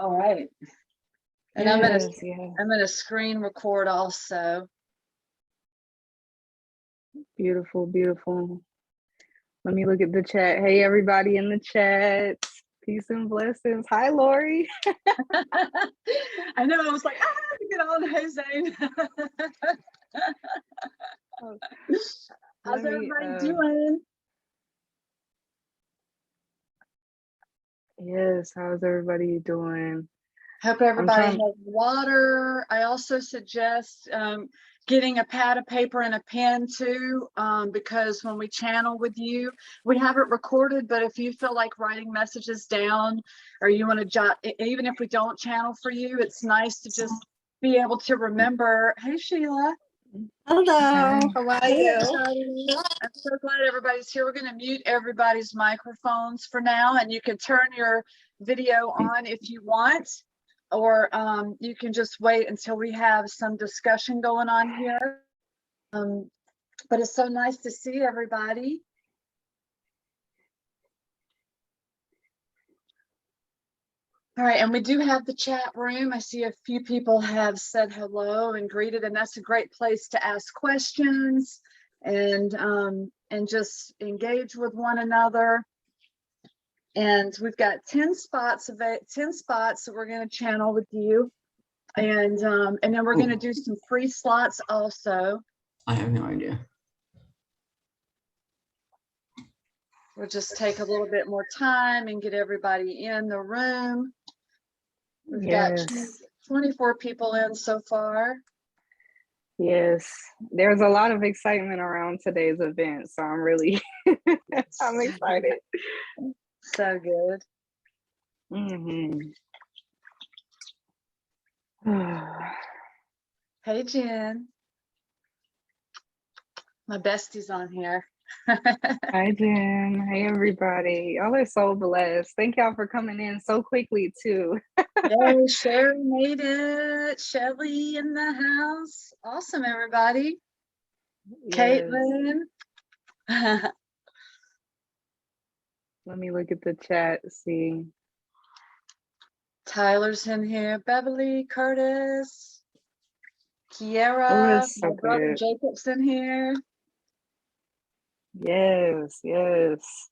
All right. And Yes, I'm gonna screen record also. beautiful, beautiful. Let me look at the chat. Hey, everybody in the chat. Peace and blessings. Hi, Lori. I know, I was like, I have to get on. Hey, Zayne. How's everybody doing? Yes, how's everybody doing? Hope everybody has water. I also suggest getting a pad of paper and a pen too, because when we channel with you, we have it recorded, but if you feel like writing messages down or you want to jot, even if we don't channel for you, it's nice to just be able to remember. Hey, Sheila. Hello, how are you? I'm so glad everybody's here. We're going to mute everybody's microphones for now, and you can turn your video on if you want, or you can just wait until we have some discussion going on here. But it's so nice to see everybody. All right, and we do have the chat room. I see a few people have said hello and greeted, and that's a great place to ask questions and just engage with one another. And we've got 10 spots that we're going to channel with you, and then we're going to do some free slots also. I have no idea. We'll just take a little bit more time and get everybody in the room. We've got 24 people in so far. Yes, there's a lot of excitement around today's event, so I'm really I'm excited. So good. Hey, Jen. My bestie's on here. Hi, Jen. Hey, everybody. Y'all are so blessed. Thank y'all for coming in so quickly, too. Yay, Sherry made it. Shelly in the house. Awesome, everybody. Yes. Caitlin. Let me look at the chat, see. Tyler's in here. Beverly, Curtis, Kiera, So my brother Jacob's in here. Yes, yes.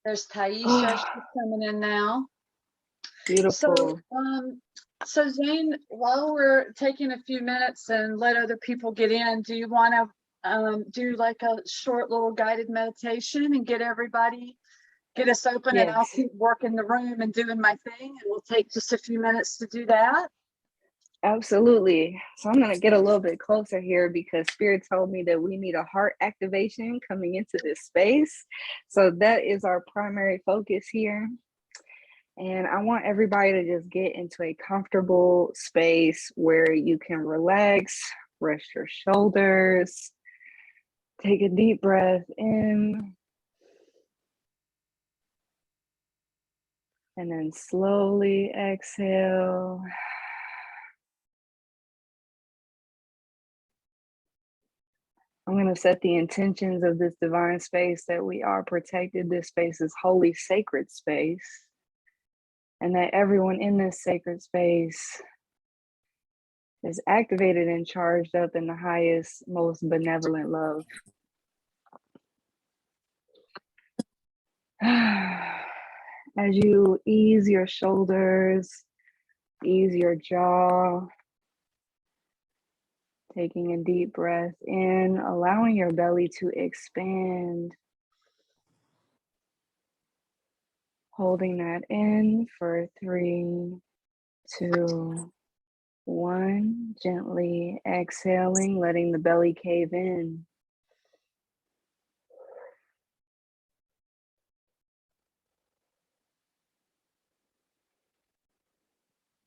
There's Taisha, she's coming in now. Beautiful. So Zayne, while we're taking a few minutes and let other people get in, do you want to do like a short little guided meditation and get us open? Yes. And I'll keep working the room and doing my thing, and we'll take just a few minutes to do that. Absolutely. So I'm going to get a little bit closer here because Spirit told me that we need a heart activation coming into this space. So that is our primary focus here. And I want everybody to just get into a comfortable space where you can relax, rest your shoulders, take a deep breath in, and then slowly exhale. I'm going to set the intentions of this divine space that we are protected. This space is holy, sacred space. And that everyone in this sacred space is activated and charged up in the highest, most benevolent love. As you ease your shoulders, ease your jaw, taking a deep breath in, allowing your belly to expand. Holding that in for 3, 2, 1. Gently exhaling, letting the belly cave in.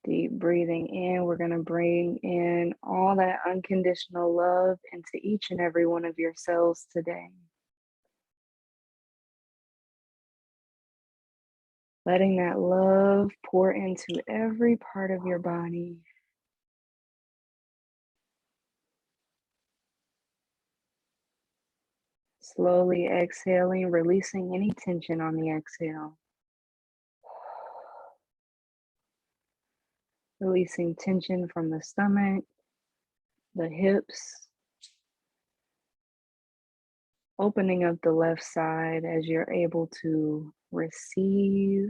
Deep breathing in. We're going to bring in all that unconditional love into each and every one of your cells today. Letting that love pour into every part of your body. Slowly exhaling, releasing any tension on the exhale. Releasing tension from the stomach, the hips. Opening up the left side as you're able to receive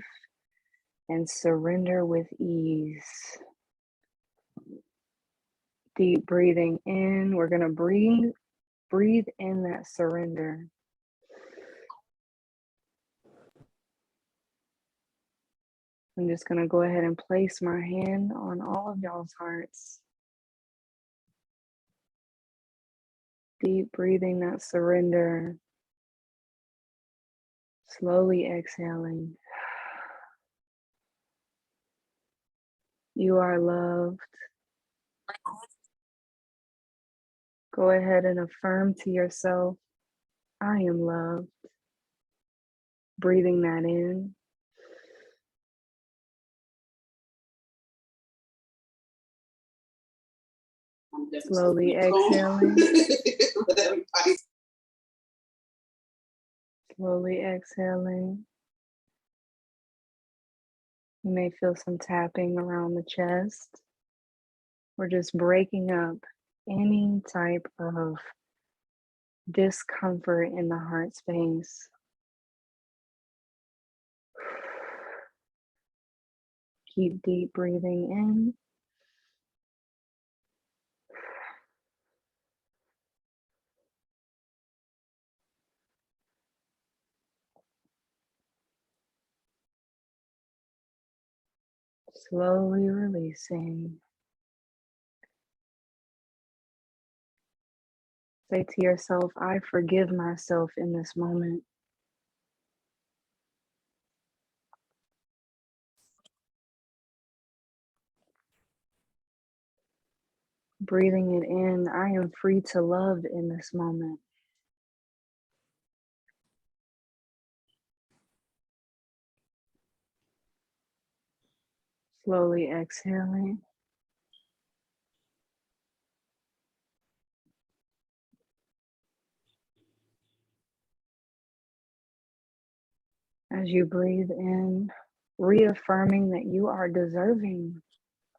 and surrender with ease. Deep breathing in. We're going to breathe in that surrender. I'm just going to go ahead and place my hand on all of y'all's hearts. Deep breathing that surrender. Slowly exhaling. You are loved. Go ahead and affirm to yourself, I am loved. Breathing that in. Slowly exhaling. Slowly exhaling. You may feel some tapping around the chest. We're just breaking up any type of discomfort in the heart space. Keep deep breathing in. Slowly releasing. Say to yourself, I forgive myself in this moment. Breathing it in, I am free to love in this moment. Slowly exhaling. As you breathe in, reaffirming that you are deserving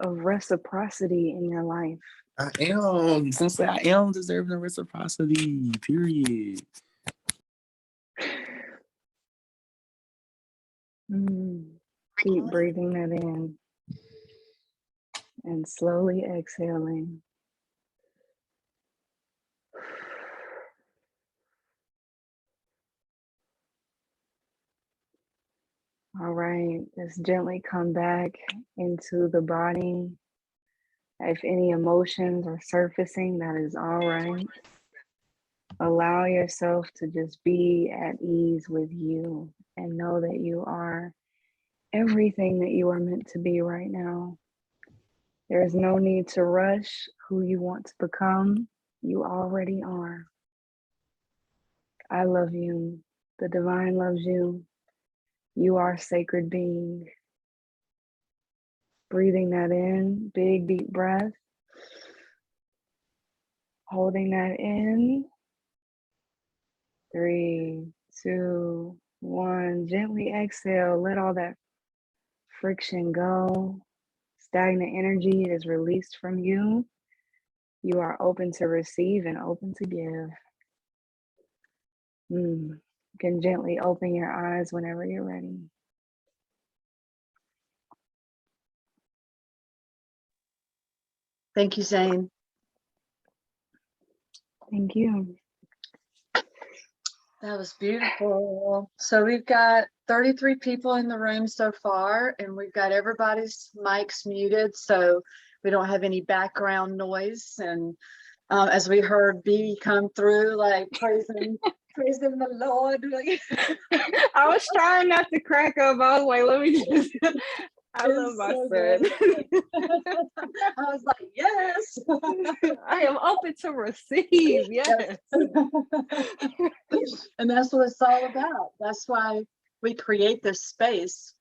of reciprocity in your life. I am. Since I am deserving of reciprocity, period. Keep breathing that in and slowly exhaling. All right, just gently come back into the body. If any emotions are surfacing, that is all right. Allow yourself to just be at ease with you and know that you are everything that you are meant to be right now. There is no need to rush who you want to become. You already are. I love you. The divine loves you. You are a sacred being. Breathing that in, big deep breath. Holding that in. 3, 2, 1. Gently exhale. Let all that friction go. Stagnant energy is released from you. You are open to receive and open to give. You can gently open your eyes whenever you're ready. Thank you, Zayne. Thank you. That was beautiful. So we've got 33 people in the room so far, and we've got everybody's mics muted, so we don't have any background noise. And as we heard B come through, like praising the Lord. I was trying not to crack up. I was like, let me just, I love my so son. I was like, yes. I am open to receive. Yes. And that's what it's all about. That's why we create this space,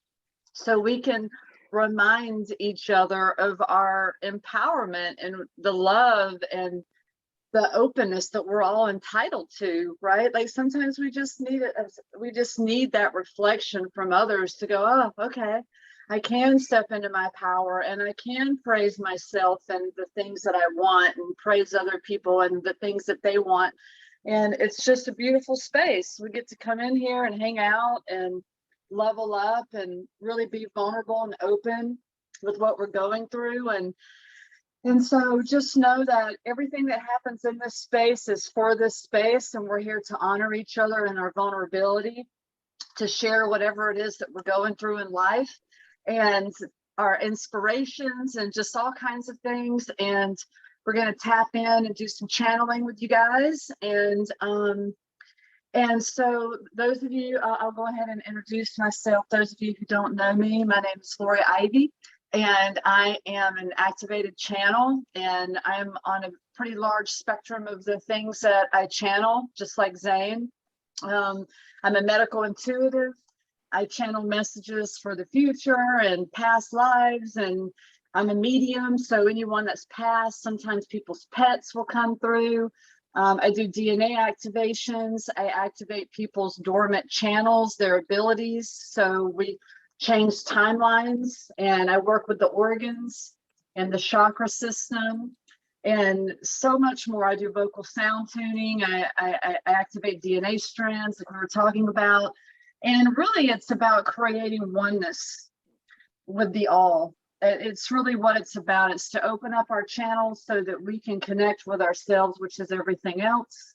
so we can remind each other of our empowerment and the love and the openness that we're all entitled to, right? Like sometimes we just need it. We just need that reflection from others to go, oh, okay, I can step into my power and I can praise myself and the things that I want and praise other people and the things that they want. And it's just a beautiful space. We get to come in here and hang out and level up and really be vulnerable and open with what we're going through. And so just know that everything that happens in this space is for this space, and we're here to honor each other and our vulnerability, to share whatever it is that we're going through in life and our inspirations and just all kinds of things. And we're going to tap in and do some channeling with you guys. And so those of you, I'll go ahead and introduce myself. Those of you who don't know me, my name is Lori Ivey, and I am an activated channel, and I'm on a pretty large spectrum of the things that I channel, just like Zayne. I'm a medical intuitive. I channel messages for the future and past lives, and I'm a medium. So anyone that's passed, sometimes people's pets will come through. I do DNA activations. I activate people's dormant channels, their abilities. So we change timelines, and I work with the organs and the chakra system and so much more. I do vocal sound tuning. I activate DNA strands like we were talking about. And really it's about creating oneness with the all. It's really what it's about. It's to open up our channels so that we can connect with ourselves, which is everything else.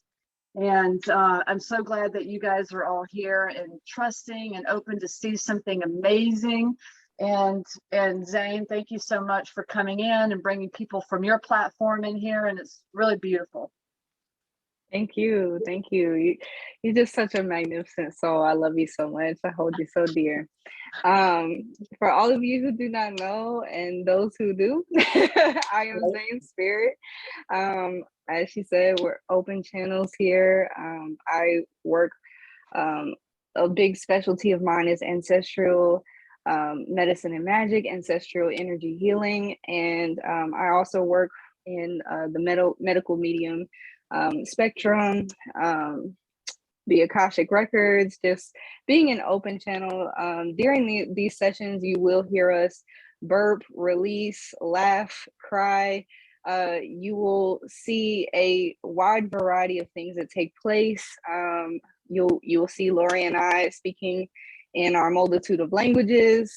And I'm so glad that you guys are all here and trusting and open to see something amazing. And Zayne, thank you so much for coming in and bringing people from your platform in here. And it's really beautiful. Thank you. Thank you. You're just such a magnificent soul. I love you so much. I hold you so dear. For all of you who do not know and those who do, I am Zayne Spirit. As she said, we're open channels here. I work, a big specialty of mine is ancestral medicine and magic, ancestral energy healing. And I also work in the medical medium spectrum, the Akashic records, just being an open channel. During these sessions, you will hear us burp, release, laugh, cry. You will see a wide variety of things that take place. You'll see Lori and I speaking in our multitude of languages.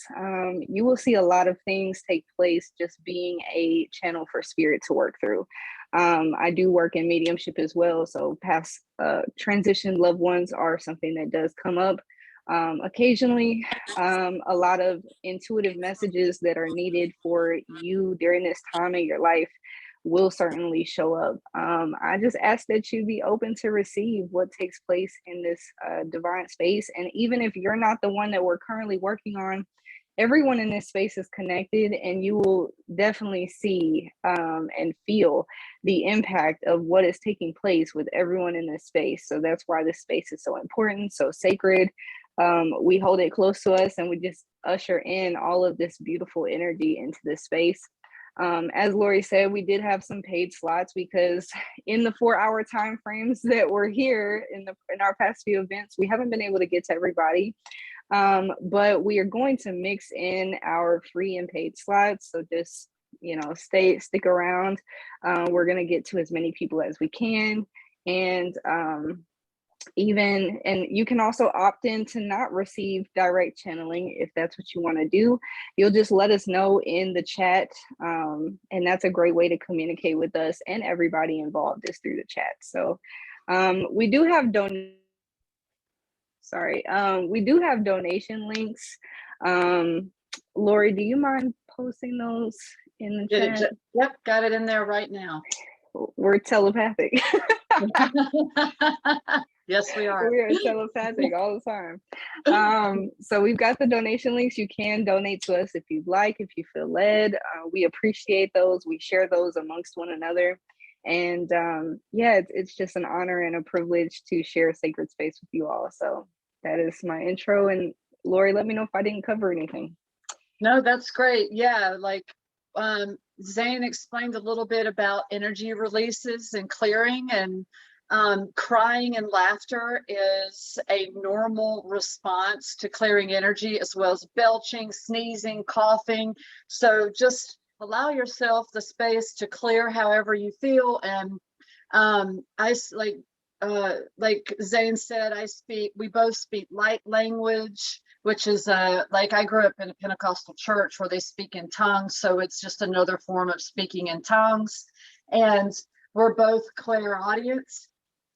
You will see a lot of things take place just being a channel for spirit to work through. I do work in mediumship as well, so past transitioned loved ones are something that does come up occasionally. A lot of intuitive messages that are needed for you during this time in your life will certainly show up. I just ask that you be open to receive what takes place in this divine space. And even if you're not the one that we're currently working on, everyone in this space is connected, and you will definitely see and feel the impact of what is taking place with everyone in this space. So that's why this space is so important, so sacred. We hold it close to us, and we just usher in all of this beautiful energy into this space. As Lori said, we did have some paid slots because in the 4-hour time frames that we're here in our past few events, we haven't been able to get to everybody. But we are going to mix in our free and paid slots. So just, stick around. We're going to get to as many people as we can. And you can also opt in to not receive direct channeling if that's what you want to do. You'll just let us know in the chat. And that's a great way to communicate with us, and everybody involved is through the chat. So we do have we do have donation links. Lori, do you mind posting those in the chat? Yep, got it in there right now. We're telepathic. Yes, we are. We are telepathic all the time. So we've got the donation links. You can donate to us if you'd like, if you feel led. We appreciate those. We share those amongst one another. And it's just an honor and a privilege to share a sacred space with you all. So that is my intro. And Lori, let me know if I didn't cover anything. No, that's great. Yeah, Zayne explained a little bit about energy releases and clearing, and Crying and laughter is a normal response to clearing energy, as well as belching, sneezing, coughing. So just allow yourself the space to clear however you feel. And like Zayne said, we both speak light language, which is like I grew up in a Pentecostal church where they speak in tongues. So it's just another form of speaking in tongues. And we're both clairaudience,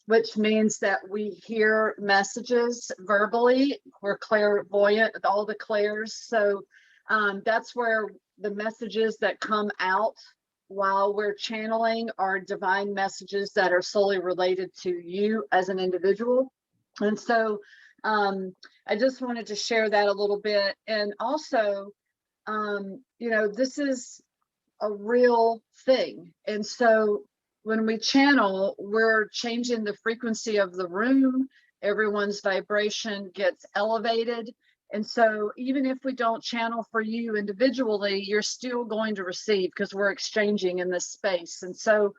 which means that we hear messages verbally. We're clairvoyant, all the clairs. So that's where the messages that come out while we're channeling are divine messages that are solely related to you as an individual. And so I just wanted to share that a little bit. And also, this is a real thing. And so when we channel, we're changing the frequency of the room. Everyone's vibration gets elevated. And so even if we don't channel for you individually, you're still going to receive, because we're exchanging in this space. And so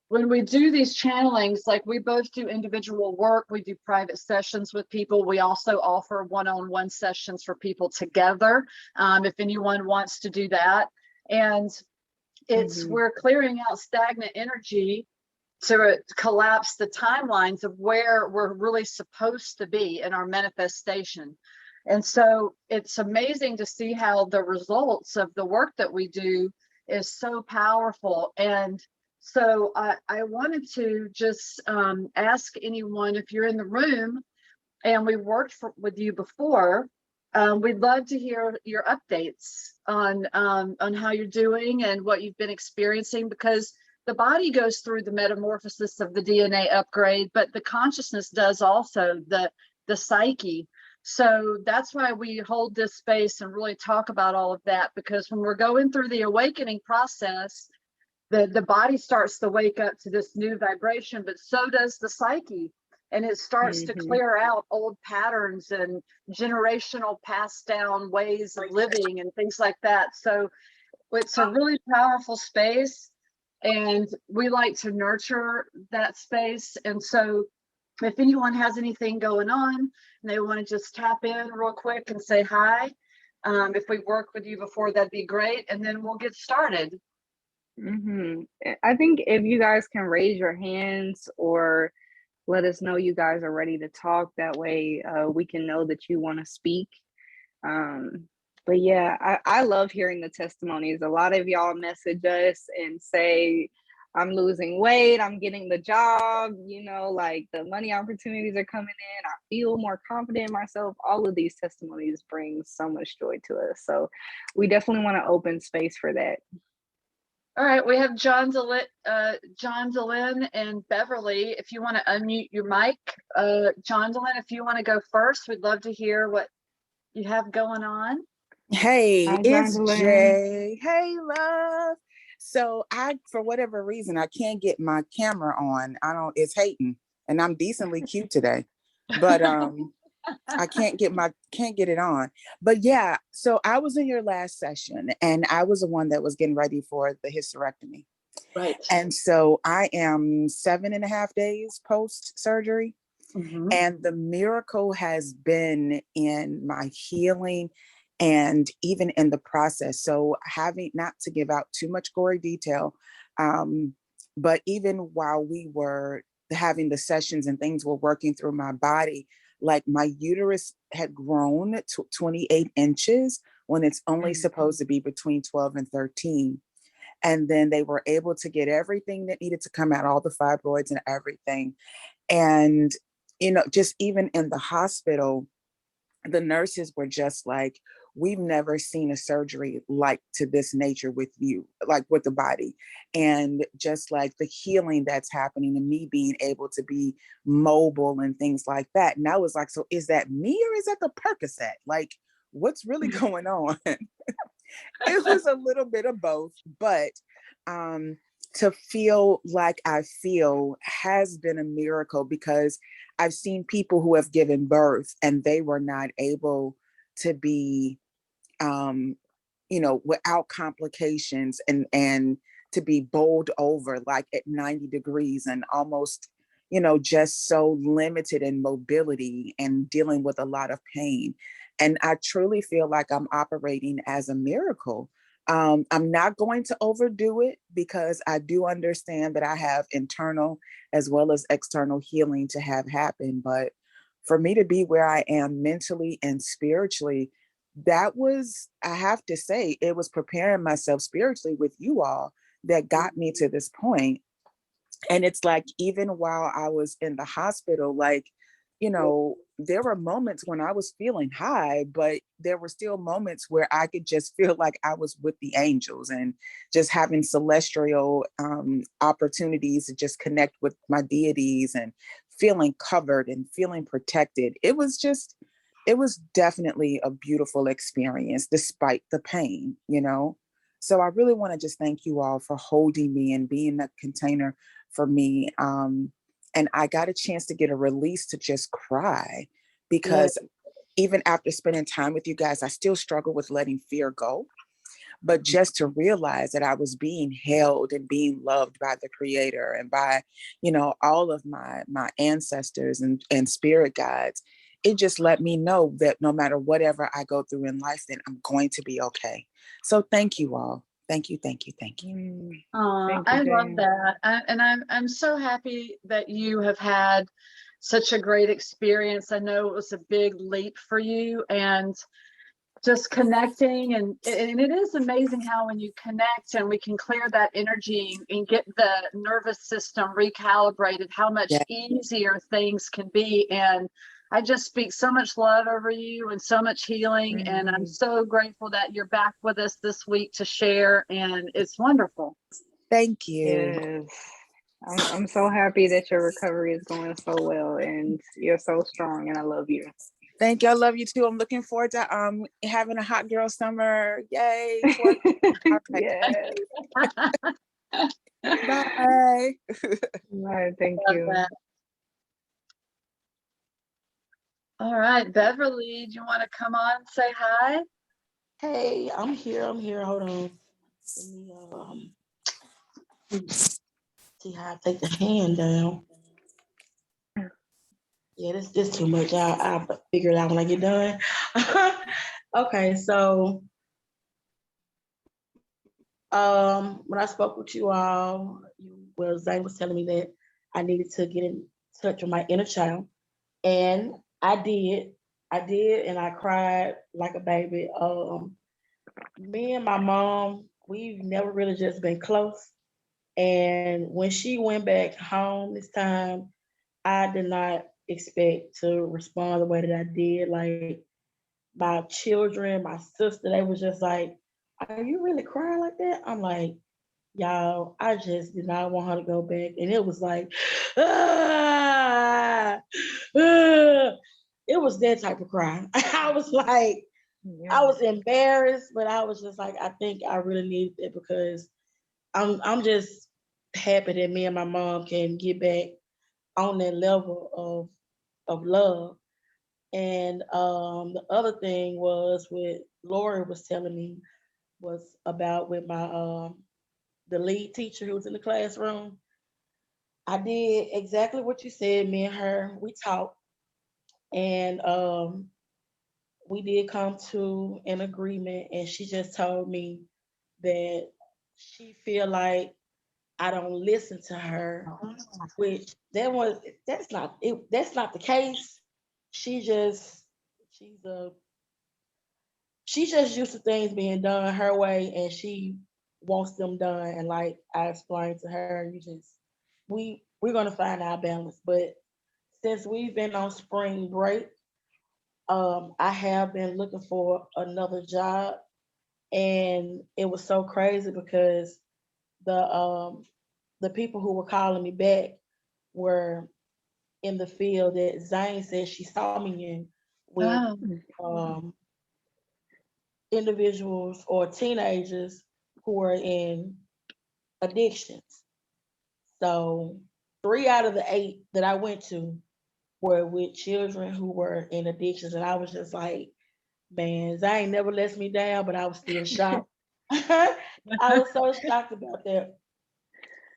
when we do these channelings, like we both do individual work, we do private sessions with people. We also offer one-on-one sessions for people together, if anyone wants to do that. And we're clearing out stagnant energy to collapse the timelines of where we're really supposed to be in our manifestation. And so it's amazing to see how the results of the work that we do is so powerful. And so I wanted to just ask anyone, if you're in the room and we worked with you before, we'd love to hear your updates on how you're doing and what you've been experiencing, because the body goes through the metamorphosis of the DNA upgrade, but the consciousness does also, the psyche. So that's why we hold this space and really talk about all of that, because when we're going through the awakening process, the body starts to wake up to this new vibration, but so does the psyche. And it starts to clear out old patterns and generational passed down ways of living and things like that. So it's a really powerful space, and we like to nurture that space. And so if anyone has anything going on and they want to just tap in real quick and say hi, if we work with you before, that'd be great. And then we'll get started. I think if you guys can raise your hands or let us know you guys are ready to talk, that way we can know that you want to speak. But yeah, I love hearing the testimonies. A lot of y'all message us and say, I'm losing weight, I'm getting the job, like the money opportunities are coming in, I feel more confident in myself. All of these testimonies bring so much joy to us. So we definitely want to open space for that. All right, we have John Delin and Beverly. If you want to unmute your mic, John Delin, if you want to go first, we'd love to hear what you have going on. Hey, Hi, it's John Delin. Jay. Hey, love. So for whatever reason, I can't get my camera on. It's hating, and I'm decently cute today, but I can't get it on. But yeah, so I was in your last session, and I was the one that was getting ready for the hysterectomy. Right. And so I am 7.5 days post surgery. And the miracle has been in my healing and even in the process. So having, not to give out too much gory detail, but even while we were having the sessions and things were working through my body, like my uterus had grown to 28 inches when it's only supposed to be between 12 and 13. And then they were able to get everything that needed to come out, all the fibroids and everything. And, just even in the hospital, the nurses were just like, we've never seen a surgery like to this nature with you, like with the body. And just like the healing that's happening and me being able to be mobile and things like that. And I was like, so is that me or is that the Percocet? Like, what's really going on? It was a little bit of both, but to feel like I feel has been a miracle, because I've seen people who have given birth and they were not able to be, without complications and to be bowled over like at 90 degrees and almost, just so limited in mobility and dealing with a lot of pain. And I truly feel like I'm operating as a miracle. I'm not going to overdo it because I do understand that I have internal as well as external healing to have happen. But for me to be where I am mentally and spiritually, that was, I have to say, it was preparing myself spiritually with you all that got me to this point. And it's like, even while I was in the hospital, like, there were moments when I was feeling high, but there were still moments where I could just feel like I was with the angels and just having celestial opportunities to just connect with my deities and feeling covered and feeling protected. It was definitely a beautiful experience despite the pain. So I really want to just thank you all for holding me and being a container for me. And I got a chance to get a release to just cry because even after spending time with you guys, I still struggle with letting fear go. But just to realize that I was being held and being loved by the Creator and by, all of my ancestors and spirit guides, it just let me know that no matter whatever I go through in life, then I'm going to be okay. So thank you all. Thank you, thank you, thank you. Thank you, I love Zayne. that. And I'm so happy that you have had such a great experience. I know it was a big leap for you, and just connecting, and it is amazing how when you connect and we can clear that energy and get the nervous system recalibrated, how much easier things can be. And I just speak so much love over you and so much healing. And I'm so grateful that you're back with us this week to share. And it's wonderful. Thank you. Yes. I'm so happy that your recovery is going so well and you're so strong, and I love you. Thank you. I love you too. I'm looking forward to having a hot girl summer. Yay. Yes. Bye. Right, thank Love you. that. All right, Beverly, do you want to come on and say hi? Hey, I'm here. Hold on. Let me see how I take the hand down. Yeah, this too much. I'll figure it out when I get done. Okay, so when I spoke with you all, Zayne was telling me that I needed to get in touch with my inner child, and I did. And I cried like a baby. Me and my mom, we've never really just been close. And when she went back home this time, I did not expect to respond the way that I did. Like, my children, my sister, they was just like, "Are you really crying like that?" I'm like, "Y'all, I just did not want her to go back." And it was like, ah, ah. It was that type of cry. I was like, I was embarrassed, but I was just like, I think I really needed it because I'm just happy that me and my mom can get back on that level of love. And the other thing was what Lori was telling me was about with my the lead teacher who was in the classroom. I did exactly what you said. Me and her, we talked, and we did come to an agreement. And she just told me that she feel like I don't listen to her, which that's not the case. She just she's just used to things being done her way, and she wants them done. And like I explained to her, we're gonna find our balance. But since we've been on spring break, I have been looking for another job, and it was so crazy because the people who were calling me back were in the field that Zayne said she saw me in, with Oh, um, individuals or teenagers who are in addictions. So 3 out of the 8 that I went to were with children who were in addictions. And I was just like, man, Zayne never lets me down, but I was still shocked. I was so shocked about that.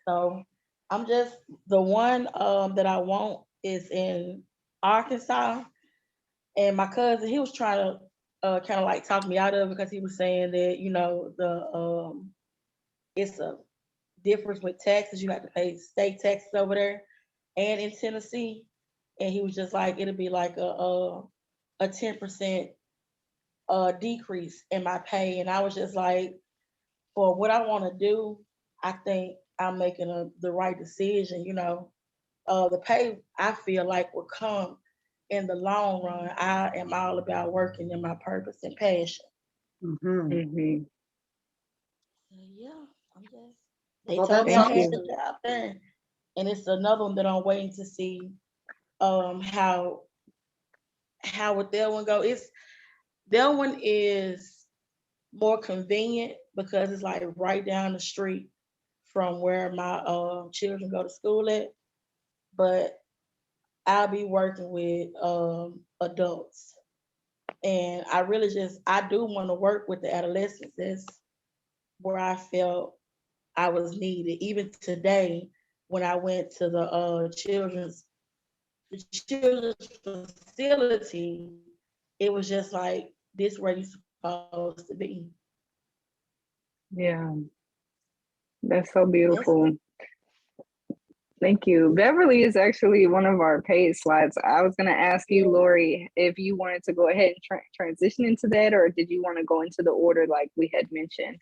So I'm just the one that I want is in Arkansas, and my cousin, he was trying to kind of like talk me out of it because he was saying that, you know, the it's a difference with taxes. You have to pay state taxes over there and in Tennessee. And he was just like, it'll be like a 10% decrease in my pay. And I was just like, for what I want to do, I think I'm making the right decision. You know, the pay I feel like will come in the long run. I am all about working in my purpose and passion. Mhm. So, yeah, I'm just. They Well, told me that's I had Thank the you. job there, and it's another one that I'm waiting to see how would that one go. It's that one is more convenient because it's like right down the street from where my children go to school at. But I'll be working with adults, and I do want to work with the adolescents. That's where I felt I was needed. Even today, when I went to the children's facility, it was just like this where you supposed to be. Yeah, that's so That's beautiful. Thank you. Beverly is actually one of our paid slides. I was going to ask you, Lori, if you wanted to go ahead and transition into that, or did you want to go into the order like we had mentioned?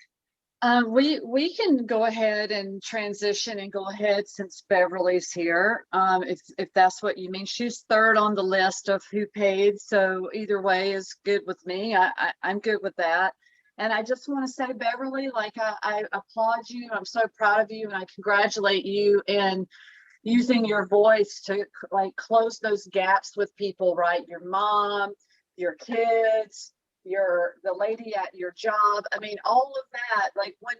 We can go ahead and transition and go ahead since Beverly's here. If that's what you mean, she's third on the list of who paid. So either way is good with me. I'm good with that. And I just want to say, Beverly, like I applaud you. I'm so proud of you, and I congratulate you in using your voice to like close those gaps with people, right? Your mom, your kids, the lady at your job. I mean, all of that, like when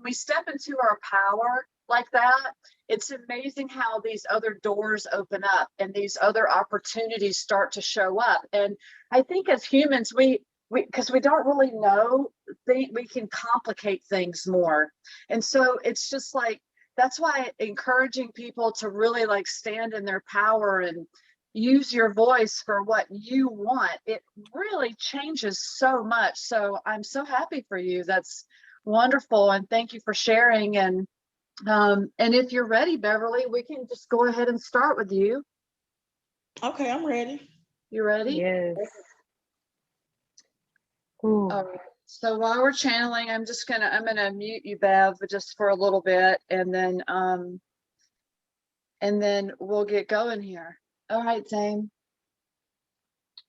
we step into our power like that, it's amazing how these other doors open up and these other opportunities start to show up. And I think as humans, we because we don't really know, we can complicate things more. And so it's just like, that's why encouraging people to really like stand in their power and use your voice for what you want, it really changes so much. So I'm so happy for you. That's wonderful. And thank you for sharing. And if you're ready, Beverly, we can just go ahead and start with you. okay. I'm ready. You ready? Yes. Ooh. All right. So while we're channeling, I'm gonna mute you, Bev, just for a little bit, and then we'll get going here. All right, Zayne.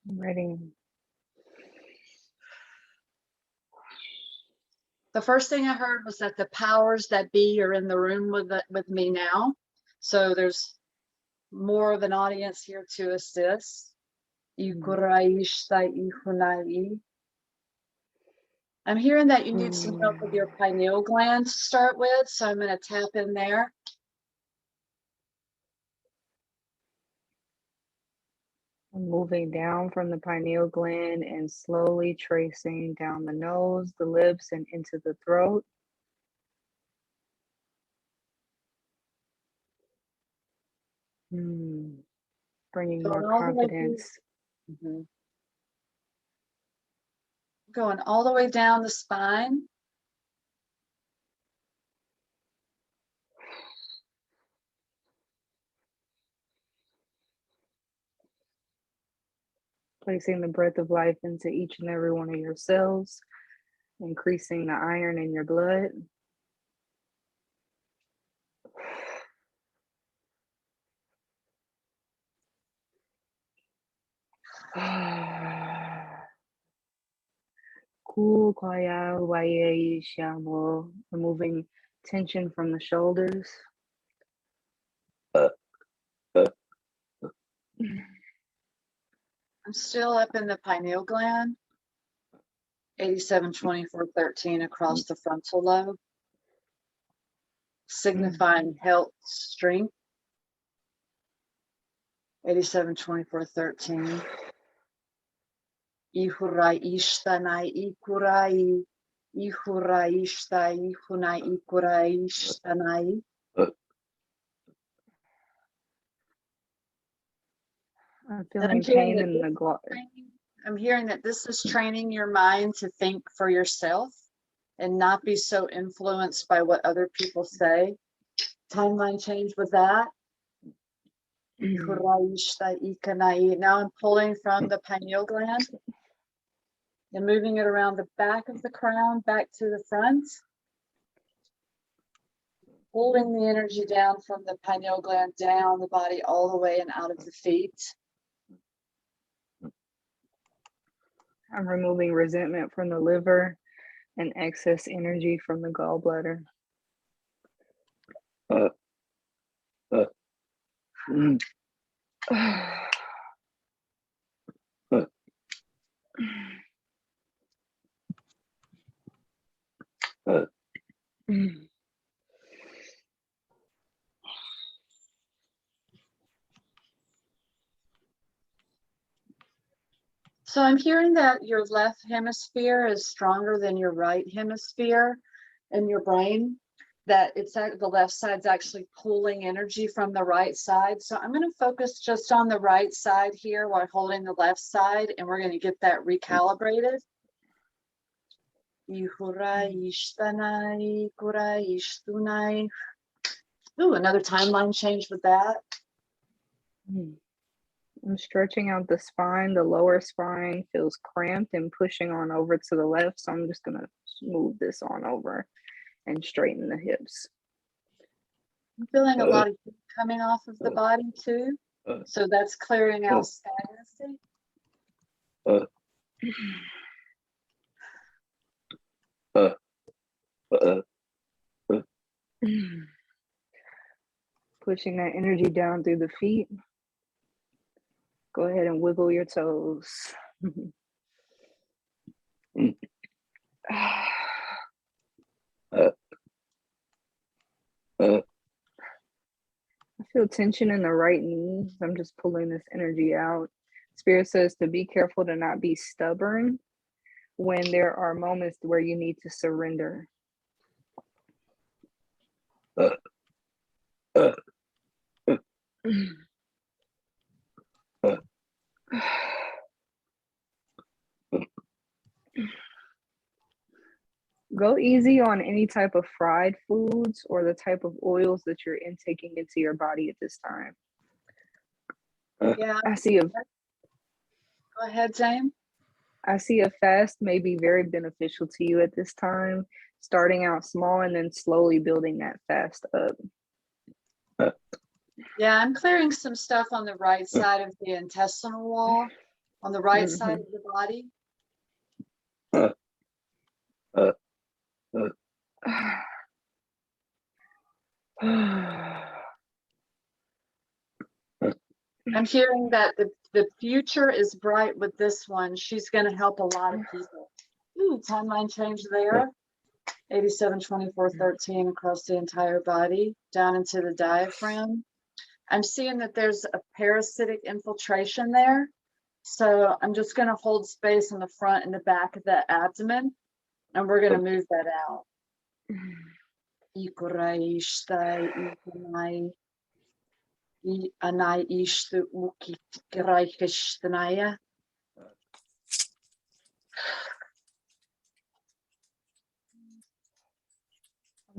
I'm ready. The first thing I heard was that the powers that be are in the room with me now. So there's more of an audience here to assist. I'm hearing that you need some help with your pineal gland to start with, so I'm going to tap in there. I'm moving down from the pineal gland and slowly tracing down the nose, the lips, and into the throat. Bringing more confidence. Going all the way down the spine. Placing the breath of life into each and every one of your cells, increasing the iron in your blood. Removing tension from the shoulders. I'm still up in the pineal gland. 87, 24, 13 across the frontal lobe, signifying health, strength. 87, 24, 13. Ihurai ishtanai ikurai. Ihurai ishtai ihunai ikurai ishtanai. I'm And feeling I'm hearing pain that in this the I'm hearing that this is training your mind to think for yourself and not be so influenced by what other people say. Timeline change with that. Now I'm pulling from the pineal gland and moving it around the back of the crown, back to the front. Holding the energy down from the pineal gland down the body all the way and out of the feet. I'm removing resentment from the liver and excess energy from the gallbladder. So I'm hearing that your left hemisphere is stronger than your right hemisphere in your brain, that the left side's actually pulling energy from the right side. So I'm going to focus just on the right side here while holding the left side, and we're going to get that recalibrated. Ooh, another timeline change with that. I'm stretching out the spine. The lower spine feels cramped and pushing on over to the left. So I'm just going to smooth this on over and straighten the hips. I'm feeling a lot of heat coming off of the body too. So that's clearing out stagnancy. Pushing that energy down through the feet. Go ahead and wiggle your toes. I feel tension in the right knee. I'm just pulling this energy out. Spirit says to be careful to not be stubborn when there are moments where you need to surrender. Go easy on any type of fried foods or the type of oils that you're intaking into your body at this time. Yeah. I see Go ahead, Zayne. I see a fast may be very beneficial to you at this time, starting out small and then slowly building that fast up. Yeah, I'm clearing some stuff on the right side of the intestinal wall, on the right side of the body. I'm hearing that the future is bright with this one. She's going to help a lot of people. Ooh, timeline change there. 87, 24, 13 across the entire body, down into the diaphragm. I'm seeing that there's a parasitic infiltration there. So I'm just going to hold space in the front and the back of the abdomen, and we're going to move that out. I'm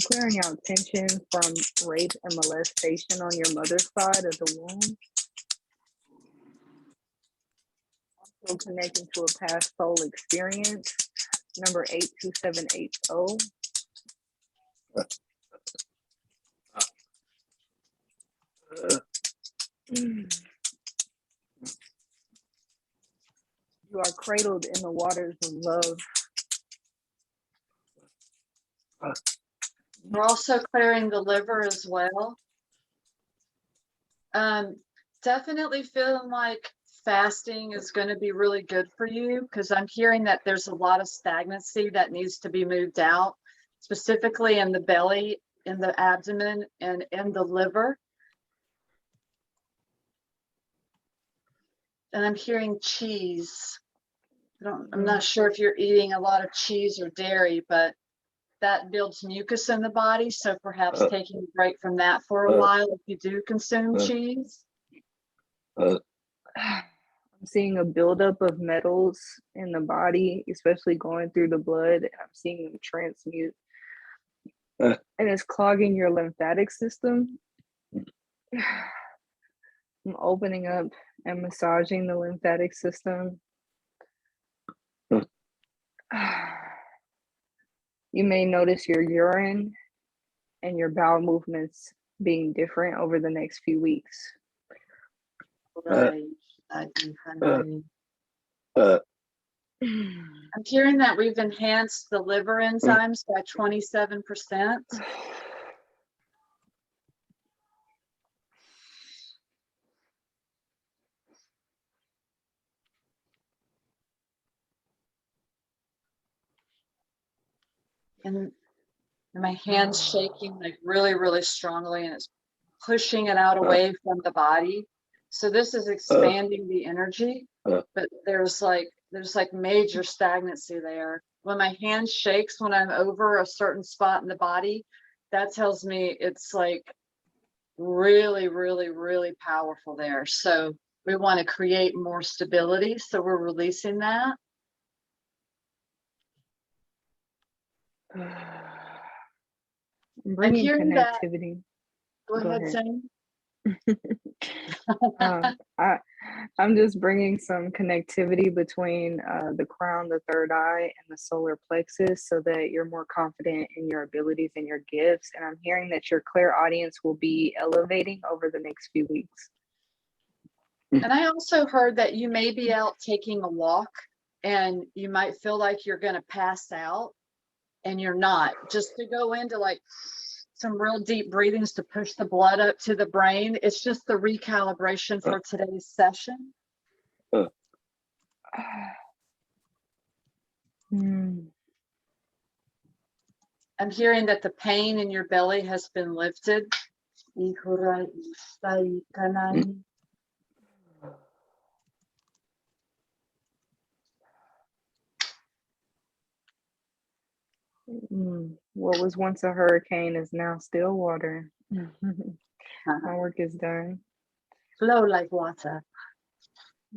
clearing out tension from rape and molestation on your mother's side of the womb. Also connecting to a past soul experience, number 82780. You are cradled in the waters of love. We're also clearing the liver as well. Definitely feeling like fasting is going to be really good for you, because I'm hearing that there's a lot of stagnancy that needs to be moved out, specifically in the belly, in the abdomen, and in the liver. And I'm hearing cheese. I'm not sure if you're eating a lot of cheese or dairy, but that builds mucus in the body. So perhaps taking a break from that for a while if you do consume cheese. I'm seeing a buildup of metals in the body, especially going through the blood. And I'm seeing them transmute. And it's clogging your lymphatic system. I'm opening up and massaging the lymphatic system. You may notice your urine and your bowel movements being different over the next few weeks. I'm hearing that we've enhanced the liver enzymes by 27%. And my hand's shaking like really, really strongly, and it's pushing it out away from the body. So this is expanding the energy, but there's like major stagnancy there. When my hand shakes when I'm over a certain spot in the body, that tells me it's like really, really, really powerful there. So we want to create more stability. So we're releasing that. I'm bringing hearing that- connectivity. Go ahead, Zayne. I'm just bringing some connectivity between the crown, the third eye, and the solar plexus so that you're more confident in your abilities and your gifts. And I'm hearing that your clairaudience will be elevating over the next few weeks. And I also heard that you may be out taking a walk and you might feel like you're going to pass out, and you're not. Just to go into like some real deep breathings to push the blood up to the brain. It's just the recalibration for today's session. I'm hearing that the pain in your belly has been lifted. What was once a hurricane is now still water. My work is done. Flow like water.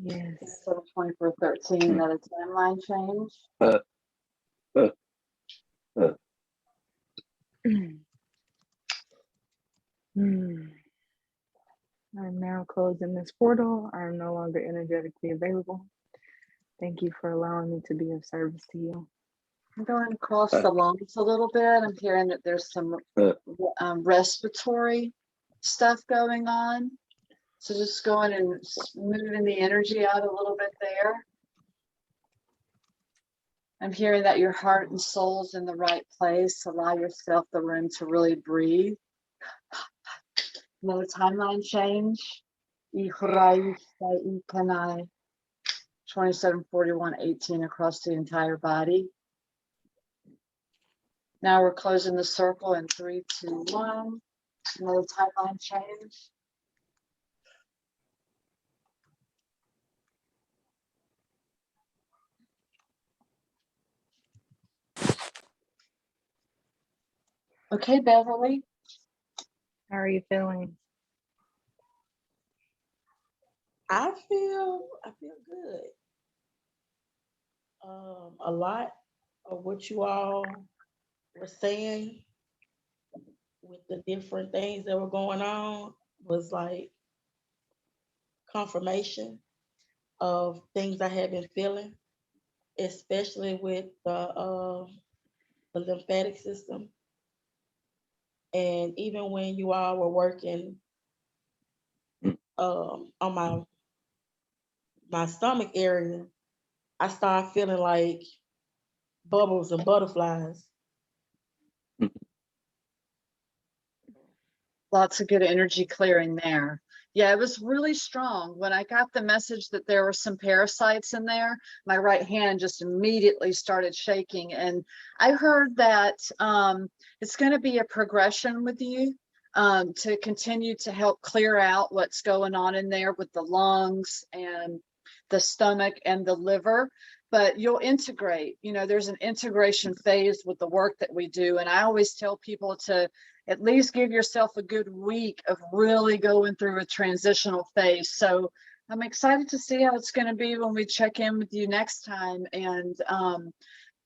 Yes. So 2413, another timeline change. I'm now closing this portal. I am no longer energetically available. Thank you for allowing me to be of service to you. I'm going across the lungs a little bit. I'm hearing that there's some respiratory stuff going on. So just going and moving the energy out a little bit there. I'm hearing that your heart and soul's in the right place. Allow yourself the room to really breathe. Another timeline change. 274118 across the entire body. Now we're closing the circle in 3, 2, 1. Another timeline change. Okay, Beverly. How are you feeling? I feel good. A lot of what you all were saying with the different things that were going on was like confirmation of things I had been feeling, especially with the lymphatic system. And even when you all were working on my stomach area, I started feeling like bubbles and butterflies. Lots of good energy clearing there. Yeah, it was really strong. When I got the message that there were some parasites in there, my right hand just immediately started shaking. And I heard that it's going to be a progression with you to continue to help clear out what's going on in there with the lungs and the stomach and the liver. But you'll integrate, there's an integration phase with the work that we do. And I always tell people to at least give yourself a good week of really going through a transitional phase. So I'm excited to see how it's going to be when we check in with you next time, and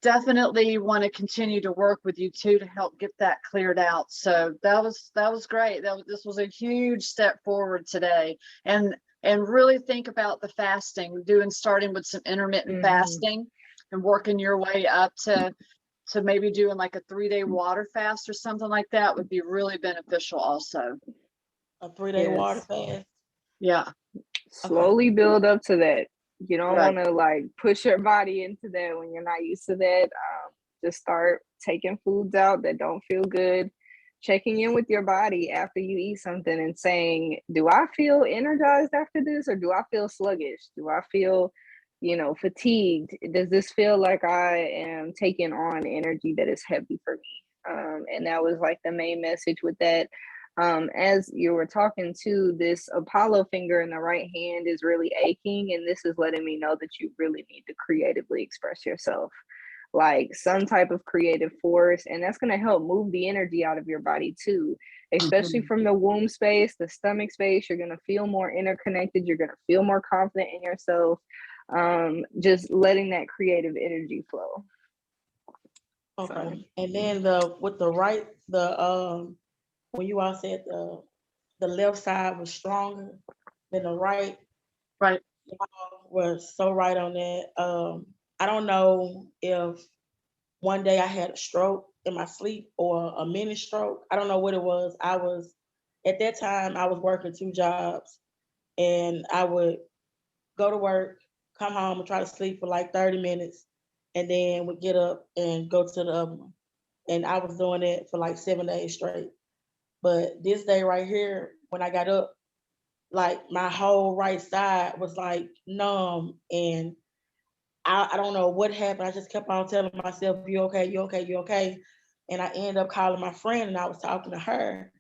definitely want to continue to work with you too to help get that cleared out. So that was great. This was a huge step forward today, and really think about the fasting, starting with some intermittent fasting and working your way up to maybe doing like a 3-day water fast or something like that would be really beneficial also. A 3-day water fast. Yeah. Slowly build up to that. You don't Right. want to like push your body into that when you're not used to that. Just start taking foods out that don't feel good, checking in with your body after you eat something and saying, do I feel energized after this, or do I feel sluggish? Do I feel, fatigued? Does this feel like I am taking on energy that is heavy for me? And that was like the main message with that. As you were talking to, this Apollo finger in the right hand is really aching, and this is letting me know that you really need to creatively express yourself, like some type of creative force, and that's going to help move the energy out of your body too, especially from the womb space, the stomach space. You're going to feel more interconnected, you're going to feel more confident in yourself, just letting that creative energy flow. Okay. So. And then when you all said the left side was stronger than the right. Right. Y'all were so right on that. I don't know if one day I had a stroke in my sleep or a mini stroke. I don't know what it was. At that time, I was working 2 jobs, and I would go to work, come home and try to sleep for like 30 minutes, and then would get up and go to the other one. And I was doing it for like 7 days straight. But this day right here, when I got up, like my whole right side was like numb, and I don't know what happened. I just kept on telling myself, you okay, you okay, you okay. And I ended up calling my friend, and I was talking to her,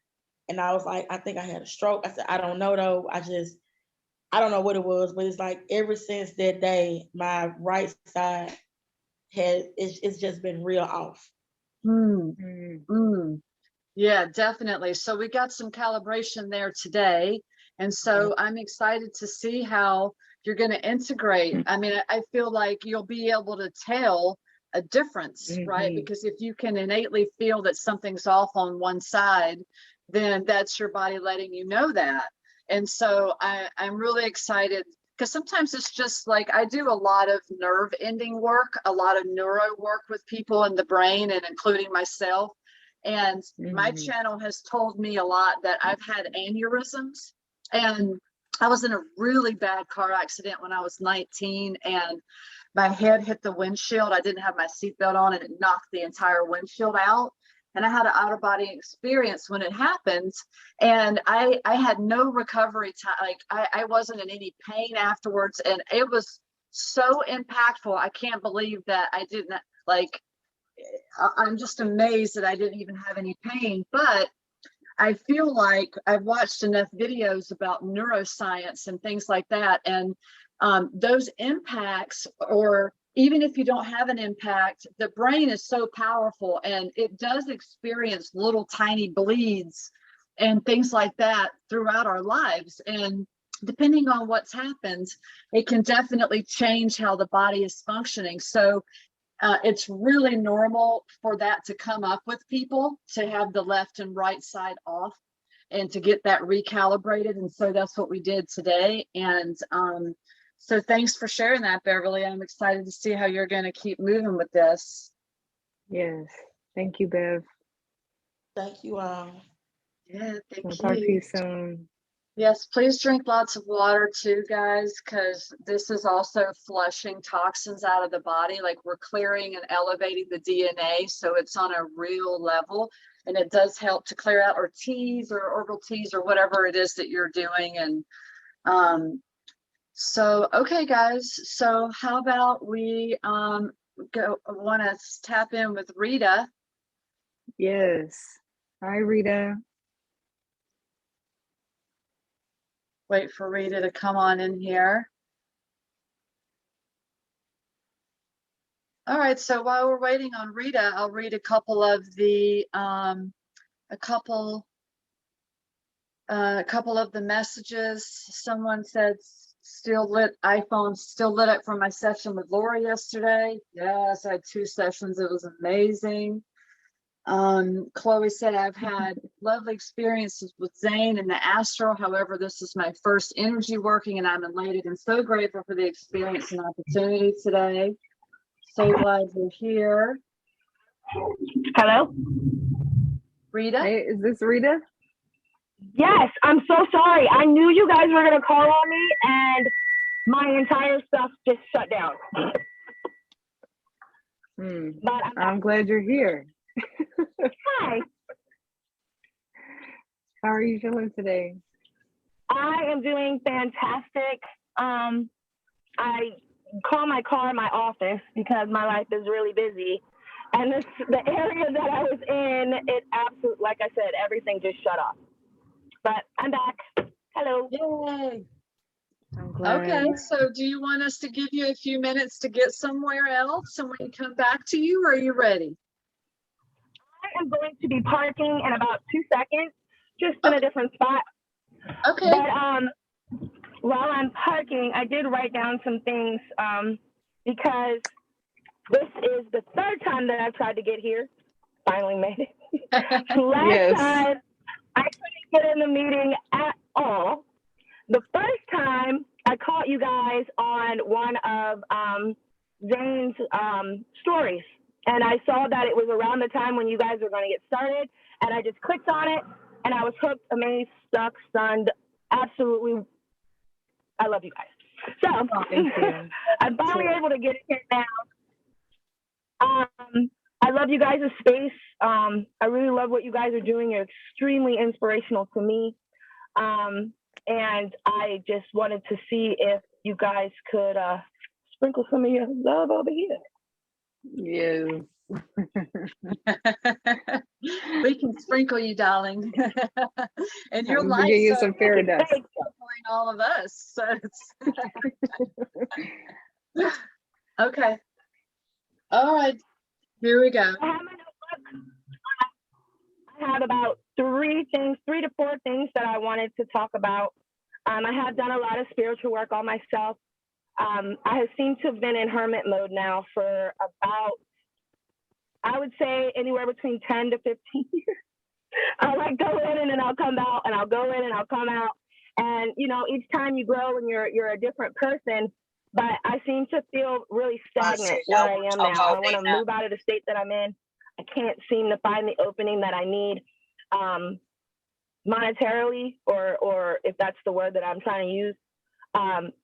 and I was like, I think I had a stroke. I said, I don't know though. I don't know what it was, but it's like ever since that day, my right side it's just been real off. Yeah, definitely. So we got some calibration there today. And so I'm excited to see how you're going to integrate. I mean, I feel like you'll be able to tell a difference, right? Because if you can innately feel that something's off on one side, then that's your body letting you know that. And so I'm really excited, because sometimes it's just like, I do a lot of nerve ending work, a lot of neuro work with people in the brain, and including myself. And my channel has told me a lot that I've had aneurysms, and I was in a really bad car accident when I was 19, and my head hit the windshield. I didn't have my seatbelt on, and it knocked the entire windshield out. And I had an out-of-body experience when it happened, and I had no recovery time. Like I wasn't in any pain afterwards, and it was so impactful. I can't believe that I didn't, like, I'm just amazed that I didn't even have any pain. But I feel like I've watched enough videos about neuroscience and things like that, and those impacts, or even if you don't have an impact, the brain is so powerful, and it does experience little tiny bleeds and things like that throughout our lives. And depending on what's happened, it can definitely change how the body is functioning. So it's really normal for that to come up with people, to have the left and right side off and to get that recalibrated. And so that's what we did today. And so thanks for sharing that, Beverly. I'm excited to see how you're going to keep moving with this. Yes. Thank you, Bev. Thank you. Yeah, thank I'll you. talk to you soon. Yes, please drink lots of water too, guys, because this is also flushing toxins out of the body. Like, we're clearing and elevating the DNA, so it's on a real level, and it does help to clear out, or teas or herbal teas or whatever it is that you're doing. And so, okay, guys, so how about we want to tap in with Rita. Yes. Hi, Rita. Wait for Rita to come on in here. All right, so while we're waiting on Rita, I'll read a couple of the messages. Someone said, still lit, iPhone still lit up from my session with Lori yesterday. Yes, I had 2 sessions. It was amazing. Chloe said, I've had lovely experiences with Zayne and the astral. However, this is my first energy working, and I'm elated and so grateful for the experience and opportunity today. So glad you're here. Hello? Rita? Hey, is this Rita? Yes, I'm so sorry. I knew you guys were going to call on me, and my entire stuff just shut down. But I'm glad you're here. Hi. How are you feeling today? I am doing fantastic. I call my car my office because my life is really busy. And the area that I was in, it absolutely, like I said, everything just shut off. But I'm back. Hello. Yay. I'm glad. Okay, so do you want us to give you a few minutes to get somewhere else and we can come back to you, or are you ready? I am going to be parking in about 2 seconds, just in a different spot. Okay. But while I'm parking, I did write down some things because this is the 3rd time that I've tried to get here. Finally made it. Last time, I couldn't get in the meeting at all. The first time, I caught you guys on one of Zayne's stories. And I saw that it was around the time when you guys were going to get started. And I just clicked on it. And I was hooked, amazed, stuck, stunned. Absolutely. I love you guys. So I'm finally able to get in here now. I love you guys' space. I really love what you guys are doing. You're extremely inspirational to me. And I just wanted to see if you guys could sprinkle some of your love over here. Yes. We can sprinkle you, darling. And your Give light you some fairy dust. sprinkling all of us. So okay. All right. Here we go. I have my notebook. I have about 3 to 4 things that I wanted to talk about. I have done a lot of spiritual work on myself. I have seemed to have been in hermit mode now for about, I would say, anywhere between 10 to 15 years. I'll like go in and then I'll come out, and I'll go in and I'll come out. And, you know, each time you grow and you're a different person, but I seem to feel really stagnant where I am now. I want to move out of the state that I'm in. I can't seem to find the opening that I need monetarily, or if that's the word that I'm trying to use,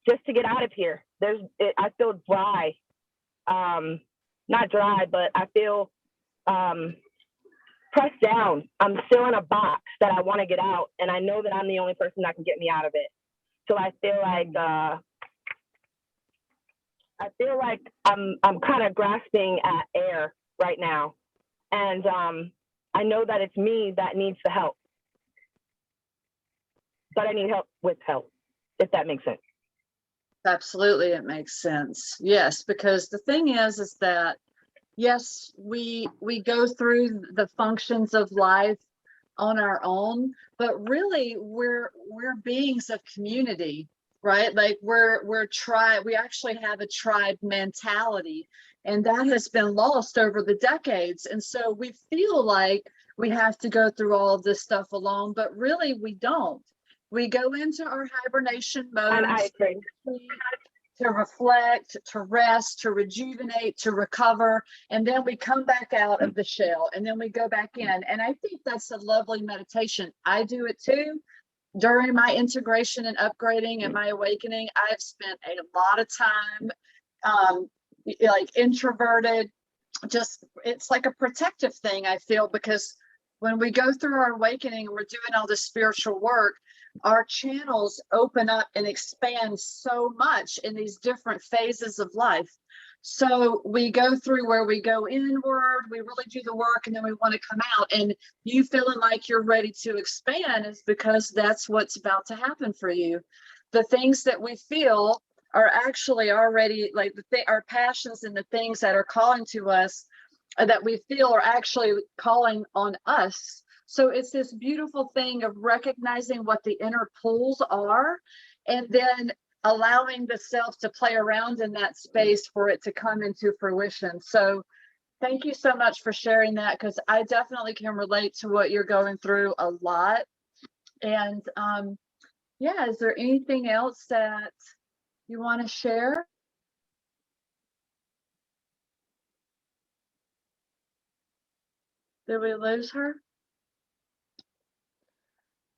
just to get out of here. I feel dry. Not dry, but I feel pressed down. I'm still in a box that I want to get out, and I know that I'm the only person that can get me out of it. So I feel like I'm kind of grasping at air right now, and I know that it's me that needs the help, but I need help with help, if that makes sense. Absolutely, it makes sense. Yes, because the thing is that yes, we go through the functions of life on our own, but really we're beings of community, right? Like we're tribe. We actually have a tribe mentality, and that has been lost over the decades. And so we feel like we have to go through all of this stuff alone, but really we don't. We go into our hibernation mode to reflect, to rest, to rejuvenate, to recover, and then we come back out of the shell, and then we go back in. And I think that's a lovely meditation. I do it too. During my integration and upgrading and my awakening, I've spent a lot of time like introverted. Just it's like a protective thing, I feel, because when we go through our awakening and we're doing all this spiritual work, our channels open up and expand so much in these different phases of life. So we go through where we go inward, we really do the work, and then we want to come out. And you feeling like you're ready to expand is because that's what's about to happen for you. The things that we feel are actually already like our passions and the things that are calling to us that we feel are actually calling on us. So it's this beautiful thing of recognizing what the inner pulls are, and then allowing the self to play around in that space for it to come into fruition. So thank you so much for sharing that, because I definitely can relate to what you're going through a lot. And yeah, is there anything else that you want to share? Did we lose her?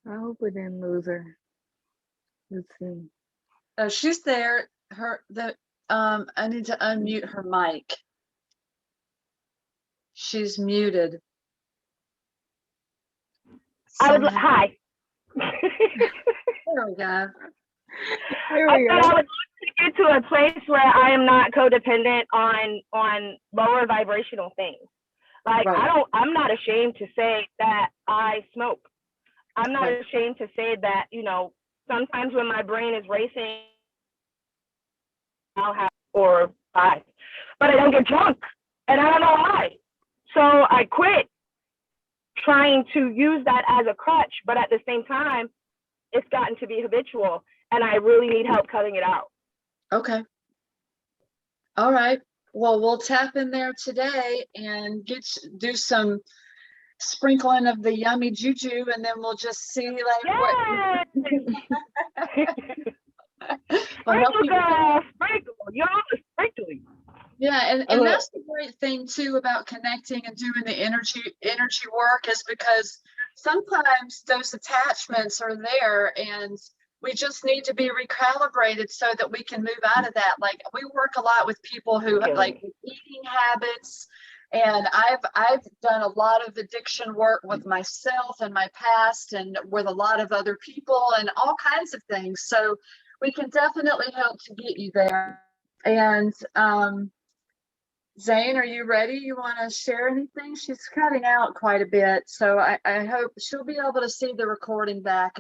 I hope we didn't lose her. Let's see. Oh, she's there. I need to unmute her mic. She's muted. Somehow. Hi. There we go. There I we said go. I would get to a place where I am not codependent on lower vibrational things. Like Right. I'm not ashamed to say that I smoke. I'm not Right. ashamed to say that, sometimes when my brain is racing, I'll have 4 or 5, but I don't get drunk, and I don't know why. So I quit trying to use that as a crutch, but at the same time, it's gotten to be habitual, and I really need help cutting it out. Okay. All right. Well, we'll tap in there today and do some sprinkling of the yummy juju, and then we'll just see like what. We'll help you with that. Sprinkle, y'all are sprinkling. Yeah, and that's the great thing too about connecting and doing the energy work, is because sometimes those attachments are there and we just need to be recalibrated so that we can move out of that. Like, we work a lot with people who have like eating habits, and I've done a lot of addiction work with myself and my past, and with a lot of other people and all kinds of things. So we can definitely help to get you there. And Zayne, are you ready? You want to share anything? She's cutting out quite a bit, so I hope she'll be able to see the recording back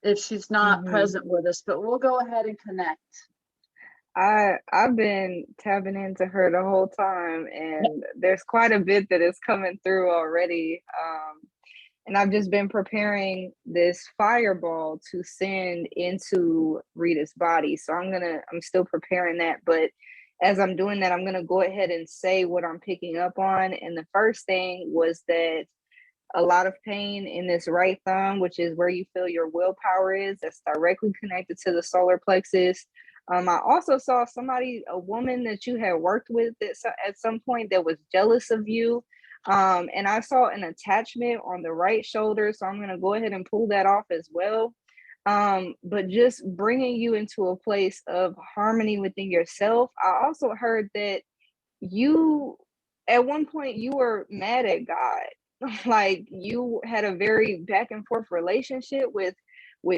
if she's not present with us, but we'll go ahead and connect. I've been tapping into her the whole time, and there's quite a bit that is coming through already. And I've just been preparing this fireball to send into Rita's body. So I'm still preparing that, but as I'm doing that, I'm gonna go ahead and say what I'm picking up on. And the first thing was that a lot of pain in this right thumb, which is where you feel your willpower is, that's directly connected to the solar plexus. I also saw a woman that you had worked with at some point that was jealous of you. And I saw an attachment on the right shoulder. So I'm going to go ahead and pull that off as well. But just bringing you into a place of harmony within yourself. I also heard that at one point, you were mad at God. Like, you had a very back and forth relationship with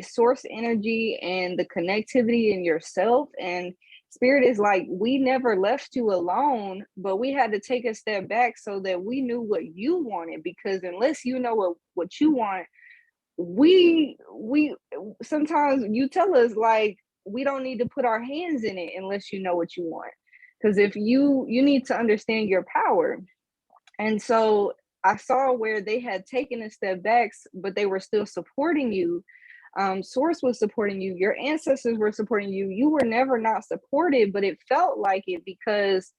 source energy and the connectivity in yourself. And Spirit is like, we never left you alone, but we had to take a step back so that we knew what you wanted, because unless you know what you want, we sometimes you tell us like we don't need to put our hands in it unless you know what you want, because if you need to understand your power. And so I saw where they had taken a step back, but they were still supporting you. Source was supporting you, your ancestors were supporting you, you were never not supported, but it felt like it because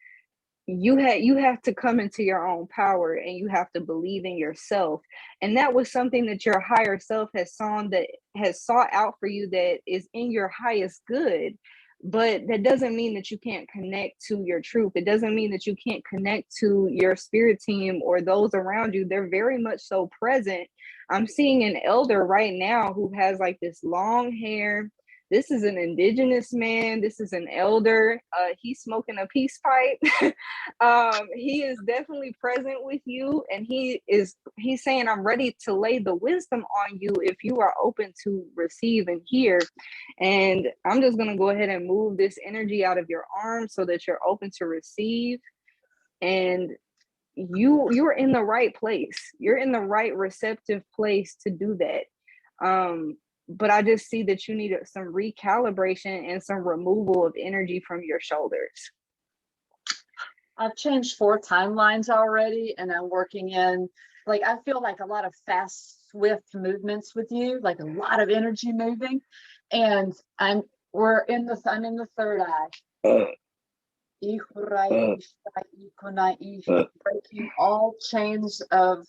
you have to come into your own power, and you have to believe in yourself. And that was something that your higher self has sought out for you, that is in your highest good. But that doesn't mean that you can't connect to your truth. It doesn't mean that you can't connect to your spirit team or those around you. They're very much so present. I'm seeing an elder right now who has like this long hair. This is an indigenous man. This is an elder. He's smoking a peace pipe. He is definitely present with you, and he's saying, I'm ready to lay the wisdom on you if you are open to receive and hear. And I'm just gonna go ahead and move this energy out of your arm so that you're open to receive. And you're in the right place. You're in the right receptive place to do that. But I just see that you need some recalibration and some removal of energy from your shoulders. I've changed 4 timelines already, and I'm working in, like, I feel like a lot of fast, swift movements with you, like a lot of energy moving. And I'm in the third eye. Breaking all chains of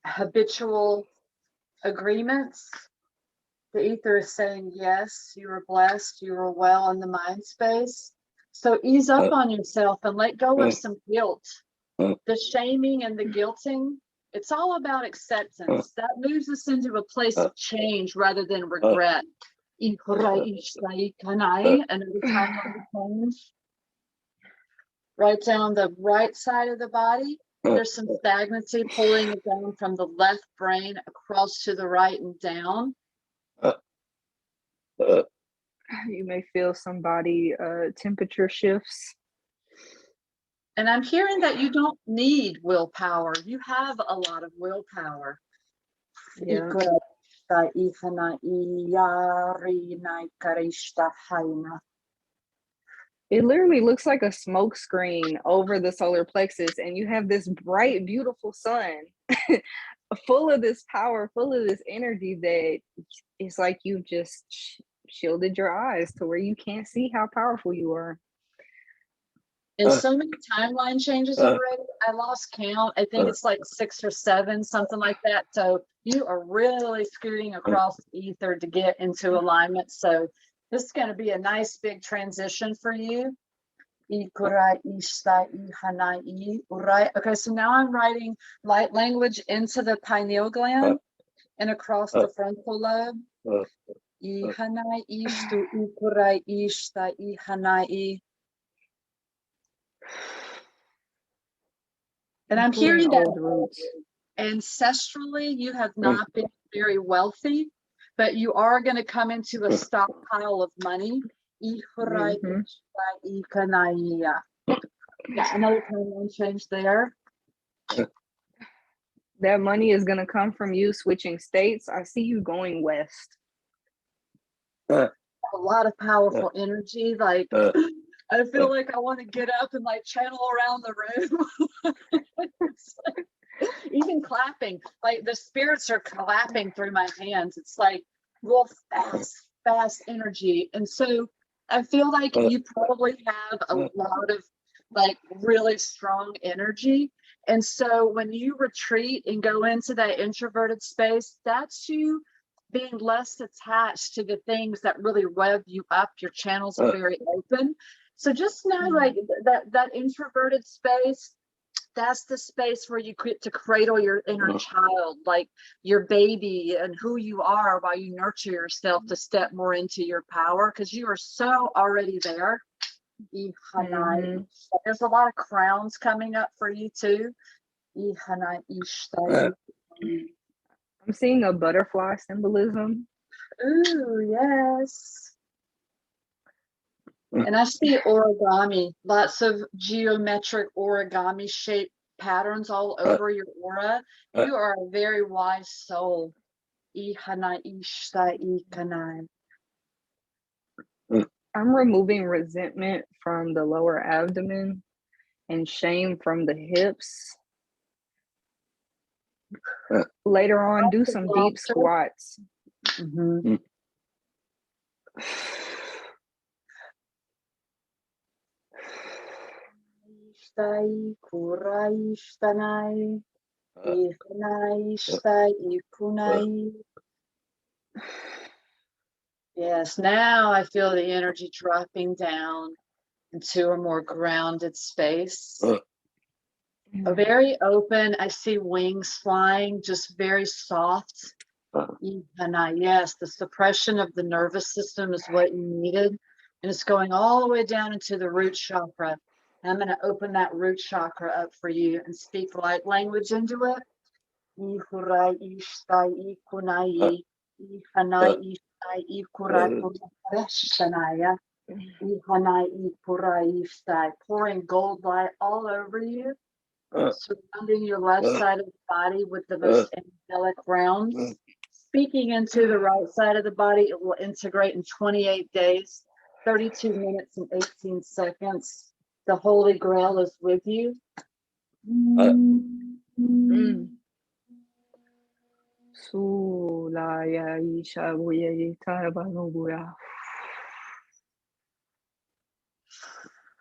habitual agreements. The ether is saying, yes, you are blessed, you are well in the mind space. So ease up on yourself and let go of some guilt. The shaming and the guilting, it's all about acceptance. That moves us into a place of change rather than regret. Another time on the change. Right down the right side of the body. There's some stagnancy pulling it down from the left brain across to the right and down. You may feel some body temperature shifts. And I'm hearing that you don't need willpower. You have a lot of willpower. Yeah. It literally looks like a smoke screen over the solar plexus, and you have this bright, beautiful sun full of this power, full of this energy that it's like you just shielded your eyes to where you can't see how powerful you are. And so many timeline changes already. I lost count. I think it's like 6 or 7, something like that. So you are really scooting across the ether to get into alignment. So this is going to be a nice big transition for you. Okay, so now I'm writing light language into the pineal gland and across the frontal lobe. And I'm hearing that ancestrally you have not been very wealthy, but you are going to come into a stockpile of money. Yeah, another timeline change there. That money is going to come from you switching states. I see you going west. A lot of powerful energy. Like, I feel like I want to get up and like channel around the room. Like, even clapping, like the spirits are clapping through my hands. It's like real fast energy. And so I feel like you probably have a lot of like really strong energy. And so when you retreat and go into that introverted space, that's you being less attached to the things that really rev you up. Your channels are very open. So just know like that introverted space, that's the space where you get to cradle your inner child, like your baby and who you are while you nurture yourself to step more into your power, because you are so already there. There's a lot of crowns coming up for you too. I'm seeing a butterfly symbolism. Ooh, yes. And I see origami, lots of geometric origami shaped patterns all over your aura. You are a very wise soul. I'm removing resentment from the lower abdomen and shame from the hips. Later on, do some deep squats. Yes, now I feel the energy dropping down into a more grounded space. A very open, I see wings flying, just very soft. Yes, the suppression of the nervous system is what you needed. And it's going all the way down into the root chakra. And I'm going to open that root chakra up for you and speak light language into it. Pouring gold light all over you, surrounding your left side of the body with the most angelic realms. Speaking into the right side of the body, it will integrate in 28 days, 32 minutes and 18 seconds. The Holy Grail is with you.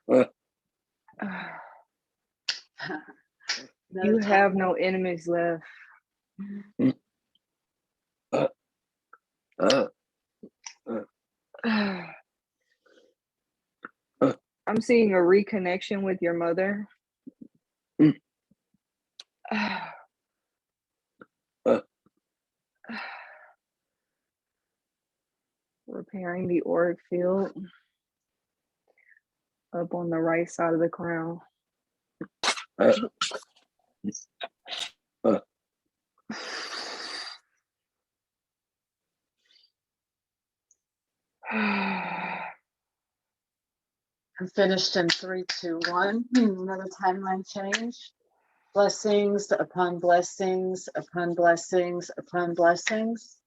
You have no enemies left. I'm seeing a reconnection with your mother. Repairing the auric field up on the right side of the crown. I'm finished in 3, 2, 1. Another timeline change. Blessings upon blessings upon blessings upon blessings.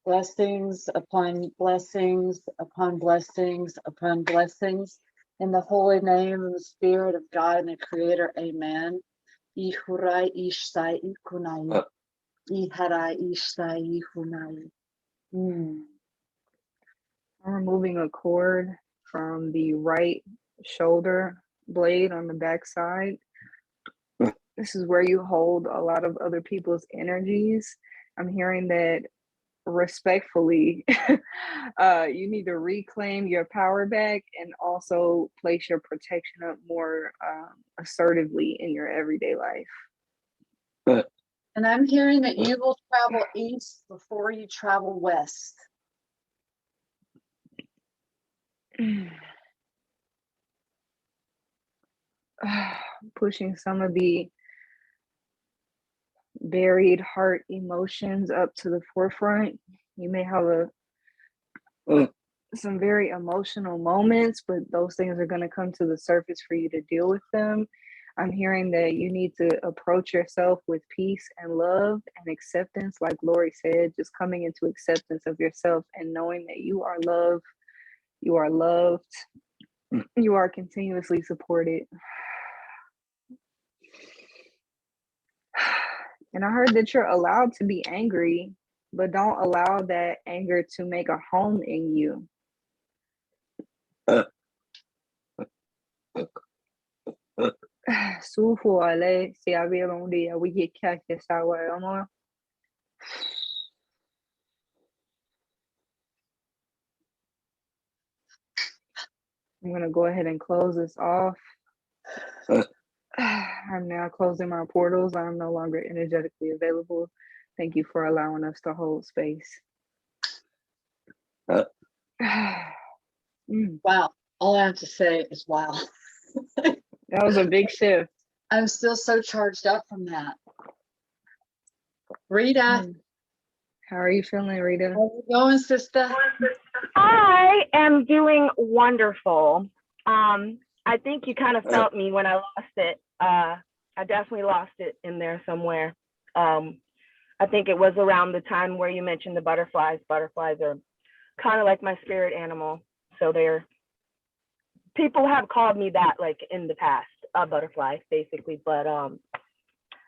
Blessings upon blessings upon blessings upon blessings. In the holy name of the Spirit of God and the Creator, amen. Ihurai ishtai ikunai. Iharai ishtai ihunai. I'm removing a cord from the right shoulder blade on the back side. This is where you hold a lot of other people's energies. I'm hearing that respectfully, you need to reclaim your power back and also place your protection up more assertively in your everyday life. And I'm hearing that you will travel east before you travel west. Pushing some of the buried heart emotions up to the forefront. You may have some very emotional moments, but those things are going to come to the surface for you to deal with them. I'm hearing that you need to approach yourself with peace and love and acceptance, like Lori said, just coming into acceptance of yourself and knowing that you are loved, you are loved, you are continuously supported. And I heard that you're allowed to be angry, but don't allow that anger to make a home in you. Sufu ale si avevano dia we catch this away. I'm gonna go ahead and close this off. I'm now closing my portals. I'm no longer energetically available. Thank you for allowing us to hold space. Wow. All I have to say is wow. That was a big shift. I'm still so charged up from that. Rita. How are you feeling, Rita? How are you going, sister? I am doing wonderful. I think you kind of felt me when I lost it. I definitely lost it in there somewhere. I think it was around the time where you mentioned the butterflies. Butterflies are kind of like my spirit animal. So people have called me that like in the past, a butterfly basically. But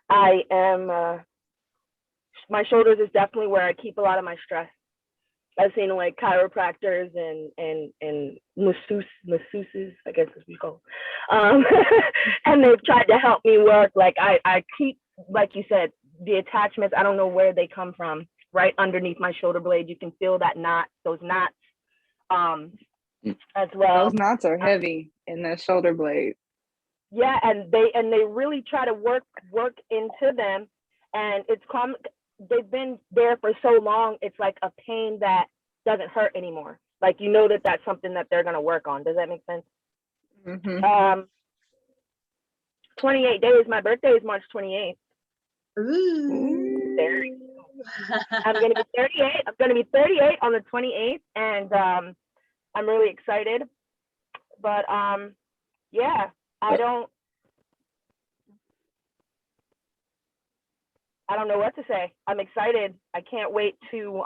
I am, my shoulders is definitely where I keep a lot of my stress. I've seen like chiropractors and masseuses, I guess as we go. And they've tried to help me work. Like I keep, like you said, the attachments, I don't know where they come from, right underneath my shoulder blade. You can feel that knot, those knots as well. Those knots are heavy in the shoulder blade. Yeah, and they really try to work into them, and it's they've been there for so long, it's like a pain that doesn't hurt anymore. Like, you know that that's something that they're going to work on. Does that make sense? 28 days. My birthday is March 28th. Ooh. I'm going to be 38. I'm going to be 38 on the 28th, and I'm really excited. But yeah, I don't know what to say. I'm excited. I can't wait to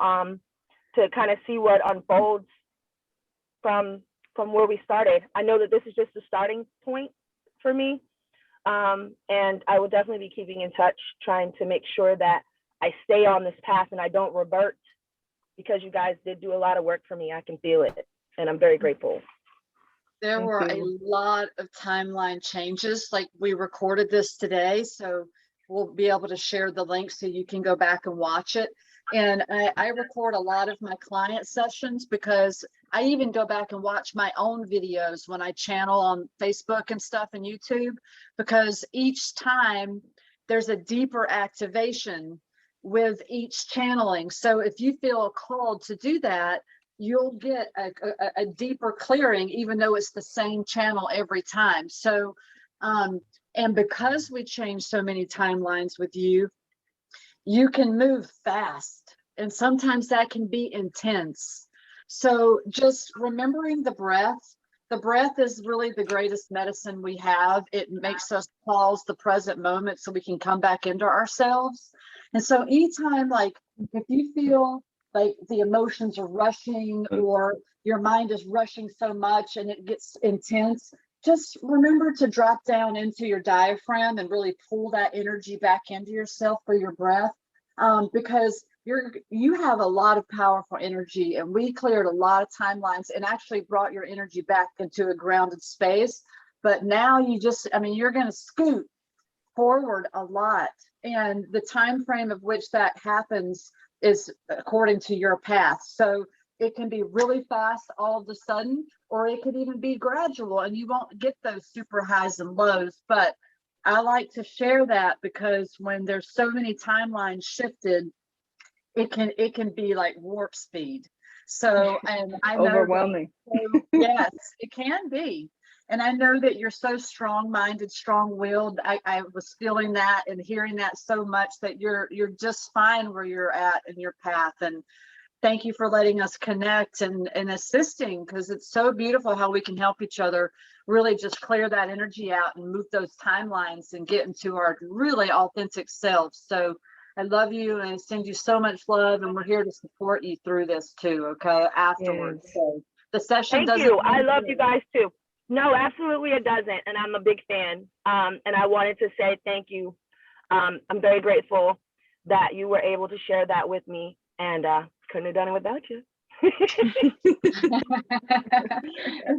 kind of see what unfolds from where we started. I know that this is just the starting point for me. And I will definitely be keeping in touch, trying to make sure that I stay on this path and I don't revert, because you guys did do a lot of work for me. I can feel it, and I'm very grateful. There Thank were a you. lot of timeline changes. Like we recorded this today, so we'll be able to share the link so you can go back and watch it. And I record a lot of my client sessions because I even go back and watch my own videos when I channel on Facebook and stuff and YouTube, because each time there's a deeper activation with each channeling. So if you feel called to do that, you'll get a deeper clearing, even though it's the same channel every time. So, and because we change so many timelines with you, you can move fast. And sometimes that can be intense. So just remembering the breath is really the greatest medicine we have. It makes us pause the present moment so we can come back into ourselves. And so anytime, like if you feel like the emotions are rushing or your mind is rushing so much and it gets intense, just remember to drop down into your diaphragm and really pull that energy back into yourself for your breath, because you have a lot of powerful energy, and we cleared a lot of timelines and actually brought your energy back into a grounded space. But now you're going to scoot forward a lot, and the time frame of which that happens is according to your path. So it can be really fast all of a sudden, or it could even be gradual and you won't get those super highs and lows. But I like to share that because when there's so many timelines shifted, it can be like warp speed. So, and I know Overwhelming. yes, it can be. And I know that you're so strong-minded, strong-willed. I was feeling that and hearing that so much, that you're just fine where you're at in your path. And thank you for letting us connect and assisting, because it's so beautiful how we can help each other really just clear that energy out and move those timelines and get into our really authentic selves. So I love you and I send you so much love, and we're here to support you through this too, okay, afterwards. Yes. So the session Thank you. I love you guys too. No, absolutely it doesn't. And I'm a big fan. And I wanted to say thank you. I'm very grateful that you were able to share that with me, and couldn't have done it without you.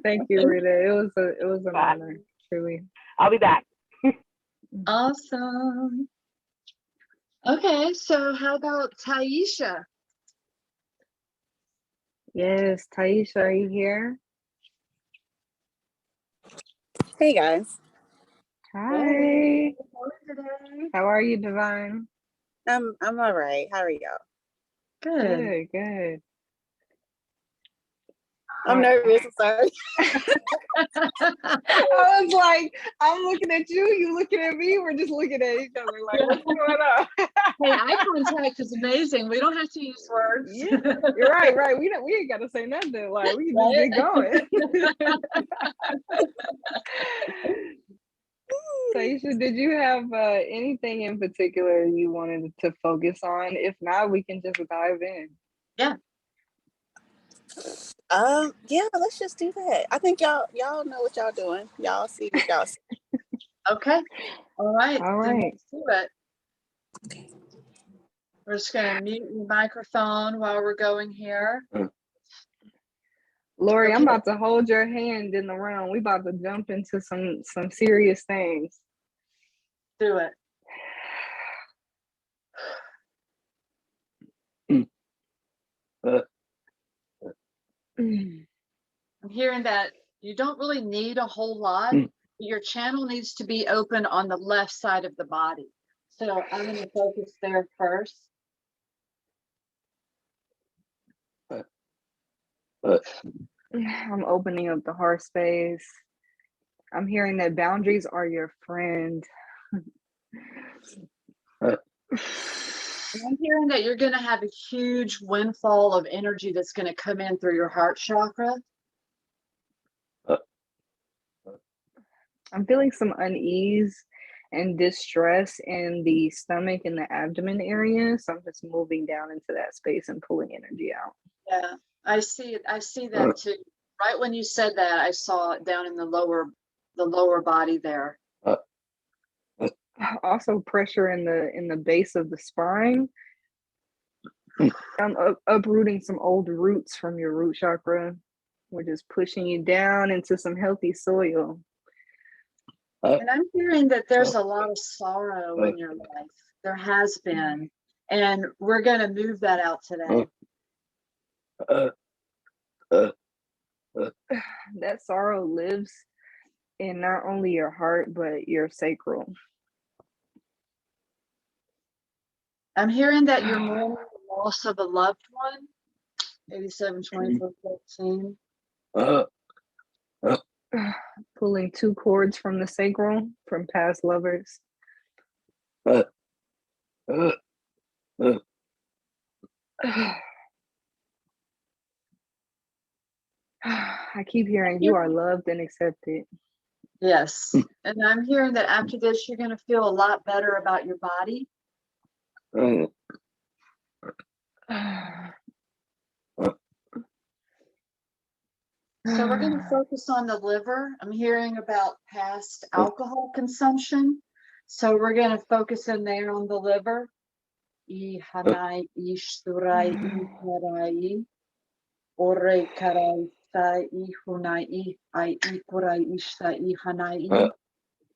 Thank you, Rita. It was an honor, truly. I'll be back. Awesome. Okay, so how about Taisha? Yes, Taisha, are you here? Hey guys. Hi. Today. How are you, Divine? I'm all right. How are y'all? Good. Good. I'm nervous. I'm sorry. I was like, I'm looking at you looking at me. We're just looking at each other like, what's going on? Hey, eye contact is amazing. We don't have to use words. Yeah, you're right. We ain't got to say nothing. Like, we can just get going. Taisha, did you have anything in particular you wanted to focus on? If not, we can just dive in. Yeah. Yeah, let's just do that. I think y'all know what y'all doing. Y'all see what y'all see. Okay. All right. All Then right. let's do it. We're just going to mute your microphone while we're going here. Lori, Okay. I'm about to hold your hand in the room. We about to jump into some serious things. Do it. I'm hearing that you don't really need a whole lot. Your channel needs to be open on the left side of the body. So I'm going to focus there first. I'm opening up the heart space. I'm hearing that boundaries are your friend. I'm hearing that you're going to have a huge windfall of energy that's going to come in through your heart chakra. I'm feeling some unease and distress in the stomach and the abdomen area. So I'm just moving down into that space and pulling energy out. Yeah, I see it. I see that too. Right when you said that, I saw it down in the lower body there. Also pressure in the base of the spine. I'm uprooting some old roots from your root chakra. We're just pushing you down into some healthy soil. And I'm hearing that there's a lot of sorrow in your life. There has been. And we're going to move that out today. That sorrow lives in not only your heart, but your sacral. I'm hearing that you're mourning the loss of a loved one. 87, 24, 13. Pulling 2 cords from the sacral from past lovers. I keep hearing you are loved and accepted. Yes. And I'm hearing that after this, you're going to feel a lot better about your body. So we're going to focus on the liver. I'm hearing about past alcohol consumption. So we're going to focus in there on the liver. I hanai ishturai I karai. Ore karai sai I hunai I kurai ishta I hanai.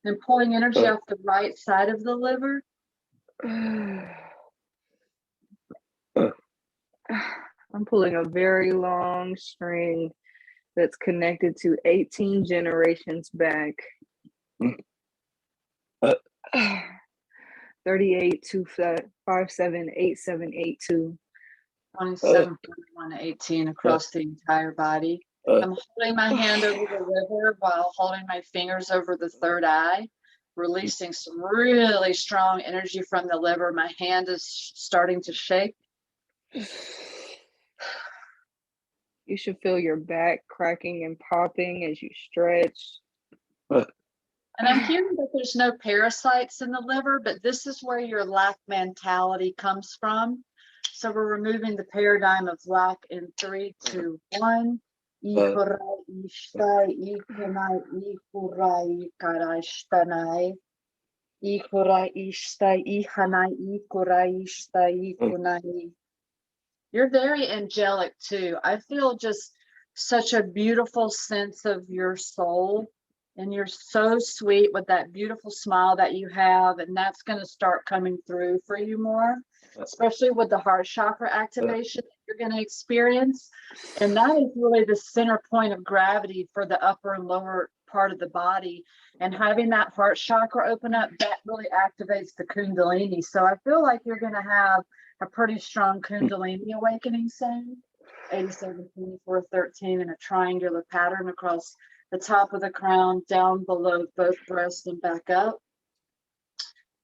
And pulling energy off the right side of the liver. I'm pulling a very long string that's connected to 18 generations back. 38 to 57 8782. 27, 41, 18 across the entire body. I'm holding my hand over the liver while holding my fingers over the third eye, releasing some really strong energy from the liver. My hand is starting to shake. You should feel your back cracking and popping as you stretch. And I'm hearing that there's no parasites in the liver, but this is where your lack mentality comes from. So we're removing the paradigm of lack in 3, 2, 1. You're very angelic too. I feel just such a beautiful sense of your soul, and you're so sweet with that beautiful smile that you have, and that's going to start coming through for you more, especially with the heart chakra activation that you're going to experience. And that is really the center point of gravity for the upper and lower part of the body, and having that heart chakra open up, that really activates the kundalini. So I feel like you're going to have a pretty strong kundalini awakening soon. 87, 24, 13 in a triangular pattern across the top of the crown, down below both breasts and back up.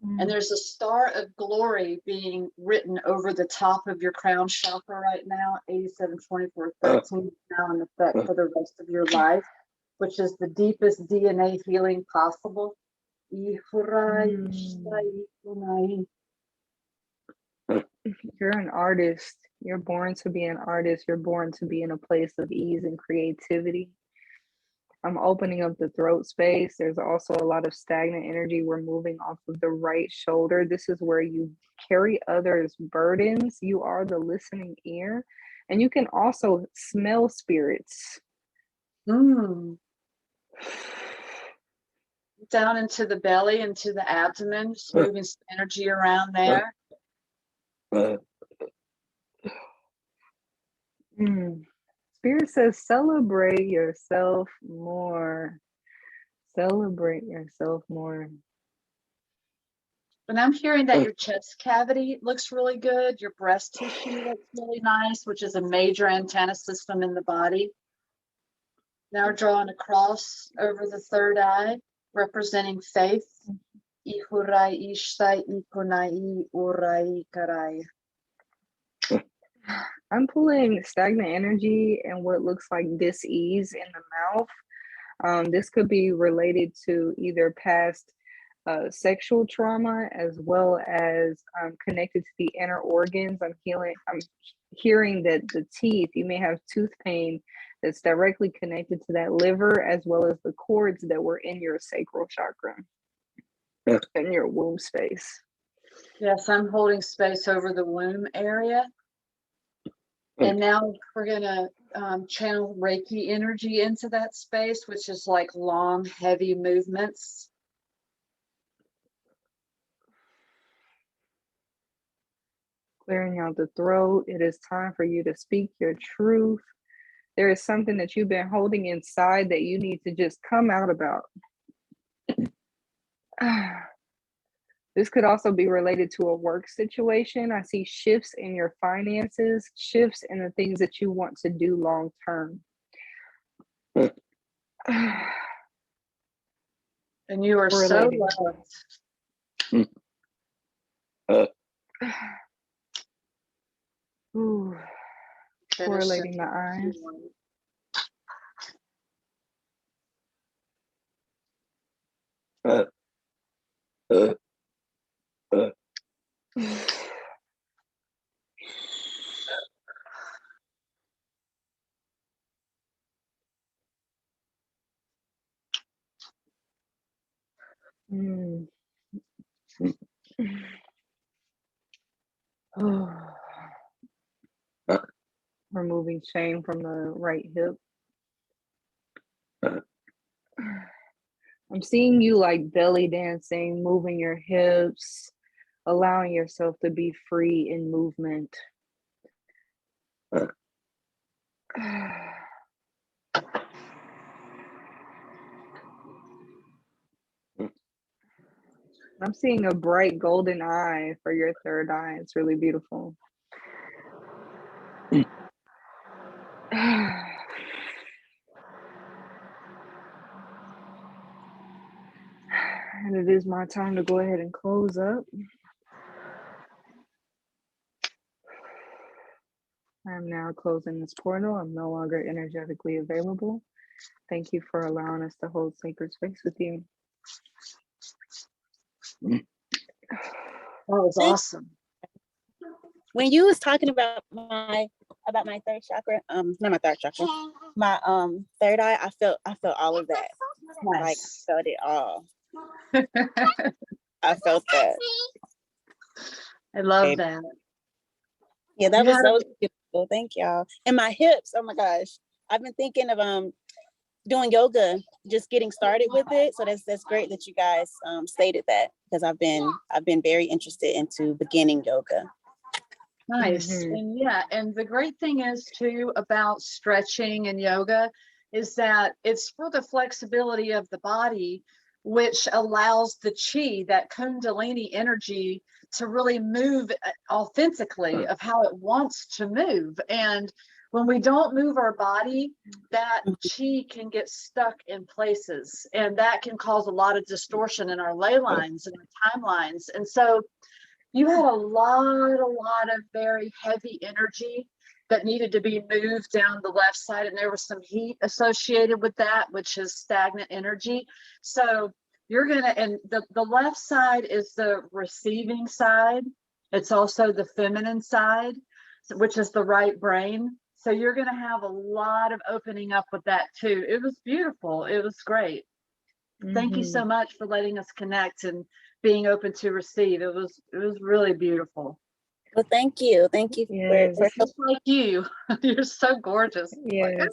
And there's a star of glory being written over the top of your crown chakra right now. 87, 24, 13 now in effect for the rest of your life, which is the deepest DNA healing possible. You're an artist. You're born to be an artist. You're born to be in a place of ease and creativity. I'm opening up the throat space. There's also a lot of stagnant energy. We're moving off of the right shoulder. This is where you carry others' burdens. You are the listening ear. And you can also smell spirits. Down into the belly, into the abdomen, just moving some energy around there. Spirit says, celebrate yourself more. Celebrate yourself more. And I'm hearing that your chest cavity looks really good. Your breast tissue looks really nice, which is a major antenna system in the body. Now we're drawing a cross over the third eye, representing faith. I'm pulling stagnant energy and what looks like dis-ease in the mouth. This could be related to either past sexual trauma as well as connected to the inner organs. I'm hearing that the teeth, you may have tooth pain that's directly connected to that liver, as well as the cords that were in your sacral chakra, in your womb space. Yes, I'm holding space over the womb area. And now we're gonna channel Reiki energy into that space, which is like long, heavy movements. Clearing out the throat. It is time for you to speak your truth. There is something that you've been holding inside that you need to just come out about. This could also be related to a work situation. I see shifts in your finances, shifts in the things that you want to do long term. And you are so loved. Ooh, correlating the eyes. Removing shame from the right hip. I'm seeing you like belly dancing, moving your hips, allowing yourself to be free in movement. I'm seeing a bright golden eye for your third eye. It's really beautiful. And it is my time to go ahead and close up. I'm now closing this portal. I'm no longer energetically available. Thank you for allowing us to hold sacred space with you. That was awesome. When you was talking about my third chakra, not my third chakra, my third eye, I felt all of that. Nice. Like I felt it all. I felt that. I love that. Yeah, that was beautiful. Thank y'all. And my hips, oh my gosh. I've been thinking of doing yoga, just getting started with it. So that's great that you guys stated that, because I've been very interested into beginning yoga. Nice. And yeah, and the great thing is too about stretching and yoga is that it's for the flexibility of the body, which allows the chi, that kundalini energy, to really move authentically of how it wants to move. And when we don't move our body, that chi can get stuck in places, and that can cause a lot of distortion in our ley lines and our timelines. And so you had a lot of very heavy energy that needed to be moved down the left side, and there was some heat associated with that, which is stagnant energy. So you're gonna, and the left side is the receiving side. It's also the feminine side, which is the right brain. So you're gonna have a lot of opening up with that too. It was beautiful. It was great. Thank you so much for letting us connect and being open to receive. It was really beautiful. Well, thank you. Yes. for Just like you. You're so gorgeous. Yes.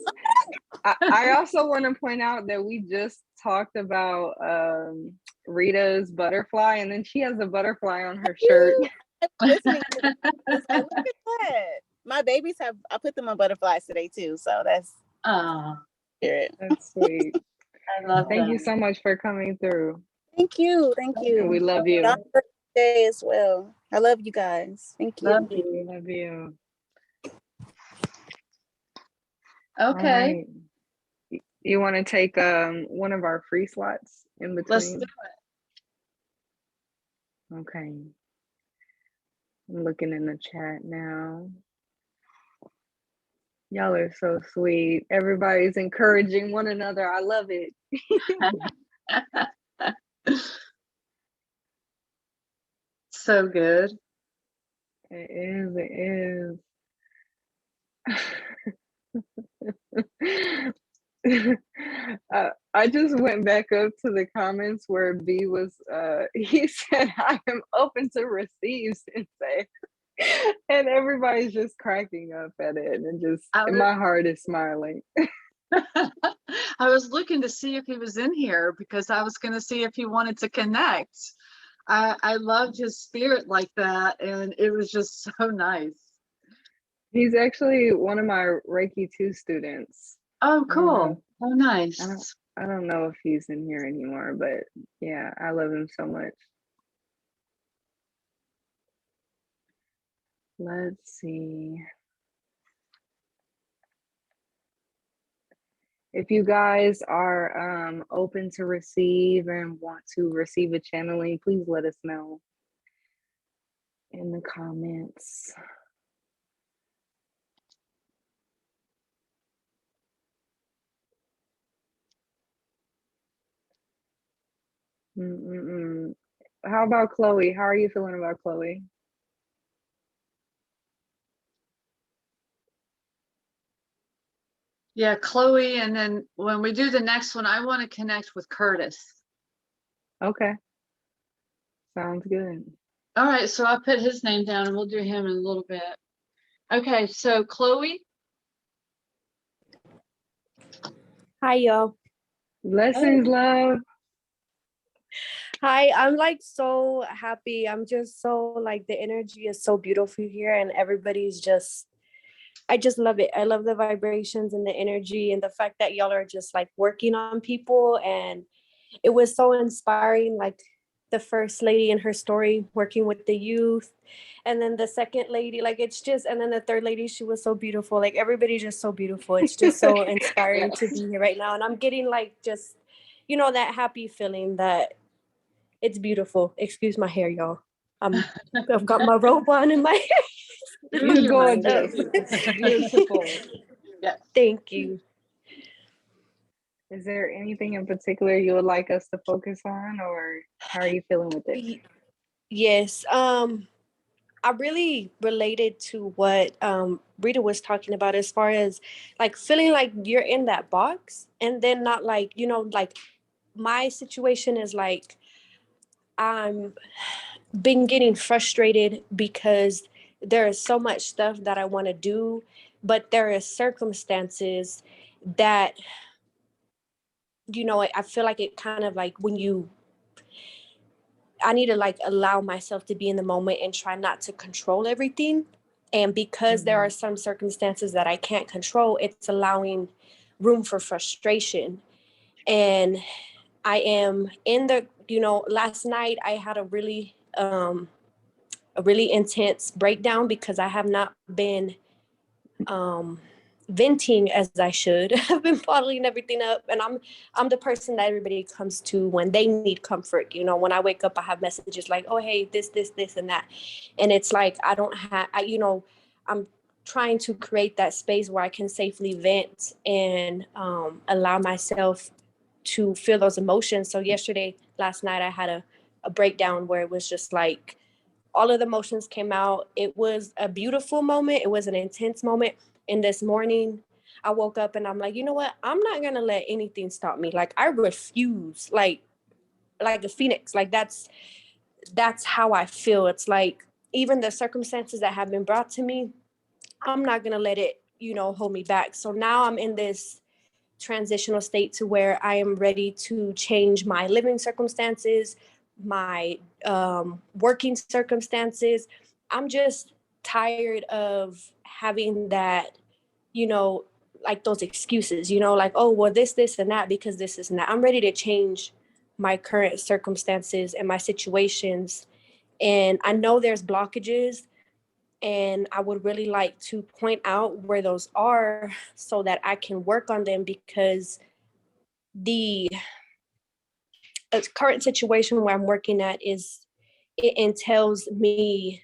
I also want to point out that we just talked about Rita's butterfly, and then she has a butterfly on her shirt. Listening to that, I was like, look at that. My babies I put them on butterflies today too. So that's spirit. That's sweet. I love Thank that. you so much for coming through. Thank you. And we love you. Y'all have a good day as well. I love you guys. Thank you. Love you. We love you. Okay. Right. You want to take one of our free slots in between? Let's do it. Okay. I'm looking in the chat now. Y'all are so sweet. Everybody's encouraging one another. I love it. So good. It is. I just went back up to the comments where B was, he said, I am open to receive, Sensei. And everybody's just cracking up at it, and just I and was, my heart is smiling. I was looking to see if he was in here because I was going to see if he wanted to connect. I loved his spirit like that, and it was just so nice. He's actually one of my Reiki 2 students. Oh, I don't know. cool. Oh, nice. I don't know if he's in here anymore, but yeah, I love him so much. Let's see. If you guys are open to receive and want to receive a channeling, please let us know in the comments. How about Chloe? How are you feeling about Chloe? Yeah, Chloe. And then when we do the next one, I want to connect with Curtis. Okay. Sounds good. All right. So I'll put his name down and we'll do him in a little bit. Okay. So Chloe. Hi, y'all. Blessings, love. Hi, I'm like so happy. I'm just so like the energy is so beautiful here, and everybody's just, I just love it. I love the vibrations and the energy and the fact that y'all are just like working on people. And it was so inspiring. Like the first lady in her story working with the youth, and then the second lady, like it's just, and then the third lady, she was so beautiful. Like everybody's just so beautiful. It's just so inspiring to be here right now. And I'm getting like just, you know, that happy feeling that it's beautiful. Excuse my hair, y'all. I've got my robe on in my hair. You're Mind gorgeous. Beautiful. Yes. Thank you. Is there anything in particular you would like us to focus on, or how are you feeling with it? Yes. I really related to what Rita was talking about as far as like feeling like you're in that box and then not like, you know, like my situation is like I'm been getting frustrated because there is so much stuff that I want to do, but there is circumstances that, you know, I feel like it kind of like I need to like allow myself to be in the moment and try not to control everything. And because there are some circumstances that I can't control, it's allowing room for frustration. And I am in the, you know, last night I had a really intense breakdown because I have not been venting as I should. I've been bottling everything up, and I'm the person that everybody comes to when they need comfort. You know, when I wake up, I have messages like, "Oh, hey, this, and that," and it's like I don't have, you know, I'm trying to create that space where I can safely vent and allow myself to feel those emotions. So last night, I had a breakdown where it was just like all of the emotions came out. It was a beautiful moment. It was an intense moment. And this morning, I woke up and I'm like, you know what? I'm not gonna let anything stop me. Like I refuse, like a phoenix. Like that's how I feel. It's like even the circumstances that have been brought to me, I'm not gonna let it, you know, hold me back. So now I'm in this transitional state to where I am ready to change my living circumstances, my working circumstances. I'm just tired of having that, you know, like those excuses, you know, like, oh, well, this, and that, because this and that. I'm ready to change my current circumstances and my situations. And I know there's blockages, and I would really like to point out where those are so that I can work on them, because the current situation where I'm working at it entails me,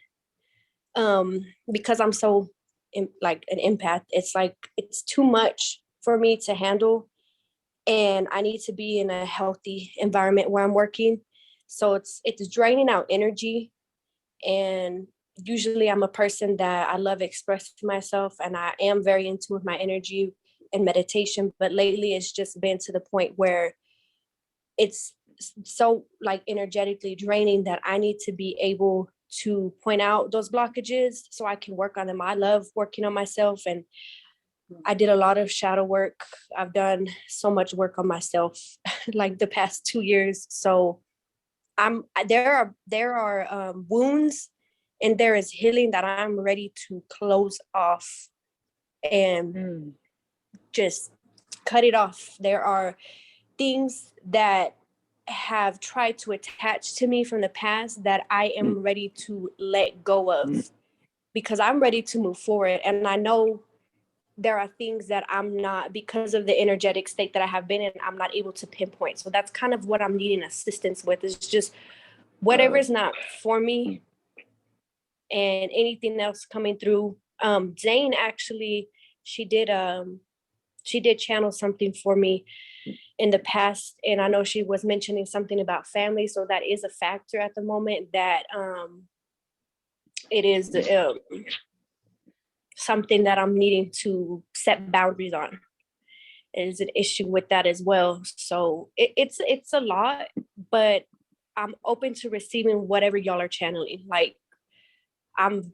because I'm so like an empath, it's like it's too much for me to handle, and I need to be in a healthy environment where I'm working. So it's draining out energy. And usually I'm a person that I love expressing myself, and I am very in tune with my energy and meditation. But lately it's just been to the point where it's so like energetically draining that I need to be able to point out those blockages so I can work on them. I love working on myself, and I did a lot of shadow work. I've done so much work on myself like the past 2 years. So there are wounds, and there is healing that I'm ready to close off and just cut it off. There are things that have tried to attach to me from the past that I am ready to let go of, because I'm ready to move forward. And I know there are things that I'm not, because of the energetic state that I have been in, I'm not able to pinpoint. So that's kind of what I'm needing assistance with, is just whatever is not for me and anything else coming through. Zayne actually, she did channel something for me in the past, and I know she was mentioning something about family. So that is a factor at the moment, that it is something that I'm needing to set boundaries on. There's an issue with that as well. So it's a lot, but I'm open to receiving whatever y'all are channeling. Like I'm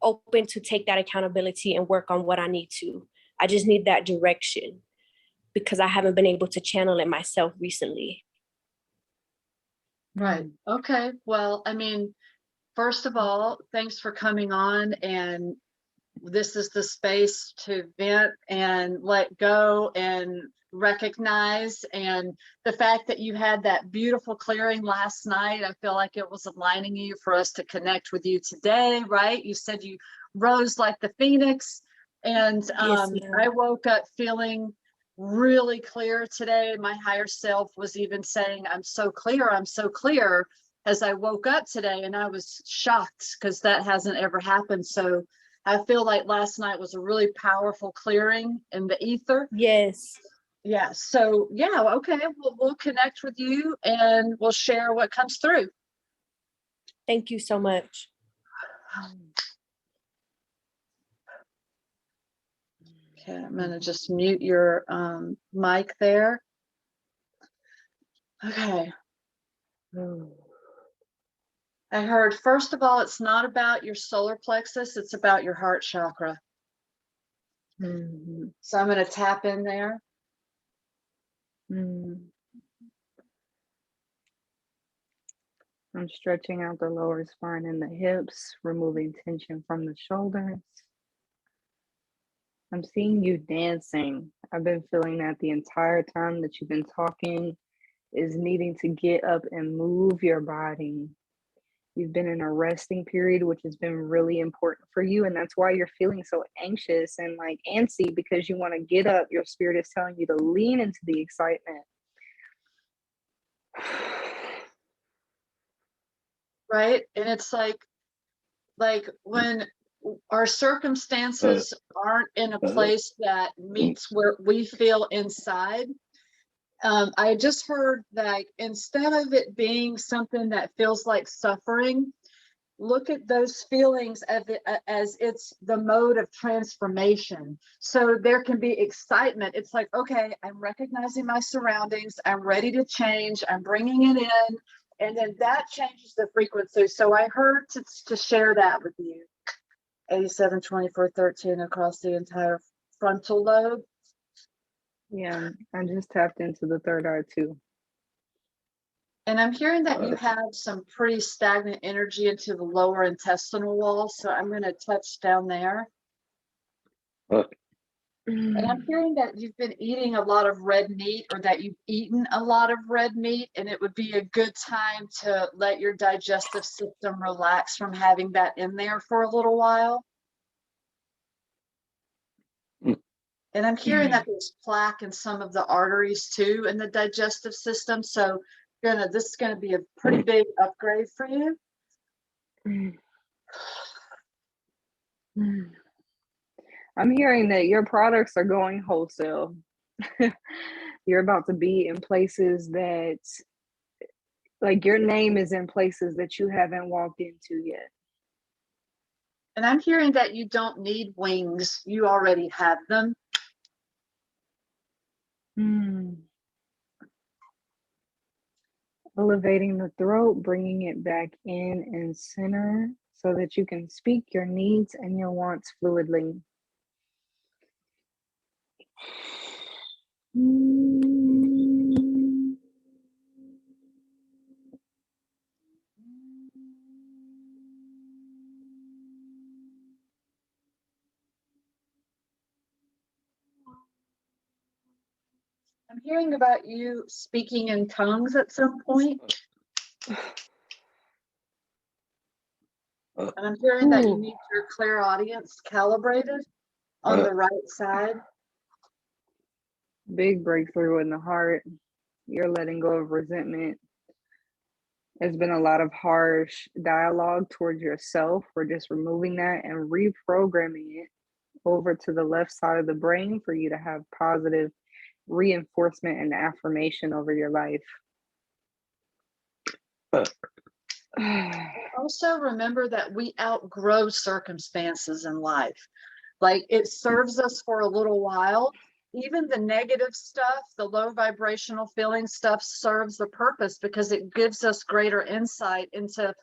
open to take that accountability and work on what I need to. I just need that direction, because I haven't been able to channel it myself recently. Right. Okay. Well, I mean, first of all, thanks for coming on, and this is the space to vent and let go and recognize. And the fact that you had that beautiful clearing last night, I feel like it was aligning you for us to connect with you today, right? You said you rose like the phoenix, and Yes, I woke up feeling really clear today. My higher self was even saying, I'm so clear, as I woke up today, and I was shocked because that hasn't ever happened. So I feel like last night was a really powerful clearing in the ether. yes. Yeah. So yeah. Okay. We'll connect with you, and we'll share what comes through. Thank you so much. Okay. I'm going to just mute your mic there. Okay. I heard, first of all, it's not about your solar plexus, it's about your heart chakra. So I'm going to tap in there. I'm stretching out the lower spine and the hips, removing tension from the shoulders. I'm seeing you dancing. I've been feeling that the entire time that you've been talking, is needing to get up and move your body. You've been in a resting period, which has been really important for you. And that's why you're feeling so anxious and like antsy, because you want to get up. Your spirit is telling you to lean into the excitement. Right. And it's like when our circumstances aren't in a place that meets where we feel inside. I just heard that instead of it being something that feels like suffering, look at those feelings as it's the mode of transformation. So there can be excitement. It's like, okay, I'm recognizing my surroundings. I'm ready to change. I'm bringing it in. And then that changes the frequency. So I heard to share that with you. 87, 24, 13 across the entire frontal lobe. Yeah, I just tapped into the third eye too. And I'm hearing that you have some pretty stagnant energy into the lower intestinal wall. So I'm going to touch down there. And I'm hearing that you've been eating a lot of red meat, or that you've eaten a lot of red meat, and it would be a good time to let your digestive system relax from having that in there for a little while. And I'm hearing that there's plaque in some of the arteries too in the digestive system. So this is going to be a pretty big upgrade for you. I'm hearing that your products are going wholesale. You're about to be in places that, like, your name is in places that you haven't walked into yet. And I'm hearing that you don't need wings. You already have them. Elevating the throat, bringing it back in and center so that you can speak your needs and your wants fluidly. I'm hearing about you speaking in tongues at some point. And I'm hearing that you need your clairaudience calibrated on the right side. Big breakthrough in the heart. You're letting go of resentment. There's been a lot of harsh dialogue towards yourself. We're just removing that and reprogramming it over to the left side of the brain for you to have positive reinforcement and affirmation over your life. Also remember that we outgrow circumstances in life. Like it serves us for a little while. Even the negative stuff, the low vibrational feeling stuff serves the purpose because it gives us greater insight into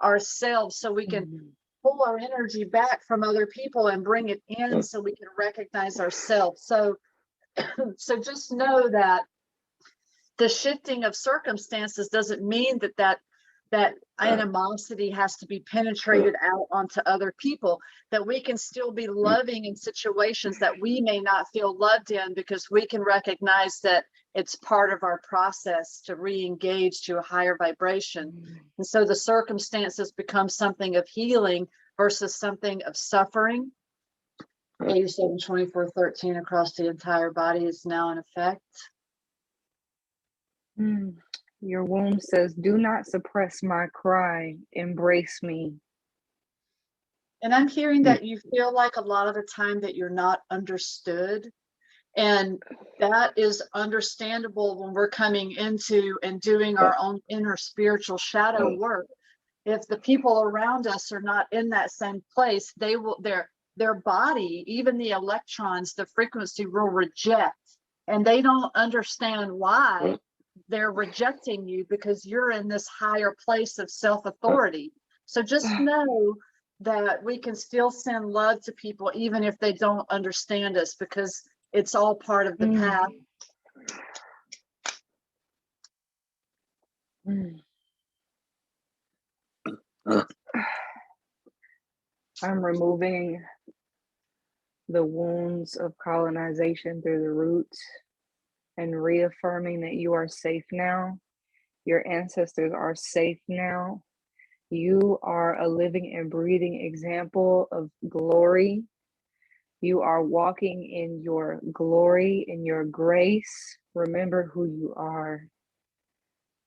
ourselves so we can pull our energy back from other people and bring it in so we can recognize ourselves. So just know that the shifting of circumstances doesn't mean that animosity has to be penetrated out onto other people, that we can still be loving in situations that we may not feel loved in because we can recognize that it's part of our process to re-engage to a higher vibration. And so the circumstances become something of healing versus something of suffering. 87-24-13 across the entire body is now in effect. Your womb says, do not suppress my cry, embrace me. And I'm hearing that you feel like a lot of the time that you're not understood. And that is understandable when we're coming into and doing our own inner spiritual shadow work. If the people around us are not in that same place, they will, their body, even the electrons, the frequency will reject. And they don't understand why they're rejecting you because you're in this higher place of self-authority. So just know that we can still send love to people even if they don't understand us because it's all part of the path. I'm removing the wounds of colonization through the roots and reaffirming that you are safe now. Your ancestors are safe now. You are a living and breathing example of glory. You are walking in your glory, in your grace. Remember who you are.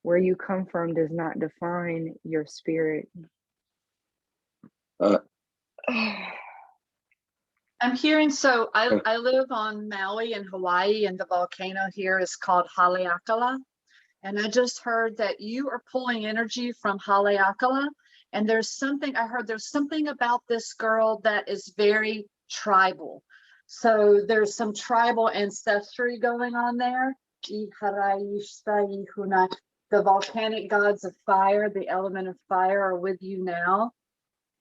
Where you come from does not define your spirit. I'm hearing, so I live on Maui in Hawaii, and the volcano here is called Haleakala. And I just heard that you are pulling energy from Haleakala. And there's something, I heard there's something about this girl that is very tribal. So there's some tribal ancestry going on there. The volcanic gods of fire, the element of fire are with you now,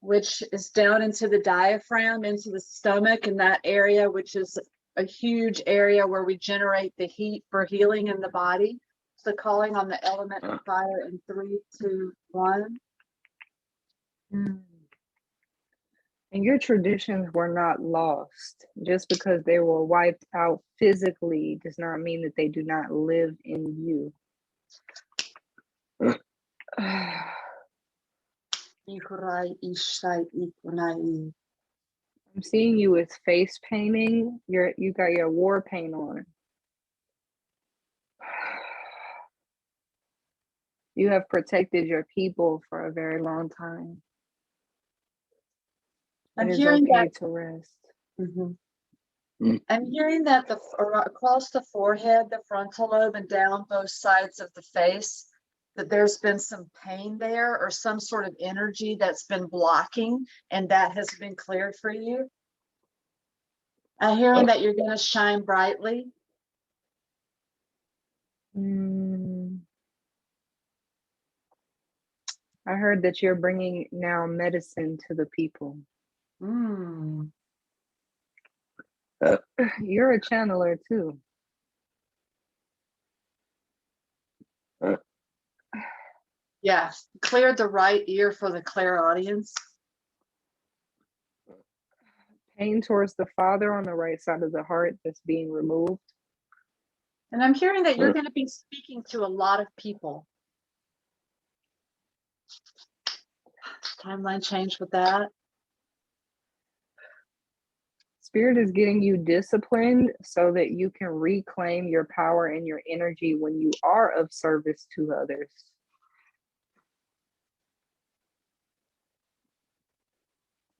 which is down into the diaphragm, into the stomach, and that area, which is a huge area where we generate the heat for healing in the body. So calling on the element of fire in 3, 2, 1. And your traditions were not lost. Just because they were wiped out physically does not mean that they do not live in you. I'm seeing you with face painting. You got your war paint on. You have protected your people for a very long time. I'm It is hearing okay that to rest. I'm hearing that across the forehead, the frontal lobe, and down both sides of the face, that there's been some pain there or some sort of energy that's been blocking, and that has been cleared for you. I'm hearing that you're going to shine brightly. I heard that you're bringing now medicine to the people. Mm. You're a channeler too. Yeah, cleared the right ear for the clairaudience. Pain towards the father on the right side of the heart that's being removed. And I'm hearing that you're going to be speaking to a lot of people. Timeline change with that. Spirit is getting you disciplined so that you can reclaim your power and your energy when you are of service to others.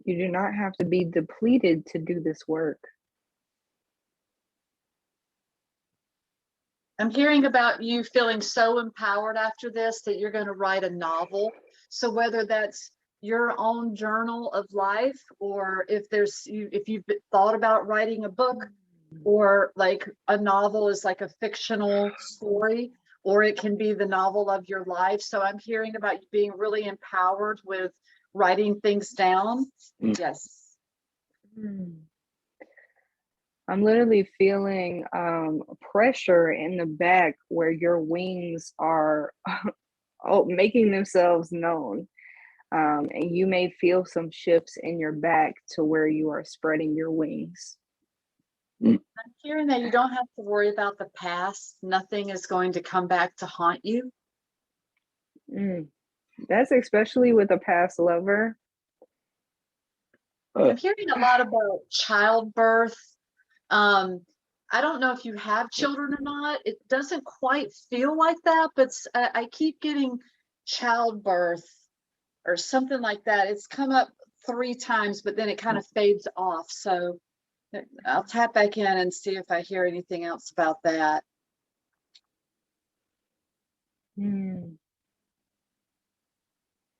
You do not have to be depleted to do this work. I'm hearing about you feeling so empowered after this that you're going to write a novel. So whether that's your own journal of life, or if you've thought about writing a book, or like a novel is like a fictional story, or it can be the novel of your life. So I'm hearing about you being really empowered with writing things down. Yes. I'm literally feeling pressure in the back where your wings are making themselves known. And you may feel some shifts in your back to where you are spreading your wings. I'm hearing that you don't have to worry about the past. Nothing is going to come back to haunt you. That's especially with a past lover. I'm hearing a lot about childbirth. I don't know if you have children or not. It doesn't quite feel like that, but I keep getting childbirth or something like that. It's come up 3 times, but then it kind of fades off. So I'll tap back in and see if I hear anything else about that.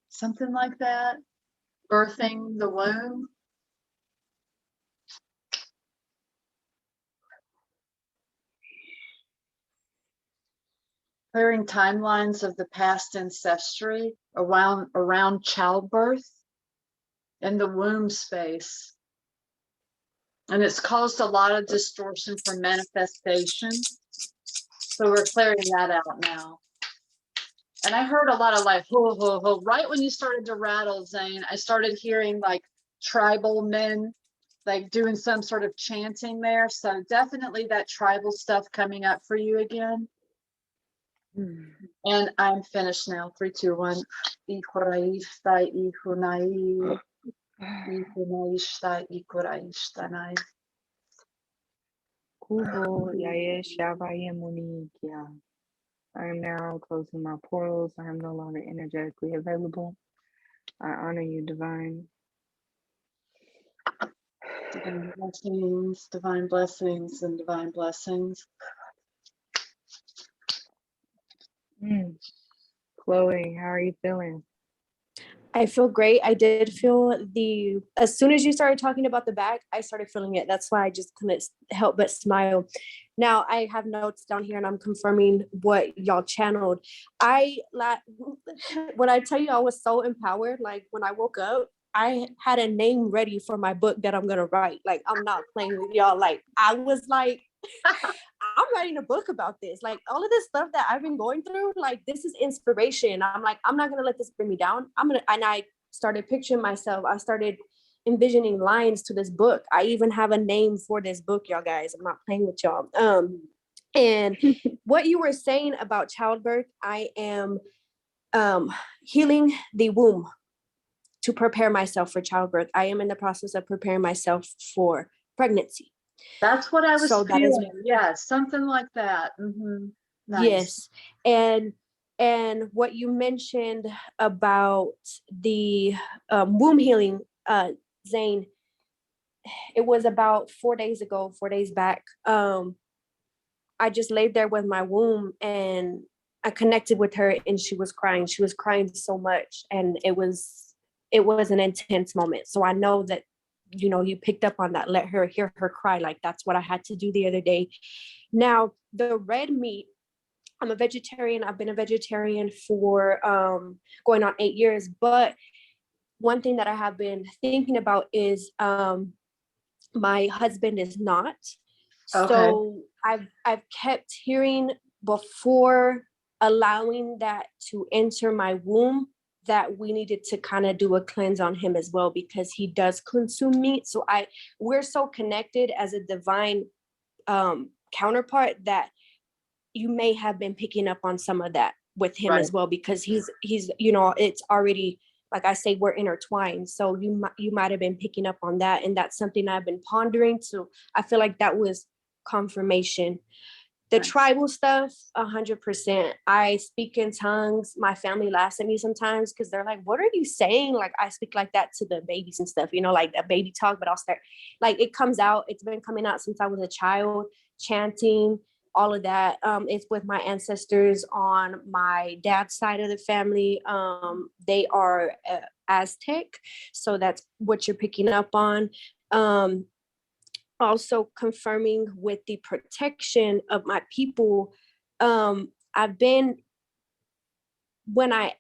Something like that. Birthing the womb. Clearing timelines of the past ancestry around childbirth and the womb space. And it's caused a lot of distortion for manifestation. So we're clearing that out now. And I heard a lot of like, ho, ho, ho. Right when you started to rattle, Zayne, I started hearing like tribal men, like doing some sort of chanting there. So definitely that tribal stuff coming up for you again. And I'm finished now. 3, 2, 1. I am now closing my portals. I am no longer energetically available. I honor you, divine. Divine blessings, divine blessings, and divine blessings. Chloe, how are you feeling? I feel great. I did feel as soon as you started talking about the back, I started feeling it. That's why I just couldn't help but smile. Now I have notes down here and I'm confirming what y'all channeled. When I tell you I was so empowered, like when I woke up, I had a name ready for my book that I'm going to write. Like, I'm not playing with y'all. Like, I was like, I'm writing a book about this. Like, all of this stuff that I've been going through, like, this is inspiration. I'm like, I'm not going to let this bring me down. And I started picturing myself. I started envisioning lines to this book. I even have a name for this book, y'all guys. I'm not playing with y'all. And what you were saying about childbirth, I am healing the womb to prepare myself for childbirth. I am in the process of preparing myself for pregnancy. That's what I was feeling. Yeah, something like that. Nice. Yes. And what you mentioned about the womb healing, Zayne, it was about 4 days ago, 4 days back. I just laid there with my womb and I connected with her and she was crying. She was crying so much. And it was an intense moment. So I know that, you picked up on that. Let her hear her cry. Like, that's what I had to do the other day. Now, the red meat, I'm a vegetarian. I've been a vegetarian for going on 8 years. But one thing that I have been thinking about is my husband is not. Okay. So I've kept hearing before allowing that to enter my womb that we needed to kind of do a cleanse on him as well, because he does consume meat. So we're so connected as a divine counterpart that you may have been picking up on some of that with him as well, because he's it's already, like I say, we're intertwined. So you might have been picking up on that, and that's something I've been pondering. So I feel like that was confirmation. The tribal stuff, 100%. I speak in tongues. My family laughs at me sometimes because they're like, "What are you saying?" Like I speak like that to the babies and stuff, like that baby talk. But I'll start, like it comes out. It's been coming out since I was a child, chanting, all of that. It's with my ancestors on my dad's side of the family. They are Aztec, so that's what you're picking up on. Also confirming with the protection of my people. I've been, I've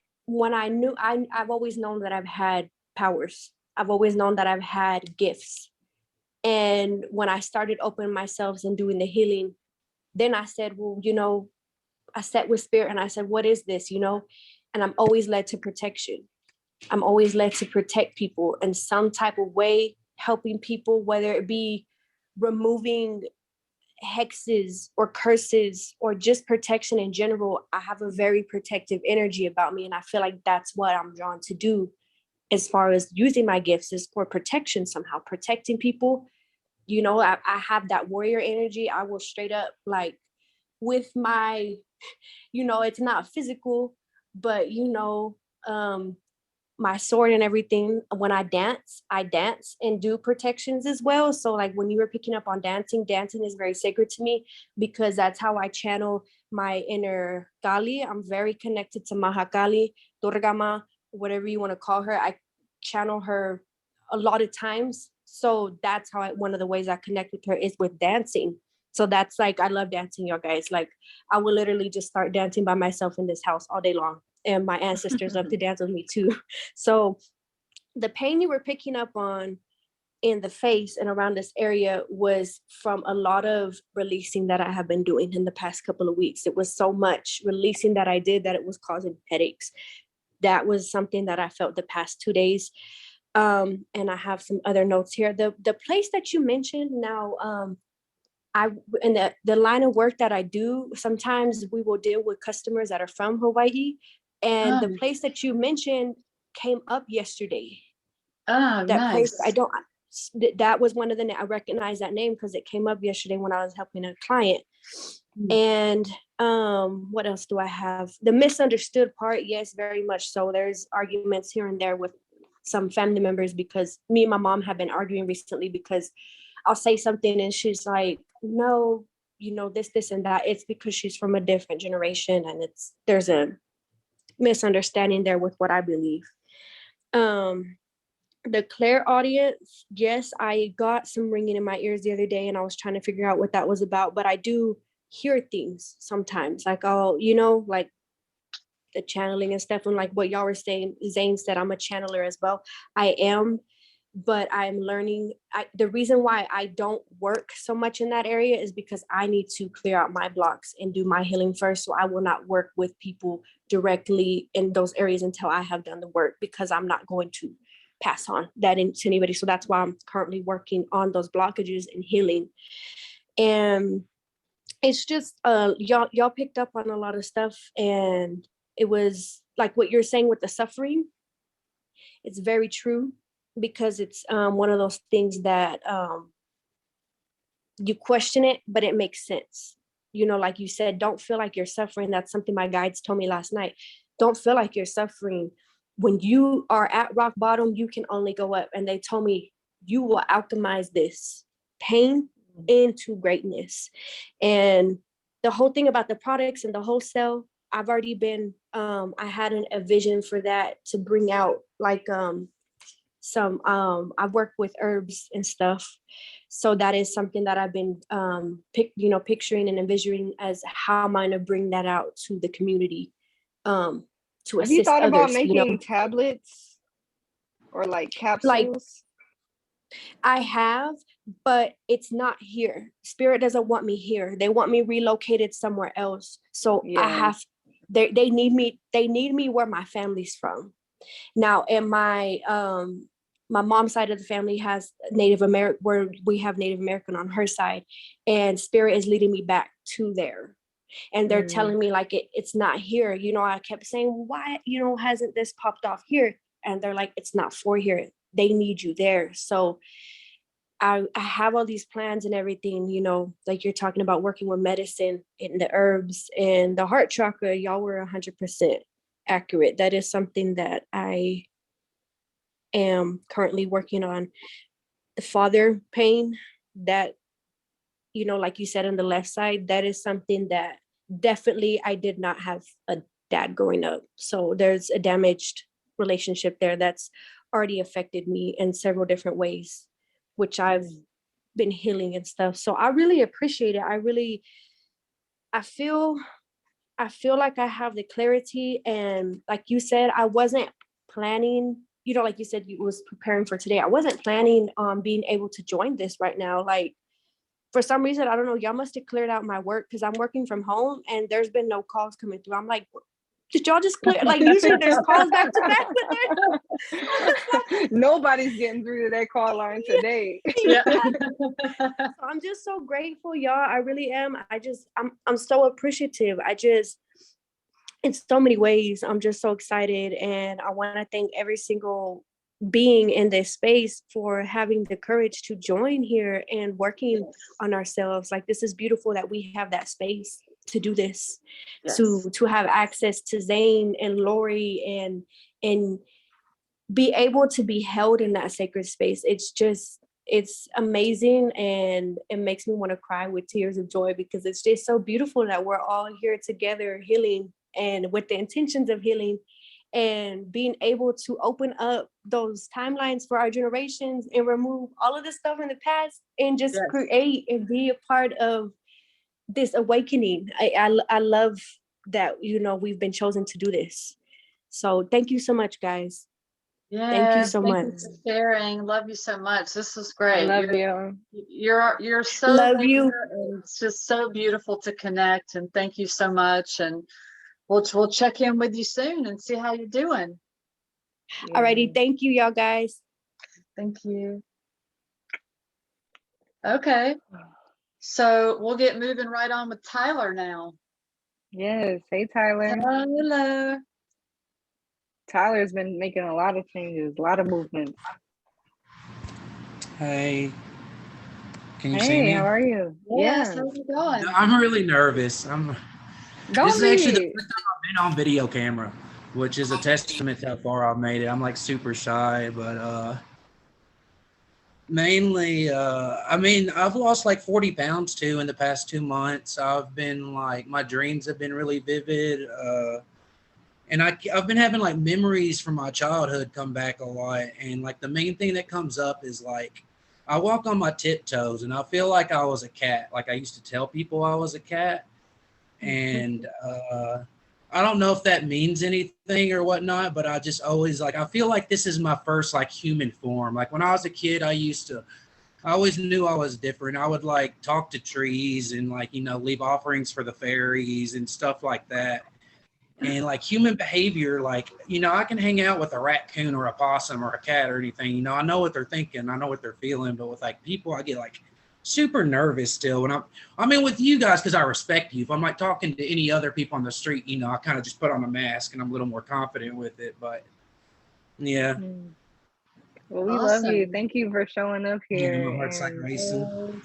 always known that I've had powers. I've always known that I've had gifts. And when I started opening myself and doing the healing, then I said, well, I sat with spirit and I said, what is this? And I'm always led to protection. I'm always led to protect people in some type of way, helping people, whether it be removing hexes or curses or just protection in general. I have a very protective energy about me. And I feel like that's what I'm drawn to do as far as using my gifts, is for protection, somehow protecting people. I have that warrior energy. I will straight up, like, with my, it's not physical, but my sword and everything. When I dance and do protections as well. So like when you were picking up on dancing is very sacred to me, because that's how I channel my inner Kali. I'm very connected to Mahakali, Durgama, whatever you want to call her. I channel her a lot of times. So that's how one of the ways I connect with her is with dancing. So that's like, I love dancing, y'all guys. Like I will literally just start dancing by myself in this house all day long. And my ancestors love to dance with me too. So the pain you were picking up on in the face and around this area was from a lot of releasing that I have been doing in the past couple of weeks. It was so much releasing that I did that it was causing headaches. That was something that I felt the past 2 days. And I have some other notes here. The place that you mentioned now, in the line of work that I do, sometimes we will deal with customers that are from Hawaii. And the place that you mentioned came up yesterday. Oh, That nice. place, that was one of I recognize that name because it came up yesterday when I was helping a client. And what else do I have? The misunderstood part, yes, very much so. There's arguments here and there with some family members because me and my mom have been arguing recently because I'll say something and she's like, no, this and that. It's because she's from a different generation and there's a misunderstanding there with what I believe. The clairaudience, yes, I got some ringing in my ears the other day and I was trying to figure out what that was about, but I do hear things sometimes, like, like the channeling and stuff, and like what y'all were saying, Zayne said, I'm a channeler as well. I am, but I'm learning. The reason why I don't work so much in that area is because I need to clear out my blocks and do my healing first. So I will not work with people directly in those areas until I have done the work, because I'm not going to pass on that into anybody. So that's why I'm currently working on those blockages and healing. And it's just y'all picked up on a lot of stuff, and it was like what you're saying with the suffering. It's very true, because it's one of those things that you question it, but it makes sense. Like you said, don't feel like you're suffering. That's something my guides told me last night. Don't feel like you're suffering. When you are at rock bottom, you can only go up. And they told me, you will alchemize this pain into greatness. And the whole thing about the products and the wholesale, I've already been, I had a vision for that to bring out like some I work with herbs and stuff. So that is something that I've been picturing and envisioning as how am I gonna bring that out to the community, to Have you assist thought about others, making tablets or like like capsules? I have, but it's not here. Spirit doesn't want me here. They want me relocated somewhere else. So I have, they need me where my family's from. Now, and my mom's side of the family has Native American, where we have Native American on her side, and Spirit is leading me back to there. And they're telling me like it's not here. You know, I kept saying, why, hasn't this popped off here? And they're like, it's not for here. They need you there. So I have all these plans and everything, like you're talking about working with medicine and the herbs and the heart chakra. Y'all were 100% accurate. That is something that I am currently working on. The father pain that, like you said on the left side, that is something that definitely I did not have a dad growing up. So there's a damaged relationship there that's already affected me in several different ways, which I've been healing and stuff. So I really appreciate it. I feel like I have the clarity, and like you said, I wasn't planning, like you said, you was preparing for today. I wasn't planning on being able to join this right now. Like for some reason, I don't know, y'all must have cleared out my work because I'm working from home and there's been no calls coming through. I'm like, did y'all just clear? Like usually there's calls back to back with it. Nobody's getting through to that call line today. Yeah. So I'm just so grateful, y'all. I really am. I'm so appreciative. In so many ways, I'm just so excited. And I want to thank every single being in this space for having the courage to join here and working on ourselves. Like, this is beautiful that we have that space to do this, to have access to Zayne and Lori and be able to be held in that sacred space. It's amazing, and it makes me want to cry with tears of joy because it's just so beautiful that we're all here together healing and with the intentions of healing and being able to open up those timelines for our generations and remove all of the stuff in the past and just create and be a part of this awakening. I love that, we've been chosen to do this. So thank you so much, guys. Yeah, thank you so much. Thank you for sharing. Love you so much. This was great. I love you. You're so love you. And it's just so beautiful to connect. And thank you so much. And we'll check in with you soon and see how you're doing. Alrighty, thank you, y'all guys. Thank you. Okay, so we'll get moving right on with Tyler now. Yes, hey Tyler. Hello. Tyler's been making a lot of changes, a lot of movements. Hey, can you see me? Hey, how are you? Yes, how's it going? I'm really nervous. This is actually the first time I've been on video camera, which is a testament to how far I've made it. I'm like super shy, but mainly, I've lost like 40 pounds too in the past 2 months. I've been like, my dreams have been really vivid. And I've been having like memories from my childhood come back a lot. And like the main thing that comes up is like, I walk on my tiptoes and I feel like I was a cat. Like I used to tell people I was a cat. And I don't know if that means anything or whatnot, but I just always like, I feel like this is my first like human form. Like when I was a kid, I always knew I was different. I would like talk to trees and like, leave offerings for the fairies and stuff like that. And like human behavior, like, I can hang out with a raccoon or a possum or a cat or anything. I know what they're thinking. I know what they're feeling. But with like people, I get like super nervous still. When with you guys, because I respect you. If I'm like talking to any other people on the street, I kind of just put on a mask and I'm a little more confident with it. But yeah. Well, we love you. Thank you for showing up here. Yeah, my heart's like racing.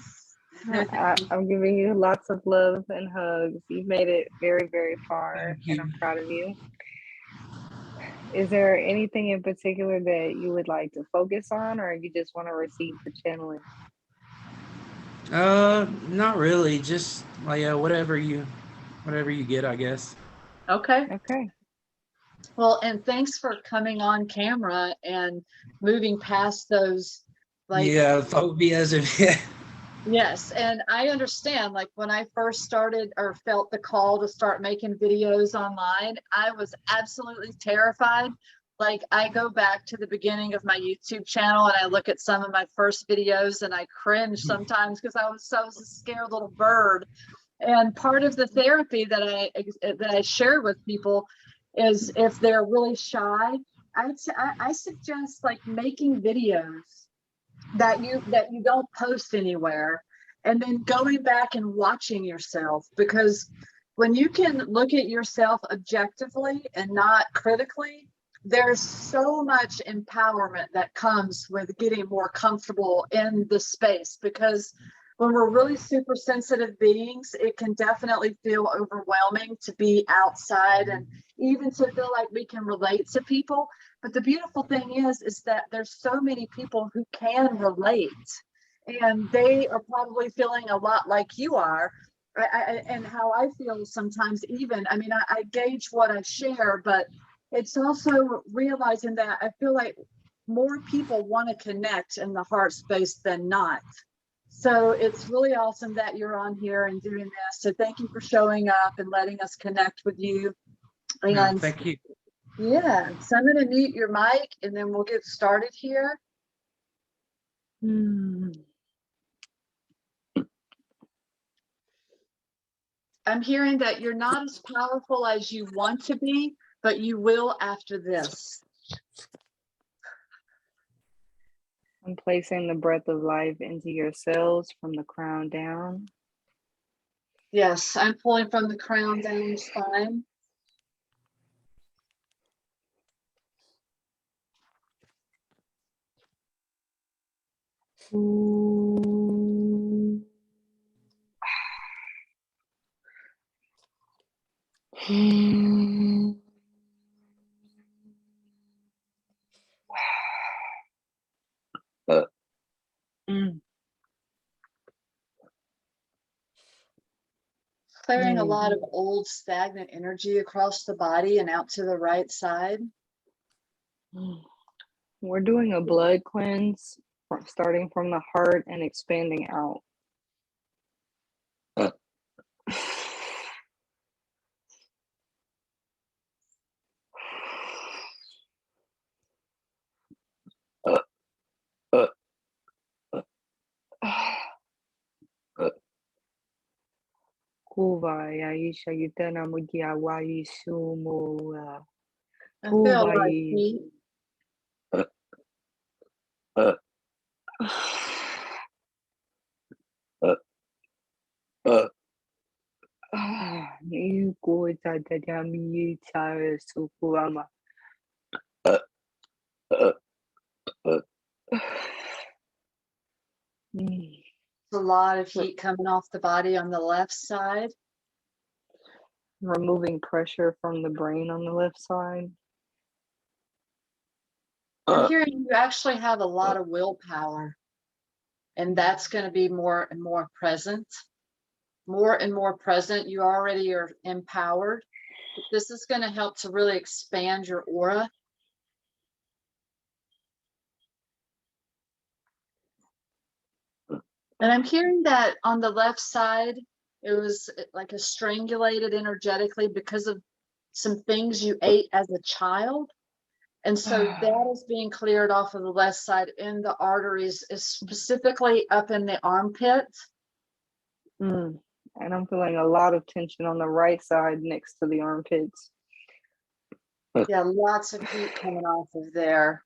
I'm giving you lots of love and hugs. You've made it very, very far, and I'm proud of you. Is there anything in particular that you would like to focus on, or you just want to receive the channeling? Not really. Just like whatever you get, I guess. Okay. Okay. Well, and thanks for coming on camera and moving past those, like, Yeah, phobias of yeah. yes. And I understand, like, when I first started or felt the call to start making videos online, I was absolutely terrified. Like, I go back to the beginning of my YouTube channel and I look at some of my first videos and I cringe sometimes because I was a scared little bird. And part of the therapy that I share with people is, if they're really shy, I suggest like making videos that you don't post anywhere, and then going back and watching yourself, because when you can look at yourself objectively and not critically, there's so much empowerment that comes with getting more comfortable in the space. Because when we're really super sensitive beings, it can definitely feel overwhelming to be outside and even to feel like we can relate to people. But the beautiful thing is that there's so many people who can relate, and they are probably feeling a lot like you are. And how I feel sometimes, even, I mean, I gauge what I share, but it's also realizing that I feel like more people want to connect in the heart space than not. So it's really awesome that you're on here and doing this. So thank you for showing up and letting us connect with you. And Thank you. yeah, so I'm going to mute your mic and then we'll get started here. I'm hearing that you're not as powerful as you want to be, but you will after this. I'm placing the breath of life into your cells from the crown down. Yes, I'm pulling from the crown down your spine. Clearing a lot of old stagnant energy across the body and out to the right side. We're doing a blood cleanse, starting from the heart and expanding out. Kuvaya Isha Yutana Mugia Wai Sumo. I feel like heat. You go to the Sukurama. A lot of heat coming off the body on the left side. Removing pressure from the brain on the left side. I'm hearing you actually have a lot of willpower, and that's going to be more and more present. More and more present. You already are empowered. This is going to help to really expand your aura. And I'm hearing that on the left side, it was like a strangulated energetically because of some things you ate as a child. And so that is being cleared off of the left side in the arteries, is specifically up in the armpit. And I'm feeling a lot of tension on the right side next to the armpits. Yeah, lots of heat coming off of there.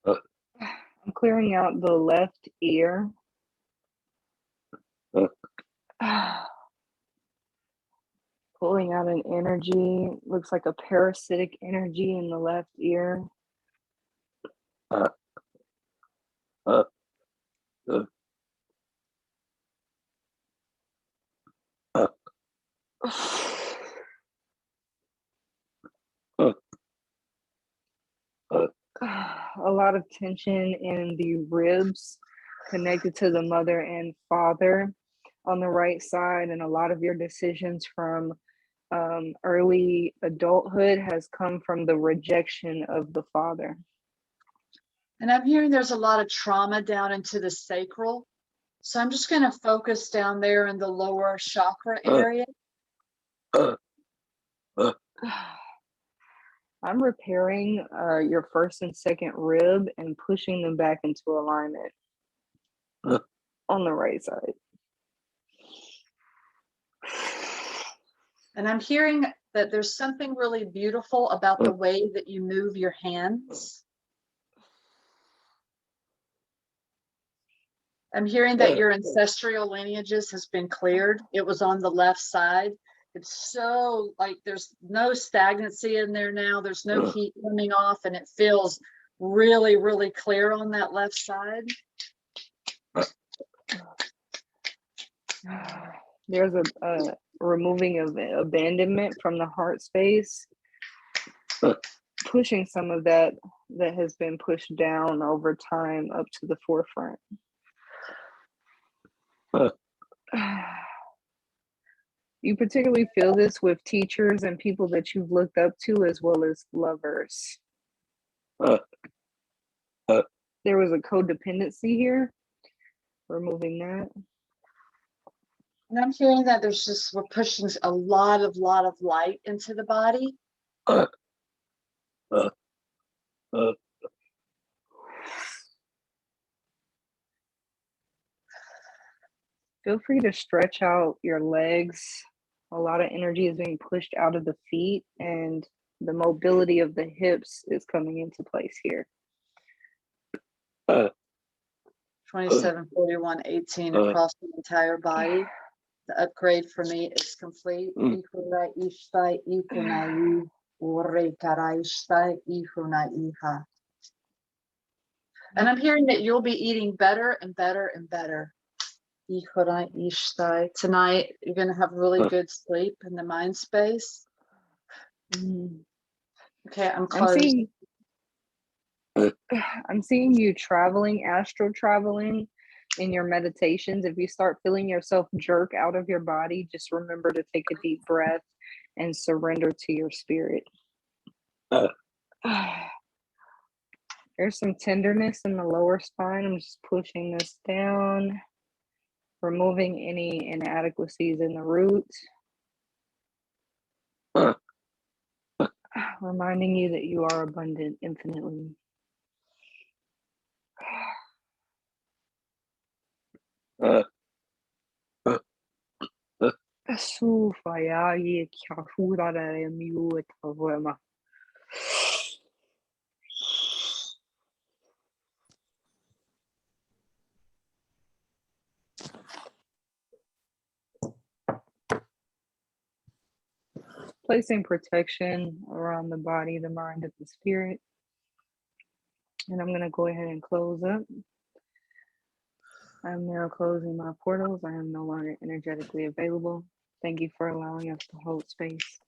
I'm clearing out the left ear. Pulling out an energy, looks like a parasitic energy in the left ear. A lot of tension in the ribs connected to the mother and father on the right side, and a lot of your decisions from early adulthood has come from the rejection of the father. And I'm hearing there's a lot of trauma down into the sacral. So I'm just going to focus down there in the lower chakra area. I'm repairing your first and second rib and pushing them back into alignment on the right side. And I'm hearing that there's something really beautiful about the way that you move your hands. I'm hearing that your ancestral lineages has been cleared. It was on the left side. It's so like there's no stagnancy in there now. There's no heat coming off, and it feels really, really clear on that left side. There's a removing of abandonment from the heart space, pushing some of that has been pushed down over time up to the forefront. You particularly feel this with teachers and people that you've looked up to, as well as lovers. There was a codependency here. Removing that. And I'm hearing that there's just, we're pushing a lot of light into the body. Feel free to stretch out your legs. A lot of energy is being pushed out of the feet, and the mobility of the hips is coming into place here. 27, 41, 18 across the entire body. The upgrade for me is complete. And I'm hearing that you'll be eating better and better and better. Tonight, you're going to have really good sleep in the mind space. Okay, I'm closed. I'm seeing you traveling, astral traveling in your meditations. If you start feeling yourself jerk out of your body, just remember to take a deep breath and surrender to your spirit. There's some tenderness in the lower spine. I'm just pushing this down, removing any inadequacies in the root. Reminding you that you are abundant infinitely. Placing protection around the body, the mind, and the spirit. And I'm going to go ahead and close up. I'm now closing my portals. I am no longer energetically available. Thank you for allowing us to hold space.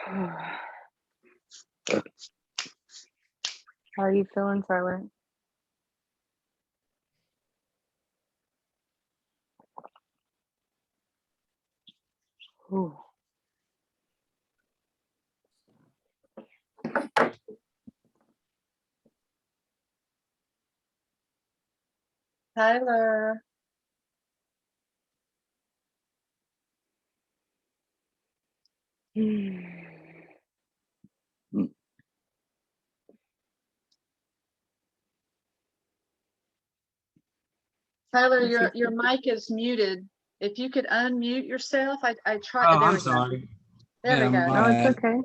How are you feeling, Tyler? Ooh. Tyler. Tyler, your mic is muted. If you could unmute yourself, I tried. Oh, there I'm we sorry. go. There we go. No, it's okay.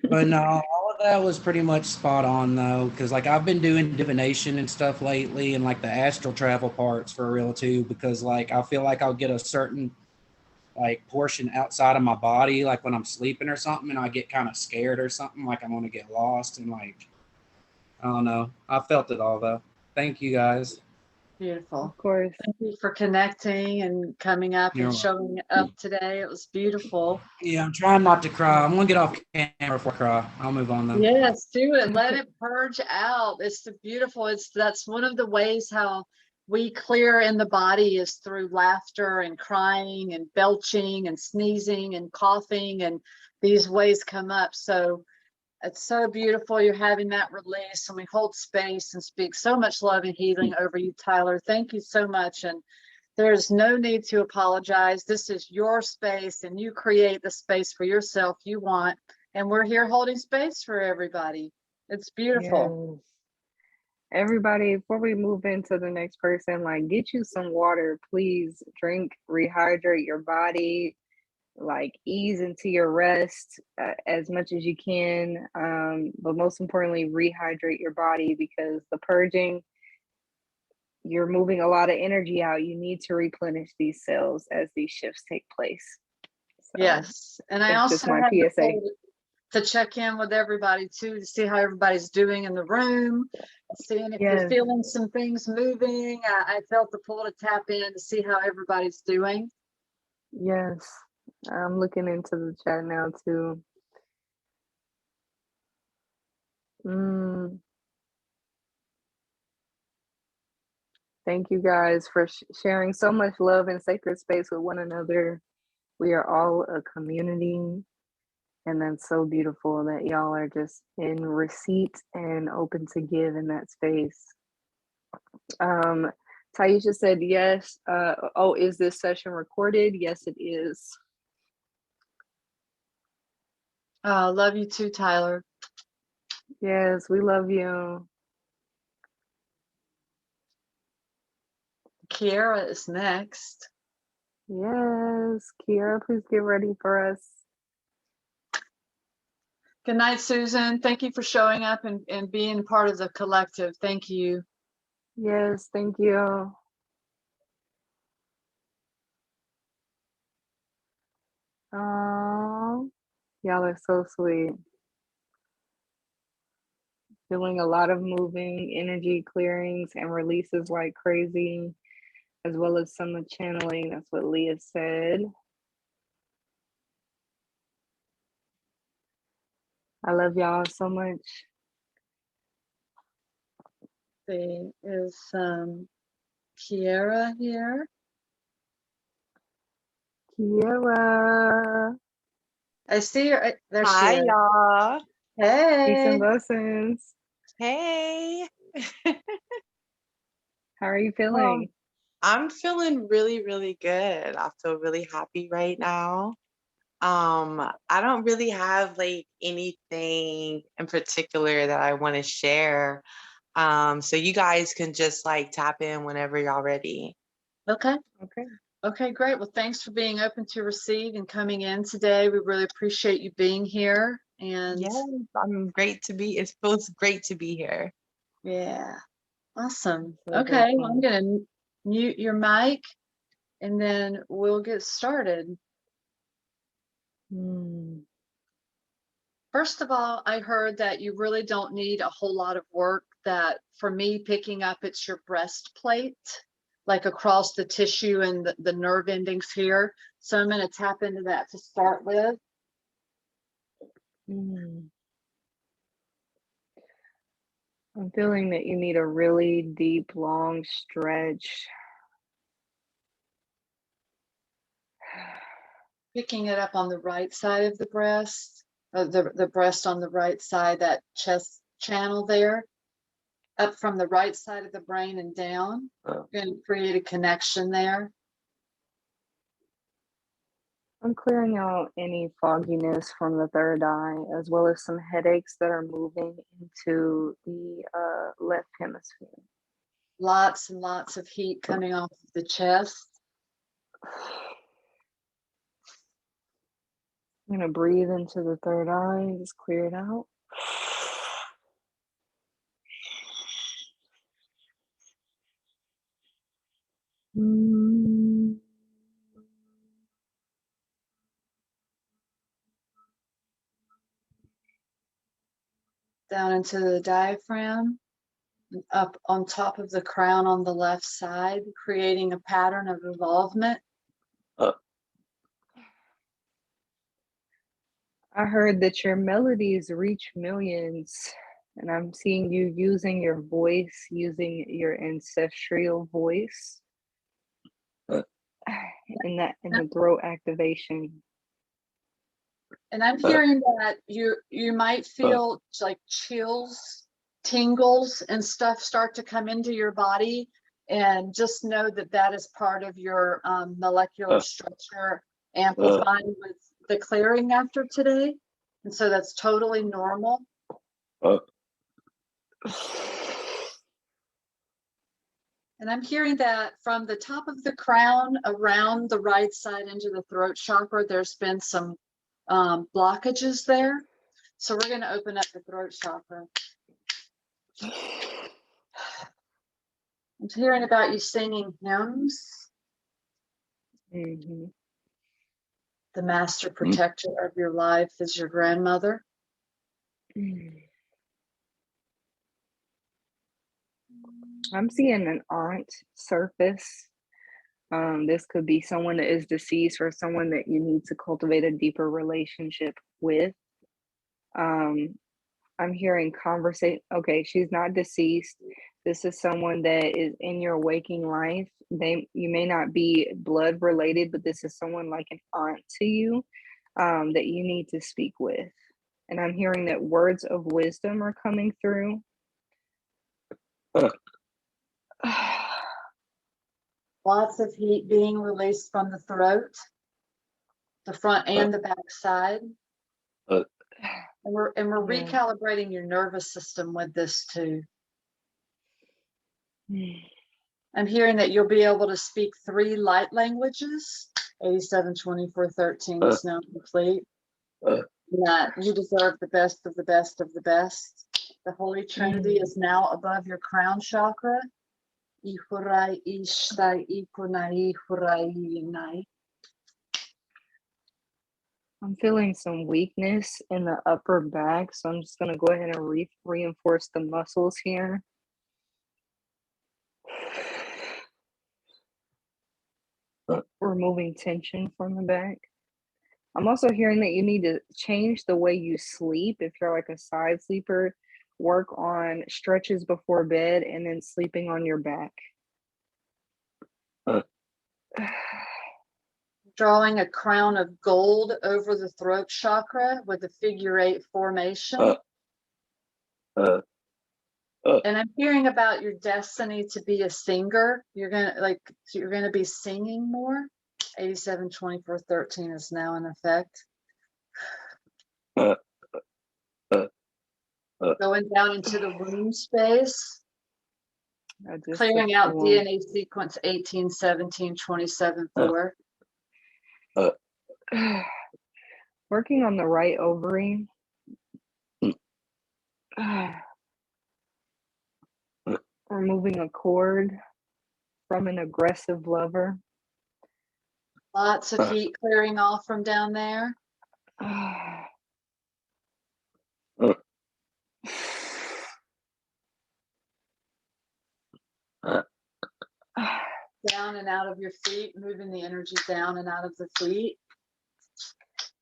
But no, all of that was pretty much spot on though, because like I've been doing divination and stuff lately, and like the astral travel parts for real too, because like I feel like I'll get a certain like portion outside of my body, like when I'm sleeping or something, and I get kind of scared or something, like I'm gonna get lost, and like I don't know. I felt it all though. Thank you guys. Beautiful. Of course. Thank you for connecting and coming up and showing up today. It was beautiful. Yeah, I'm trying not to cry. I'm gonna get off camera before I cry. I'll move on then. Yes, do it. Let it purge out. It's beautiful. That's one of the ways how we clear in the body is through laughter and crying and belching and sneezing and coughing, and these ways come up. So it's so beautiful you're having that release, and we hold space and speak so much love and healing over you, Tyler. Thank you so much. And there's no need to apologize. This is your space, and you create the space for yourself you want. And we're here holding space for everybody. It's beautiful. Yes. Everybody, before we move into the next person, like, get you some water, please. Drink, rehydrate your body, like ease into your rest as much as you can. But most importantly, rehydrate your body, because the purging, you're moving a lot of energy out. You need to replenish these cells as these shifts take place. So Yes. And I that's just also my have the PSA. poll to check in with everybody too, to see how everybody's doing in the room, seeing if you're Yes. feeling some things moving. I felt the pull to tap in to see how everybody's doing. Yes. I'm looking into the chat now too. Thank you guys for sharing so much love and sacred space with one another. We are all a community, and that's so beautiful that y'all are just in receipt and open to give in that space. Taisha said yes. Oh, is this session recorded? Yes, it is. Love you too, Tyler. Yes, we love you. Kiara is next. Yes, Kiara, please get ready for us. Good night, Susan. Thank you for showing up and being part of the collective. Thank you. Yes, thank you. Oh, y'all are so sweet. Feeling a lot of moving energy clearings and releases like crazy, as well as some of channeling. That's what Leah said. I love y'all so much. There is Kiara here. Kiara. I see her. There she Hi, is. y'all. Peace Hey. and blessings. Hey. How are you feeling? I'm feeling really, really good. I feel really happy right now. I don't really have like anything in particular that I want to share. So you guys can just like tap in whenever y'all ready. Okay. Okay. Okay, great. Well, thanks for being open to receive and coming in today. We really appreciate you being here. And Yes, it feels great to be here. yeah, awesome. So Okay, well, grateful. I'm going to mute your mic and then we'll get started. First of all, I heard that you really don't need a whole lot of work, that for me picking up, it's your breastplate, like across the tissue and the nerve endings here. So I'm going to tap into that to start with. I'm feeling that you need a really deep, long stretch. Picking it up on the right side of the breast, the breast on the right side, that chest channel there, up from the right side of the brain and down. Going to create a connection there. I'm clearing out any fogginess from the third eye, as well as some headaches that are moving into the left hemisphere. Lots and lots of heat coming off of the chest. I'm going to breathe into the third eye and just clear it out. Down into the diaphragm, up on top of the crown on the left side, creating a pattern of involvement. I heard that your melodies reach millions. And I'm seeing you using your voice, using your ancestral voice in the throat activation. And I'm hearing that you might feel like chills, tingles, and stuff start to come into your body. And just know that that is part of your molecular structure amplifying with the clearing after today. And so that's totally normal. And I'm hearing that from the top of the crown around the right side into the throat chakra, there's been some blockages there. So we're going to open up the throat chakra. I'm hearing about you singing hymns. Mm-hmm. The master protector of your life is your grandmother. I'm seeing an aunt surface. This could be someone that is deceased or someone that you need to cultivate a deeper relationship with. I'm hearing conversation. Okay, she's not deceased. This is someone that is in your waking life. You may not be blood related, but this is someone like an aunt to you that you need to speak with. And I'm hearing that words of wisdom are coming through. Lots of heat being released from the throat, the front and the back side. And we're recalibrating your nervous system with this too. I'm hearing that you'll be able to speak 3 light languages. 87, 24, 13 is now complete. That you deserve the best of the best of the best. The Holy Trinity is now above your crown chakra. I'm feeling some weakness in the upper back, so I'm just going to go ahead and reinforce the muscles here. Removing tension from the back. I'm also hearing that you need to change the way you sleep. If you're like a side sleeper, work on stretches before bed and then sleeping on your back. Drawing a crown of gold over the throat chakra with a figure 8 formation. And I'm hearing about your destiny to be a singer. You're gonna be singing more. 87, 24, 13 is now in effect. Going down into the womb space. Clearing out DNA sequence 18, 17, 27, 4. Working on the right ovary. Removing a cord from an aggressive lover. Lots of heat clearing off from down there. Down and out of your feet, moving the energy down and out of the feet.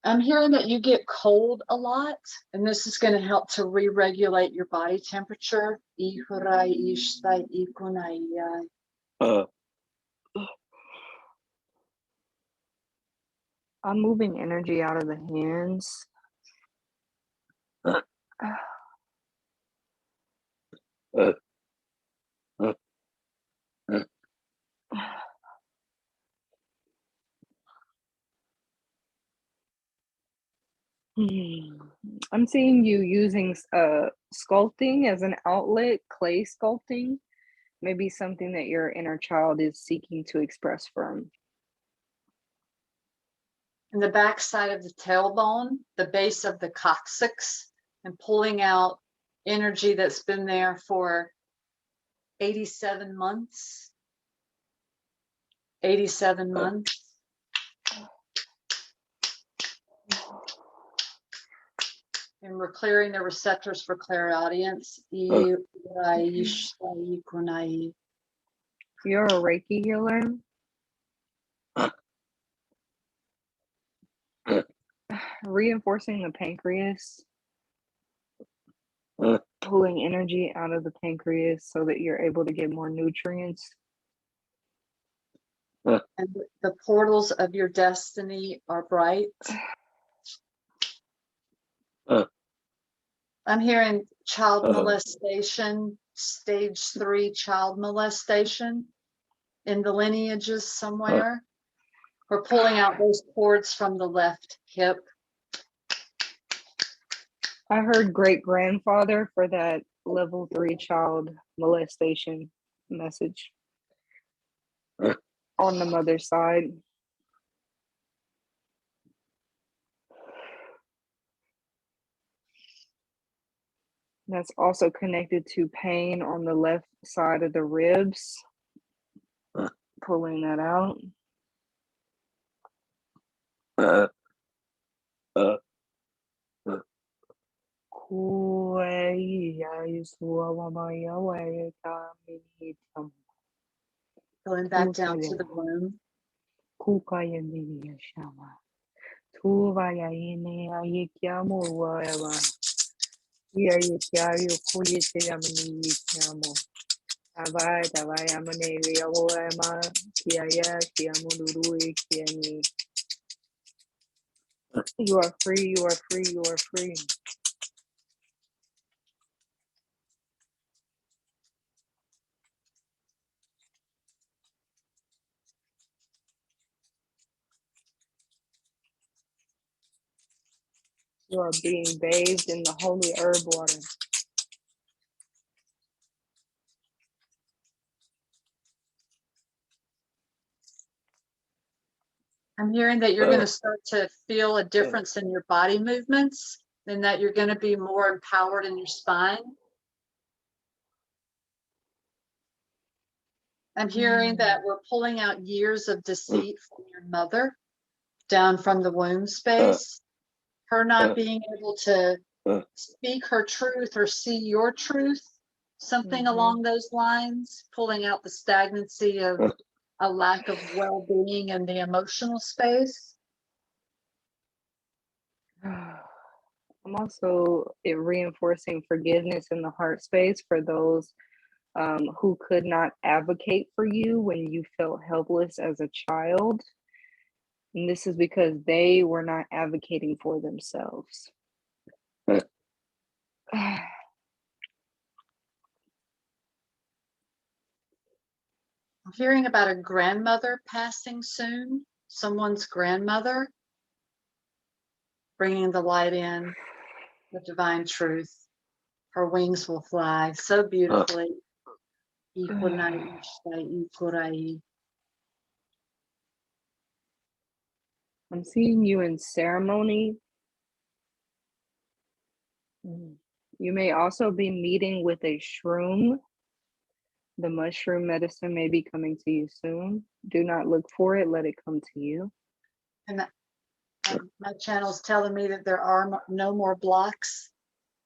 I'm hearing that you get cold a lot, and this is going to help to re-regulate your body temperature. I'm moving energy out of the hands. I'm seeing you using sculpting as an outlet, clay sculpting, maybe something that your inner child is seeking to express from. In the back side of the tailbone, the base of the coccyx, and pulling out energy that's been there for 87 months. 87 months. And we're clearing the receptors for clairaudience. You're a Reiki healer. Reinforcing the pancreas. Pulling energy out of the pancreas so that you're able to get more nutrients. And the portals of your destiny are bright. I'm hearing child molestation, stage 3 child molestation in the lineages somewhere. We're pulling out those cords from the left hip. I heard great grandfather for that level 3 child molestation message on the mother's side. That's also connected to pain on the left side of the ribs. Pulling that out. Going back down to the womb. You are free, you are free, you are free. You are being bathed in the holy herb water. I'm hearing that you're going to start to feel a difference in your body movements and that you're going to be more empowered in your spine. I'm hearing that we're pulling out years of deceit from your mother down from the womb space. Her not being able to speak her truth or see your truth, something along those lines, pulling out the stagnancy of a lack of well-being in the emotional space. I'm also reinforcing forgiveness in the heart space for those who could not advocate for you when you felt helpless as a child. And this is because they were not advocating for themselves. I'm hearing about a grandmother passing soon, someone's grandmother, bringing the light in, the divine truth. Her wings will fly so beautifully. I'm seeing you in ceremony. You may also be meeting with a shroom. The mushroom medicine may be coming to you soon. Do not look for it. Let it come to you. And my channel's telling me that there are no more blocks.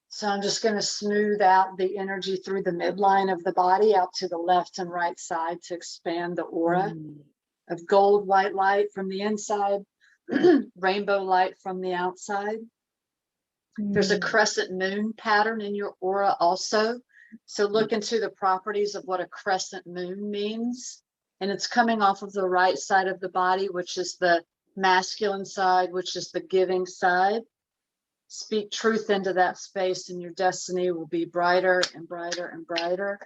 So I'm just going to smooth out the energy through the midline of the body out to the left and right side to expand the aura of gold, white light from the inside, rainbow light from the outside. There's a crescent moon pattern in your aura also. So look into the properties of what a crescent moon means. And it's coming off of the right side of the body, which is the masculine side, which is the giving side. Speak truth into that space and your destiny will be brighter and brighter and brighter.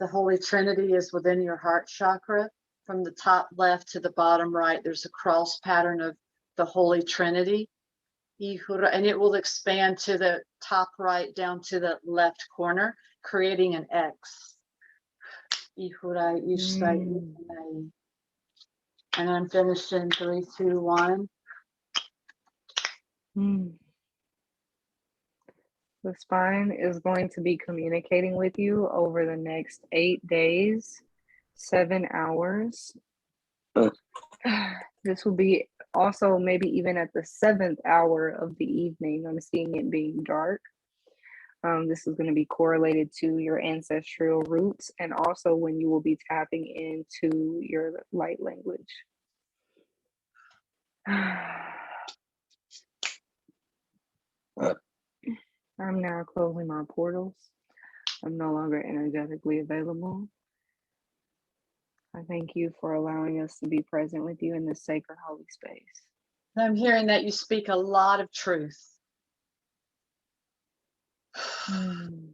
The Holy Trinity is within your heart chakra. From the top left to the bottom right, there's a cross pattern of the Holy Trinity. And it will expand to the top right down to the left corner, creating an X. And I'm finished in 3, 2, 1. The spine is going to be communicating with you over the next 8 days, 7 hours. This will be also maybe even at the 7th hour of the evening. I'm seeing it being dark. This is going to be correlated to your ancestral roots and also when you will be tapping into your light language. I'm now closing my portals. I'm no longer energetically available. I thank you for allowing us to be present with you in this sacred holy space. I'm hearing that you speak a lot of truth. Mm.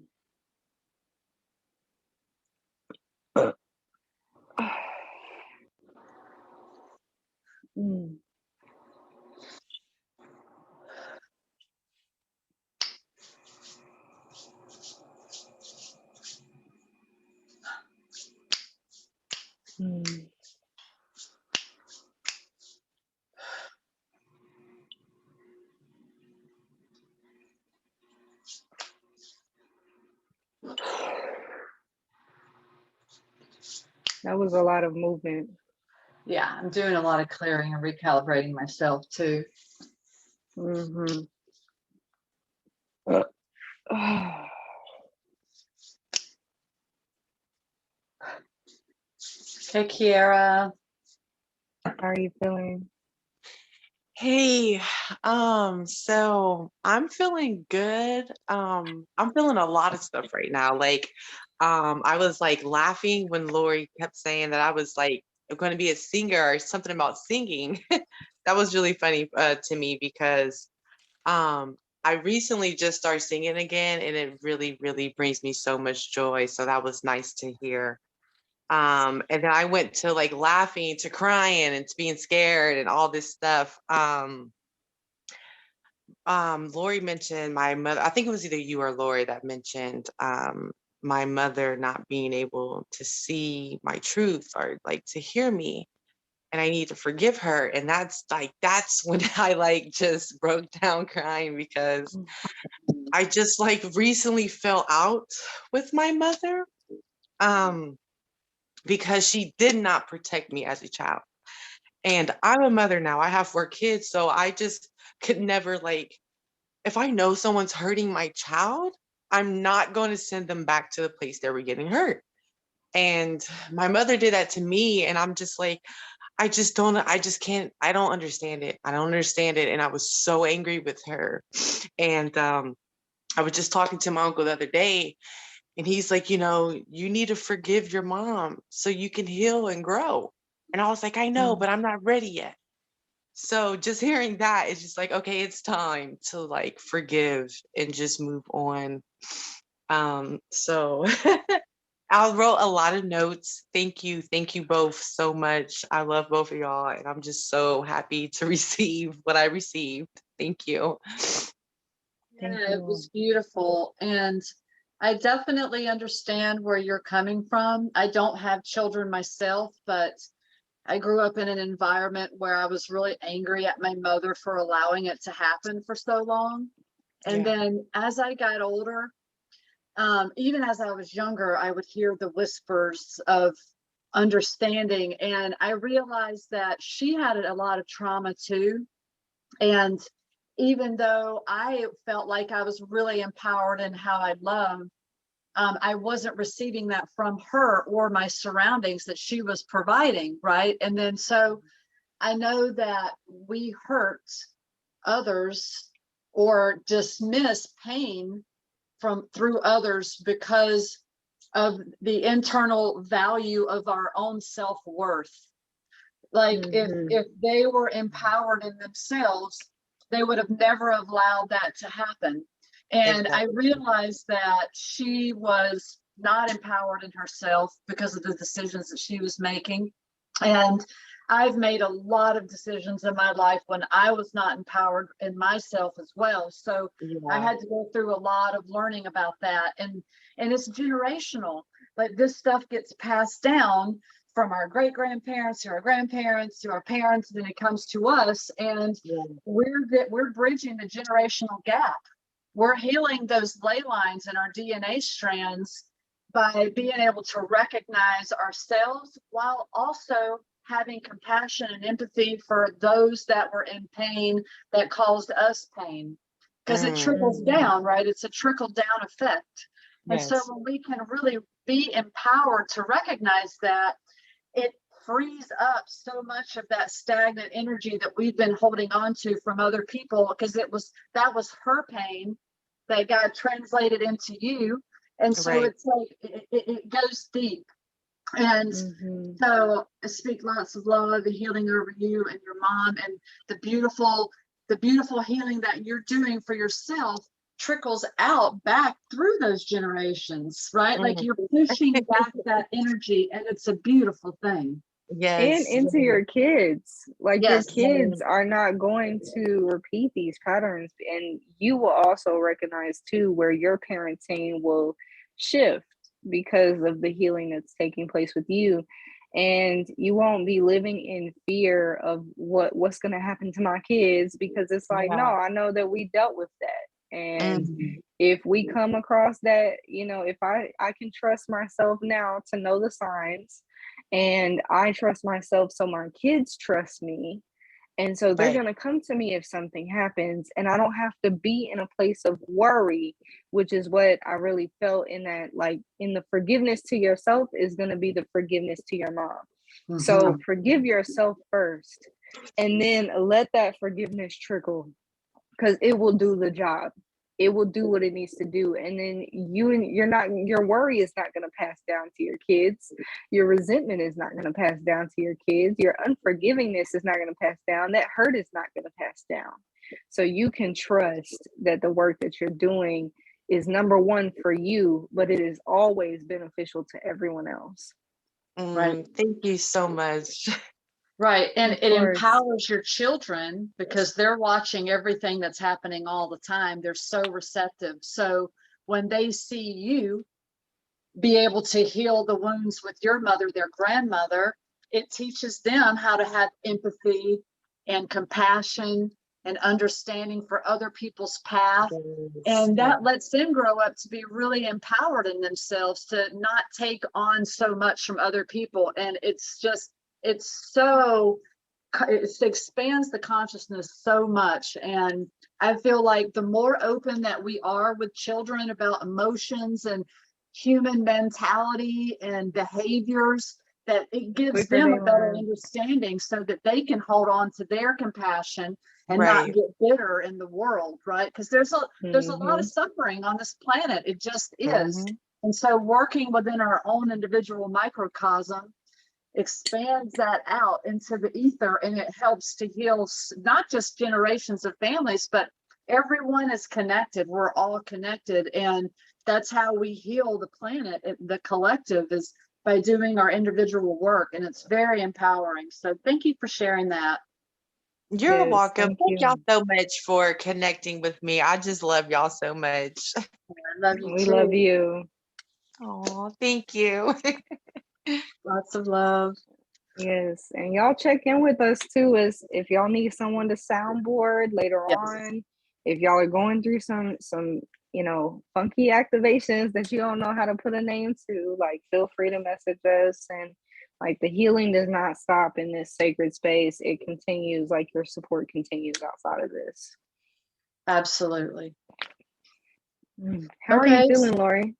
Mm. Mm. That was a lot of movement. Yeah, I'm doing a lot of clearing and recalibrating myself too. Mm-hmm. Okay, Kiara. How are you feeling? Hey, so I'm feeling good. I'm feeling a lot of stuff right now. Like, I was like laughing when Lori kept saying that I was like going to be a singer or something about singing. That was really funny to me because I recently just started singing again, and it really, really brings me so much joy. So that was nice to hear. And then I went to like laughing to crying and to being scared and all this stuff. Lori mentioned my mother. I think it was either you or Lori that mentioned my mother not being able to see my truth or like to hear me, and I need to forgive her. And that's when I like just broke down crying because I just like recently fell out with my mother because she did not protect me as a child. And I'm a mother now. I have 4 kids, so I just could never like, if I know someone's hurting my child, I'm not going to send them back to the place they were getting hurt. And my mother did that to me, and I'm just like, I just can't, I don't understand it. I don't understand it. And I was so angry with her. And I was just talking to my uncle the other day, and he's like, you need to forgive your mom so you can heal and grow. And I was like, I know, but I'm not ready yet. So just hearing that is just like, okay, it's time to like forgive and just move on. So I wrote a lot of notes. Thank you both so much. I love both of y'all, and I'm just so happy to receive what I received. Thank you. Yeah, it was beautiful. And I definitely understand where you're coming from. I don't have children myself, but I grew up in an environment where I was really angry at my mother for allowing it to happen for so long. And then as I got older, even as I was younger, I would hear the whispers of understanding. And I realized that she had a lot of trauma too. And even though I felt like I was really empowered in how I love, I wasn't receiving that from her or my surroundings that she was providing, right? And then so I know that we hurt others or dismiss pain through others because of the internal value of our own self-worth. Like if they were empowered in themselves, they would have never allowed that to happen. And I realized that she was not empowered in herself because of the decisions that she was making. And I've made a lot of decisions in my life when I was not empowered in myself as well. So I had to go through a lot of learning about that. And it's generational. Like this stuff gets passed down from our great-grandparents to our grandparents to our parents, then it comes to us, and we're bridging the generational gap. We're healing those ley lines in our DNA strands by being able to recognize ourselves while also having compassion and empathy for those that were in pain that caused us pain. Because it trickles down, right? It's a trickle down effect. And so when we can really be empowered to recognize that, it frees up so much of that stagnant energy that we've been holding on to from other people, because that was her pain. that got translated into you. And so Right. it's like it goes deep. And so I speak lots of love and healing over you and your mom, and the beautiful healing that you're doing for yourself trickles out back through those generations, right? Like you're pushing back that energy, and it's a beautiful thing. And Yes. into your kids. Like your Yes. kids are not going to repeat these patterns. And you will also recognize too where your parenting will shift because of the healing that's taking place with you. And you won't be living in fear of what's going to happen to my kids, because it's like, no, I know that we dealt with that. And if we come across that, you know, if I can trust myself now to know the signs, and I trust myself so my kids trust me. And so they're going to come to me if something happens, and I don't have to be in a place of worry, which is what I really felt in that, like in the forgiveness to yourself is going to be the forgiveness to your mom. So forgive yourself first, and then let that forgiveness trickle, because it will do the job. It will do what it needs to do. And then your worry is not going to pass down to your kids. Your resentment is not going to pass down to your kids. Your unforgivingness is not going to pass down. That hurt is not going to pass down. So you can trust that the work that you're doing is number one for you, but it is always beneficial to everyone else. Right. Thank you so much. Right. And Of it course. empowers your children because they're watching everything that's happening all the time. They're so receptive. So when they see you be able to heal the wounds with your mother, their grandmother, it teaches them how to have empathy and compassion and understanding for other people's path. And that lets them grow up to be really empowered in themselves, to not take on so much from other people. And it expands the consciousness so much. And I feel like the more open that we are with children about emotions and human mentality and behaviors, that it gives them a better understanding so that they can hold on to their compassion and not get bitter in the world, right? Because there's a lot of suffering on this planet. It just is. And so working within our own individual microcosm expands that out into the ether, and it helps to heal not just generations of families, but everyone is connected. We're all connected, and that's how we heal the planet. The collective is by doing our individual work, and it's very empowering. So thank you for sharing that. You're welcome. Thank Y'all so much for connecting with me. I just love y'all so much. I love you We too. love you. Oh, thank you. Lots of love. Yes, and y'all check in with us too, as if y'all need someone to soundboard later on. If y'all are going through some funky activations that you don't know how to put a name to, like, feel free to message us. And like, the healing does not stop in this sacred space. It continues, like your support continues outside of this. Absolutely. How are you feeling, Lori?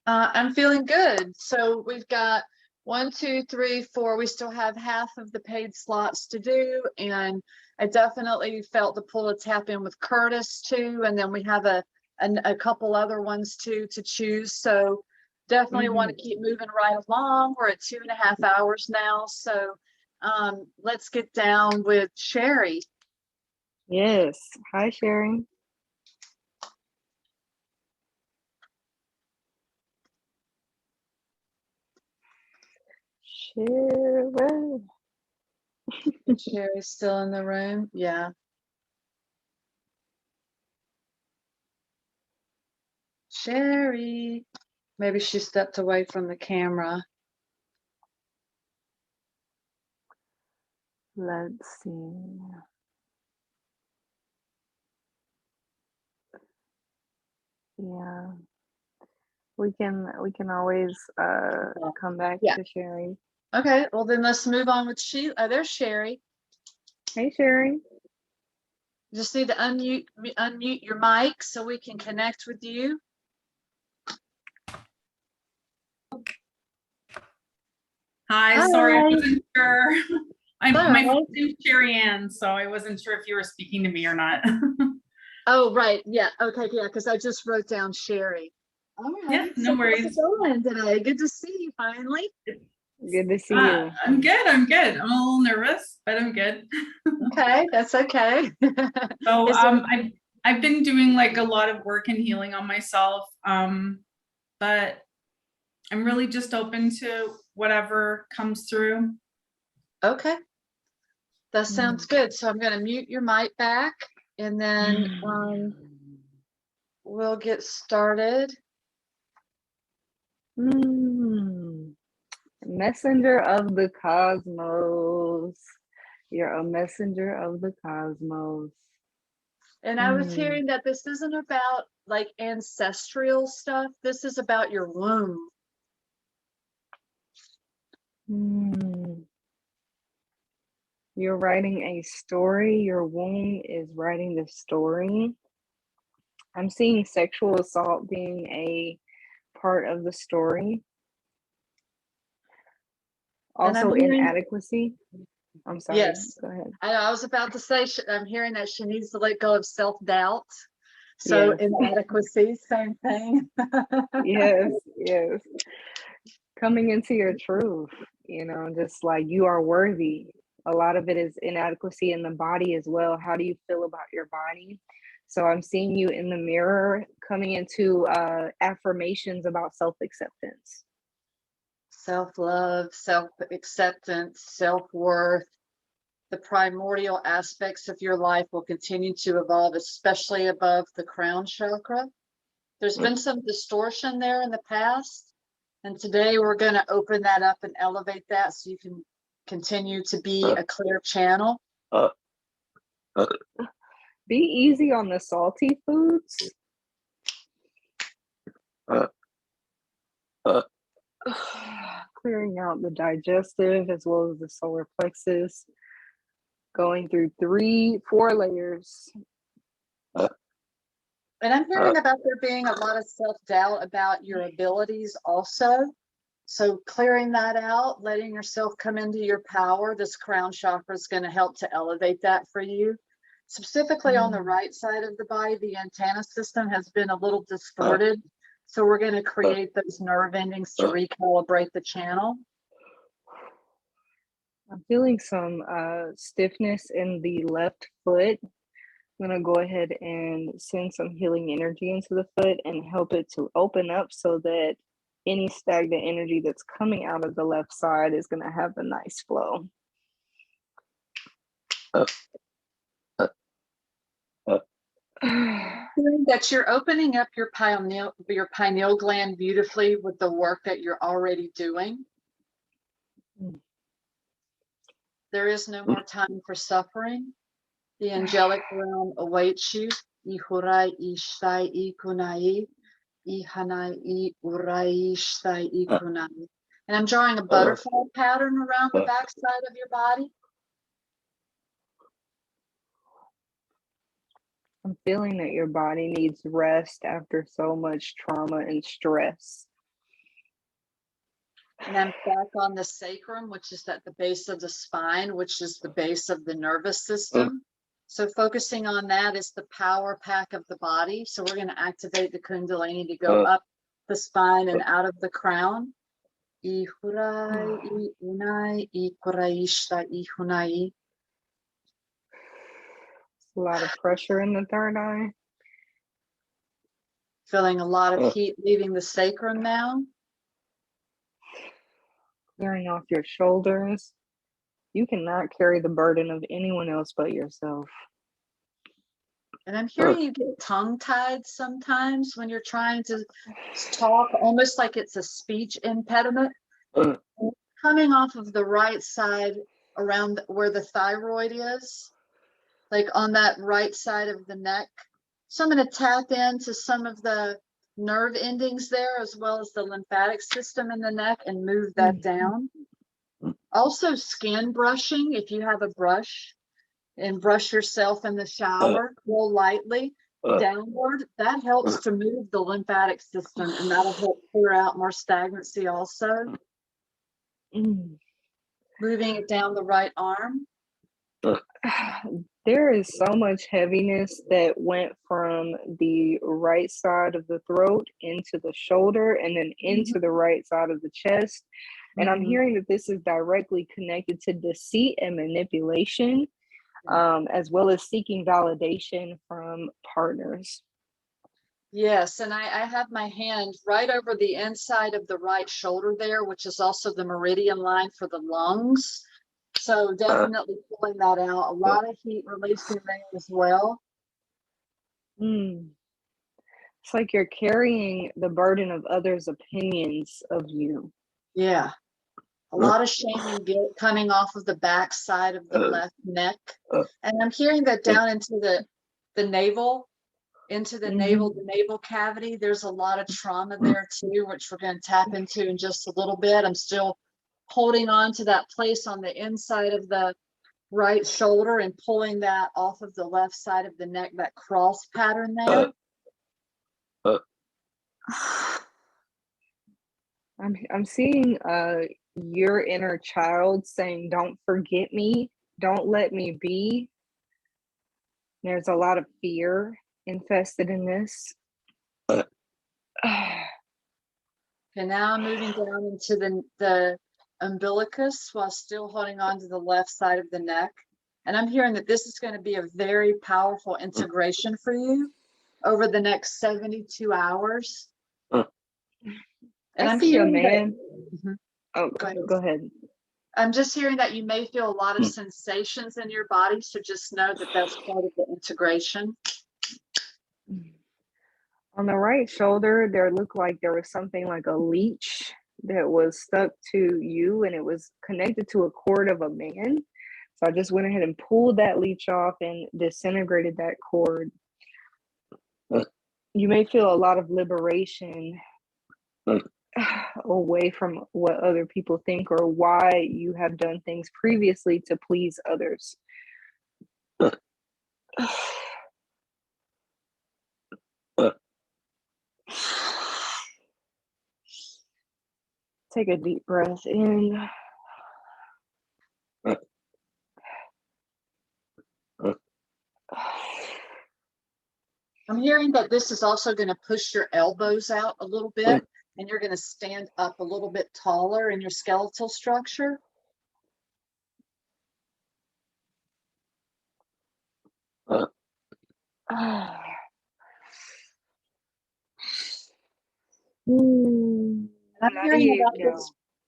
I'm feeling good. So we've got 1, 2, 3, 4. We still have half of the paid slots to do. And I definitely felt the pull to tap in with Curtis too. And then we have a couple other ones too to choose. So definitely want to keep moving right along. We're at 2.5 hours now. So let's get down with Sherry. Yes. Hi, Sherry. Sherry's still in the room. Yeah. Sherry. Maybe she stepped away from the camera. Let's see. Yeah. We can always come back to Sherry. Okay, well then let's move on with Sheila. There's Sherry. Hey, Sherry. You just need to unmute your mic so we can connect with you. Hi, sorry, I wasn't sure. My name's Sherry Ann, so I wasn't sure if you were speaking to me or not. Oh, right. Yeah. Okay. Yeah. Because I just wrote down Sherry. All Yeah, right. no So how's it worries. going today? Good to see you finally. Good to see you. I'm good. I'm good. I'm a little nervous, but I'm good. Okay. That's okay. So Is there- I've been doing like a lot of work and healing on myself. But I'm really just open to whatever comes through. Okay. That sounds good. So I'm going to mute your mic back and then we'll get started. Messenger of the cosmos. You're a messenger of the cosmos. And I was hearing that this isn't about like ancestral stuff. This is about your womb. You're writing a story. Your womb is writing the story. I'm seeing sexual assault being a part of the story. Also inadequacy. I'm sorry. Yes. Go ahead. I was about to say, I'm hearing that she needs to let go of self-doubt. So inadequacy, same thing. Yes. Coming into your truth, just like you are worthy. A lot of it is inadequacy in the body as well. How do you feel about your body? So I'm seeing you in the mirror coming into affirmations about self-acceptance. Self-love, self-acceptance, self-worth. The primordial aspects of your life will continue to evolve, especially above the crown chakra. There's been some distortion there in the past. And today we're going to open that up and elevate that so you can continue to be a clear channel. Be easy on the salty foods. Clearing out the digestive as well as the solar plexus. Going through 4 layers. And I'm hearing about there being a lot of self-doubt about your abilities also. So clearing that out, letting yourself come into your power, this crown chakra is going to help to elevate that for you. Specifically on the right side of the body, the antenna system has been a little distorted. So we're going to create those nerve endings to recalibrate the channel. I'm feeling some stiffness in the left foot. I'm going to go ahead and send some healing energy into the foot and help it to open up so that any stagnant energy that's coming out of the left side is going to have a nice flow. That you're opening up your pineal gland beautifully with the work that you're already doing. There is no more time for suffering. The angelic realm awaits you. Ihurai ishtai ikunai, ihanai urai ishtai ikunai. And I'm drawing a butterfly pattern around the backside of your body. I'm feeling that your body needs rest after so much trauma and stress. And I'm back on the sacrum, which is at the base of the spine, which is the base of the nervous system. So focusing on that is the power pack of the body. So we're going to activate the Kundalini to go up the spine and out of the crown. Ihurai, iunai, ikuraishta, ihunai. A lot of pressure in the third eye. Feeling a lot of heat leaving the sacrum now. Clearing off your shoulders. You cannot carry the burden of anyone else but yourself. And I'm hearing you get tongue-tied sometimes when you're trying to talk, almost like it's a speech impediment. Coming off of the right side around where the thyroid is, like on that right side of the neck. So I'm going to tap into some of the nerve endings there, as well as the lymphatic system in the neck, and move that down. Also skin brushing, if you have a brush, and brush yourself in the shower real lightly downward. That helps to move the lymphatic system, and that'll help clear out more stagnancy also. Moving it down the right arm. There is so much heaviness that went from the right side of the throat into the shoulder and then into the right side of the chest. And I'm hearing that this is directly connected to deceit and manipulation, as well as seeking validation from partners. Yes, and I have my hand right over the inside of the right shoulder there, which is also the meridian line for the lungs. So definitely pulling that out. A lot of heat releasing there as well. It's like you're carrying the burden of others' opinions of you. Yeah. A lot of shame and guilt coming off of the back side of the left neck. And I'm hearing that down into the navel, into the navel cavity. There's a lot of trauma there too, which we're going to tap into in just a little bit. I'm still holding on to that place on the inside of the right shoulder and pulling that off of the left side of the neck, that cross pattern there. I'm seeing your inner child saying, "Don't forget me, don't let me be." There's a lot of fear infested in this. Okay, now I'm moving down into the umbilicus while still holding on to the left side of the neck. And I'm hearing that this is going to be a very powerful integration for you over the next 72 hours. And I see a man. Oh, go ahead. I'm just hearing that you may feel a lot of sensations in your body. So just know that that's part of the integration. On the right shoulder, there looked like there was something like a leech that was stuck to you, and it was connected to a cord of a man. So I just went ahead and pulled that leech off and disintegrated that cord. You may feel a lot of liberation away from what other people think or why you have done things previously to please others. Take a deep breath in. I'm hearing that this is also going to push your elbows out a little bit, and you're going to stand up a little bit taller in your skeletal structure.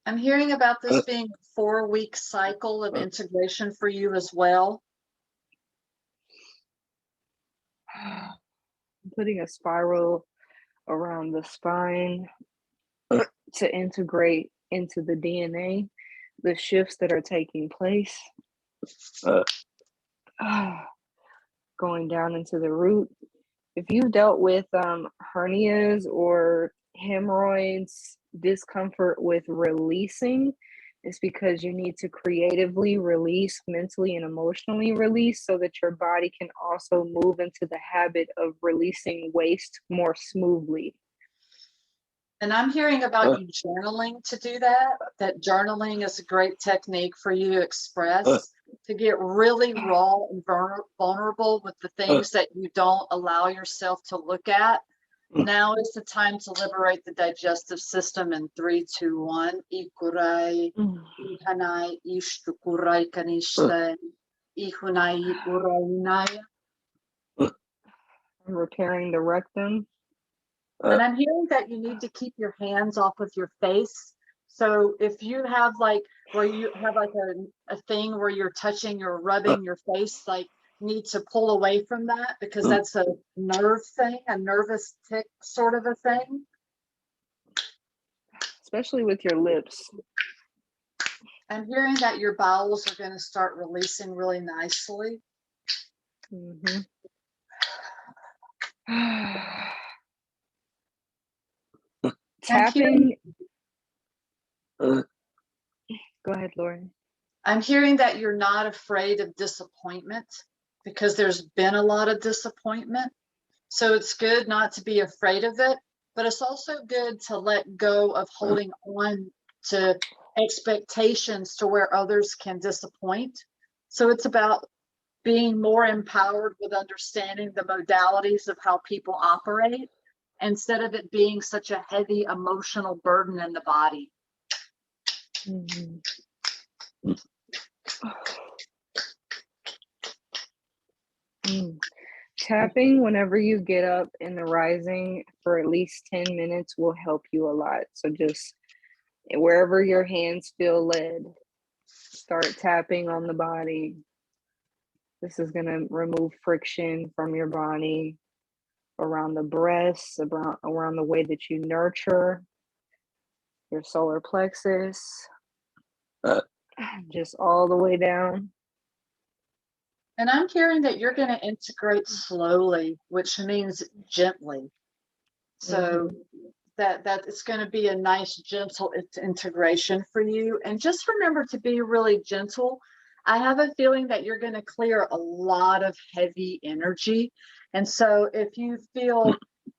I'm hearing about this being a 4-week cycle of integration for you as well. I'm putting a spiral around the spine to integrate into the DNA, the shifts that are taking place. Going down into the root. If you've dealt with hernias or hemorrhoids, discomfort with releasing, it's because you need to creatively release, mentally and emotionally release, so that your body can also move into the habit of releasing waste more smoothly. And I'm hearing about you journaling to do that. That journaling is a great technique for you to express, to get really raw and vulnerable with the things that you don't allow yourself to look at. Now is the time to liberate the digestive system in 3, 2, 1. Ikurai, ihanai, ishtukurai kanishtai, ihunai, urainai. I'm repairing the rectum. And I'm hearing that you need to keep your hands off of your face. So if you have like, where you have like a thing where you're touching or rubbing your face, like need to pull away from that, because that's a nerve thing, a nervous tick sort of a thing. Especially with your lips. I'm hearing that your bowels are going to start releasing really nicely. Tapping. Go ahead, Lori. I'm hearing that you're not afraid of disappointment, because there's been a lot of disappointment. So it's good not to be afraid of it, but it's also good to let go of holding on to expectations to where others can disappoint. So it's about being more empowered with understanding the modalities of how people operate instead of it being such a heavy emotional burden in the body. Tapping whenever you get up in the rising for at least 10 minutes will help you a lot. So just wherever your hands feel led, start tapping on the body. This is going to remove friction from your body, around the breasts, around the way that you nurture your solar plexus, just all the way down. And I'm hearing that you're going to integrate slowly, which means gently. So that it's going to be a nice, gentle integration for you. And just remember to be really gentle. I have a feeling that you're going to clear a lot of heavy energy. And so if you feel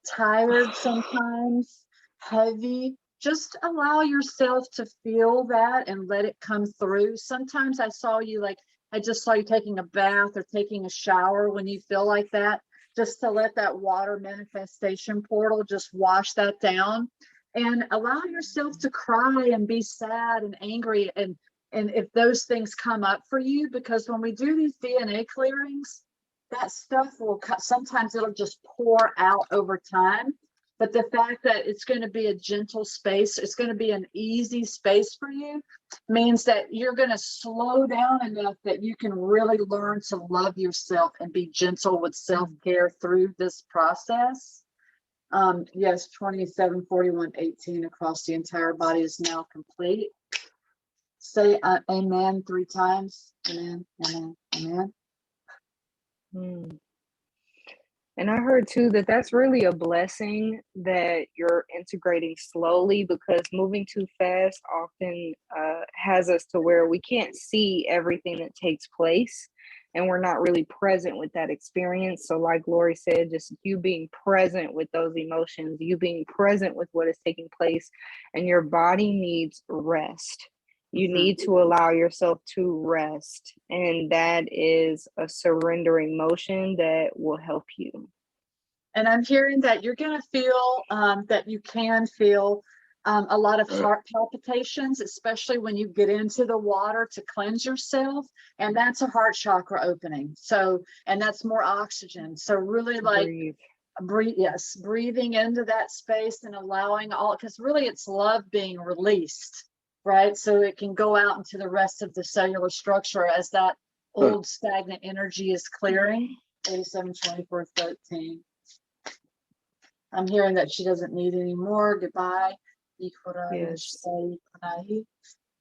tired sometimes, heavy, just allow yourself to feel that and let it come through. Sometimes I just saw you taking a bath or taking a shower when you feel like that, just to let that water manifestation portal just wash that down and allow yourself to cry and be sad and angry. And if those things come up for you, because when we do these DNA clearings, that stuff will sometimes it'll just pour out over time. But the fact that it's going to be a gentle space, it's going to be an easy space for you, means that you're going to slow down enough that you can really learn to love yourself and be gentle with self-care through this process. Yes, 27, 41, 18 across the entire body is now complete. Say amen 3 times. Amen, amen, amen. And I heard too that that's really a blessing that you're integrating slowly, because moving too fast often has us to where we can't see everything that takes place and we're not really present with that experience. So like Lori said, just you being present with those emotions, you being present with what is taking place, and your body needs rest. You need to allow yourself to rest. And that is a surrendering motion that will help you. And I'm hearing that you're going to feel that you can feel a lot of heart palpitations, especially when you get into the water to cleanse yourself. And that's a heart chakra opening. So, and that's more oxygen. So really like breathing into that space and allowing all, because really it's love being released. Right, so it can go out into the rest of the cellular structure as that old stagnant energy is clearing. 87, 24, 13. I'm hearing that she doesn't need any more. Goodbye. Yes.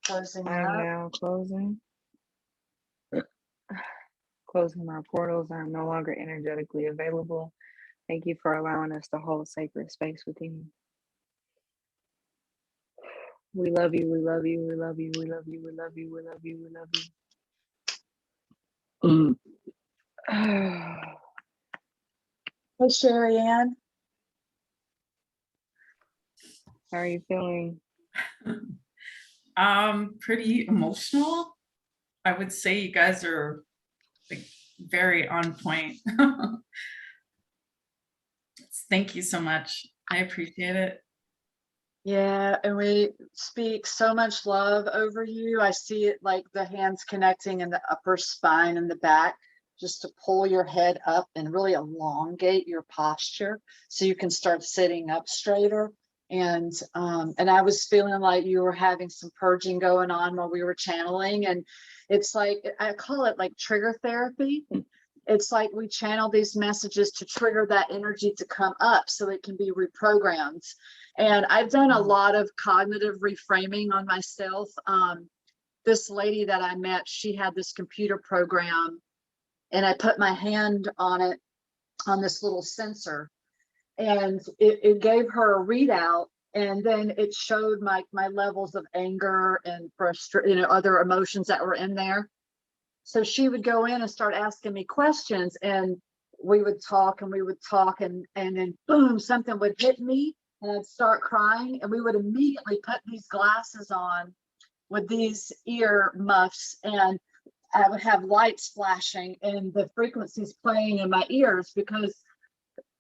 Closing I am up. now closing my portals. I'm no longer energetically available. Thank you for allowing us to hold sacred space with you. We love you, we love you, we love you, we love you, we love you, we love you, we love you. Hey, Sherry Ann. How are you feeling? Pretty emotional. I would say you guys are like very on point. Thank you so much. I appreciate it. Yeah, and we speak so much love over you. I see it like the hands connecting in the upper spine and the back, just to pull your head up and really elongate your posture so you can start sitting up straighter. And I was feeling like you were having some purging going on while we were channeling. And it's like, I call it like trigger therapy. It's like we channel these messages to trigger that energy to come up so it can be reprogrammed. And I've done a lot of cognitive reframing on myself. This lady that I met, she had this computer program, and I put my hand on it, on this little sensor, and it gave her a readout. And then it showed my levels of anger and frustration, other emotions that were in there. So she would go in and start asking me questions, and we would talk and then boom, something would hit me and I'd start crying, and we would immediately put these glasses on with these ear muffs, and I would have lights flashing and the frequencies playing in my ears because,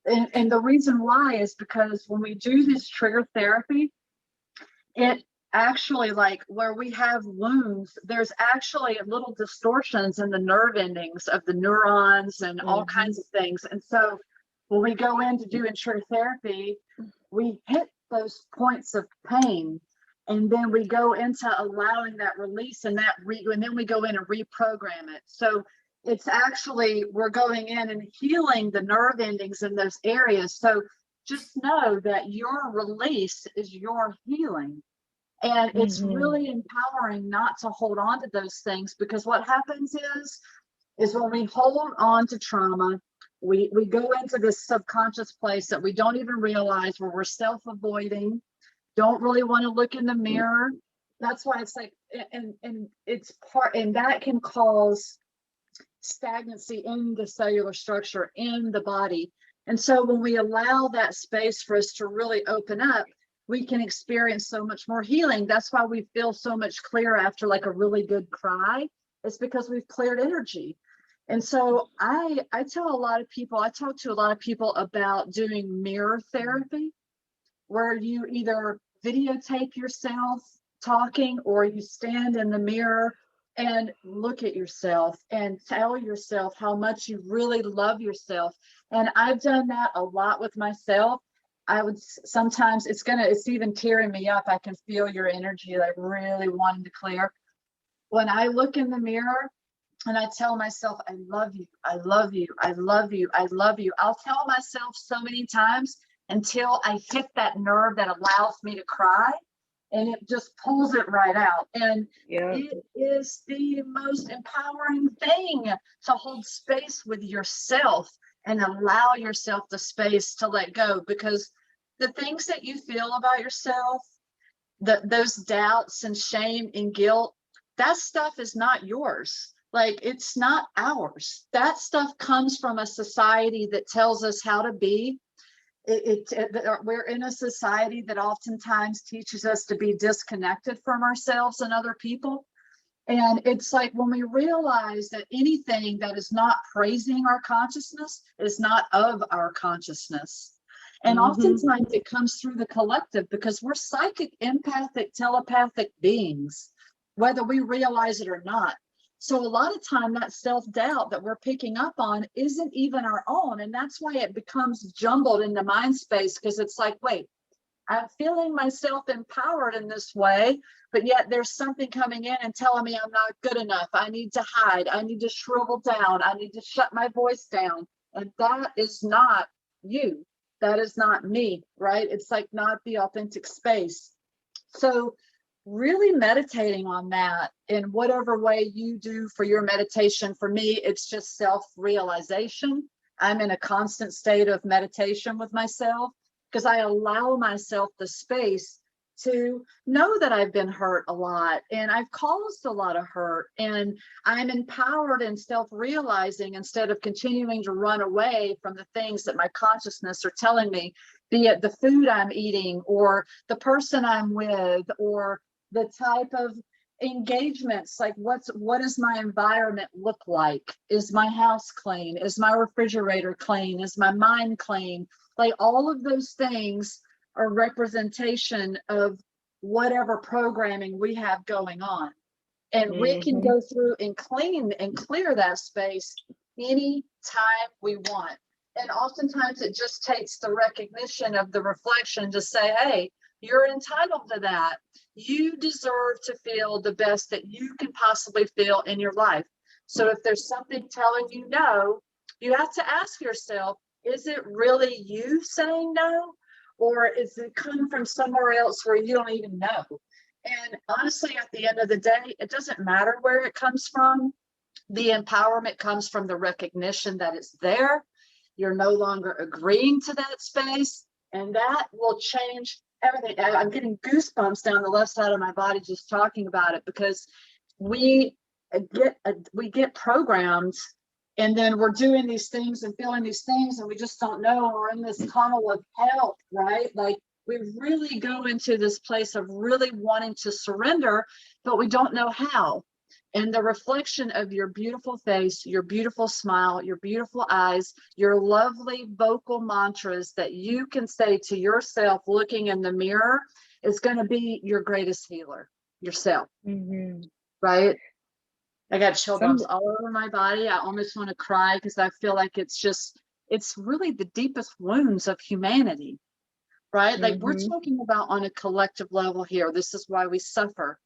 and the reason why is because when we do this trigger therapy, it actually, like where we have wounds, there's actually little distortions in the nerve endings of the neurons and all kinds of things. And so when we go in to do trigger therapy, we hit those points of pain, and then we go into allowing that release and and then we go in and reprogram it. So it's actually, we're going in and healing the nerve endings in those areas. So just know that your release is your healing. And it's really empowering not to hold on to those things, because what happens is when we hold on to trauma, we go into this subconscious place that we don't even realize, where we're self-avoiding, don't really want to look in the mirror. That's why it's like, and it's part, and that can cause stagnancy in the cellular structure in the body. And so when we allow that space for us to really open up, we can experience so much more healing. That's why we feel so much clearer after like a really good cry. It's because we've cleared energy. And so I tell a lot of people, I talk to a lot of people about doing mirror therapy, where you either videotape yourself talking or you stand in the mirror and look at yourself and tell yourself how much you really love yourself. And I've done that a lot with myself. I would sometimes, it's even tearing me up. I can feel your energy, like really wanting to clear. When I look in the mirror and I tell myself, I love you, I love you, I love you, I love you. I'll tell myself so many times until I hit that nerve that allows me to cry, and it just pulls it right out. And it is the most empowering thing to hold space with yourself and allow yourself the space to let go, because the things that you feel about yourself, those doubts and shame and guilt, that stuff is not yours. Like, it's not ours. That stuff comes from a society that tells us how to be. We're in a society that oftentimes teaches us to be disconnected from ourselves and other people. And it's like, when we realize that anything that is not praising our consciousness is not of our consciousness. And oftentimes it comes through the collective, because we're psychic, empathic, telepathic beings, whether we realize it or not. So a lot of time that self-doubt that we're picking up on isn't even our own. And that's why it becomes jumbled in the mind space, because it's like, wait, I'm feeling myself empowered in this way, but yet there's something coming in and telling me I'm not good enough. I need to hide. I need to shrivel down. I need to shut my voice down. And that is not you. That is not me, right? It's like not the authentic space. So really meditating on that in whatever way you do for your meditation. For me, it's just self-realization. I'm in a constant state of meditation with myself, because I allow myself the space to know that I've been hurt a lot and I've caused a lot of hurt, and I'm empowered and self-realizing instead of continuing to run away from the things that my consciousness are telling me, be it the food I'm eating or the person I'm with or the type of engagements. Like, what does my environment look like? Is my house clean? Is my refrigerator clean? Is my mind clean? Like, all of those things are representation of whatever programming we have going on. And we can go through and clean and clear that space anytime we want. And oftentimes it just takes the recognition of the reflection to say, hey, you're entitled to that. You deserve to feel the best that you can possibly feel in your life. So if there's something telling you no, you have to ask yourself, is it really you saying no? Or is it come from somewhere else where you don't even know? And honestly, at the end of the day, it doesn't matter where it comes from. The empowerment comes from the recognition that it's there. You're no longer agreeing to that space, and that will change everything. I'm getting goosebumps down the left side of my body just talking about it, because we get programmed, and then we're doing these things and feeling these things, and we just don't know. We're in this tunnel of help, right? Like, we really go into this place of really wanting to surrender, but we don't know how. And the reflection of your beautiful face, your beautiful smile, your beautiful eyes, your lovely vocal mantras that you can say to yourself looking in the mirror is going to be your greatest healer, yourself. Right? I got chill bumps all over my body. I almost want to cry because I feel like it's really the deepest wounds of humanity, right? Like we're talking about on a collective level here. This is why we suffer.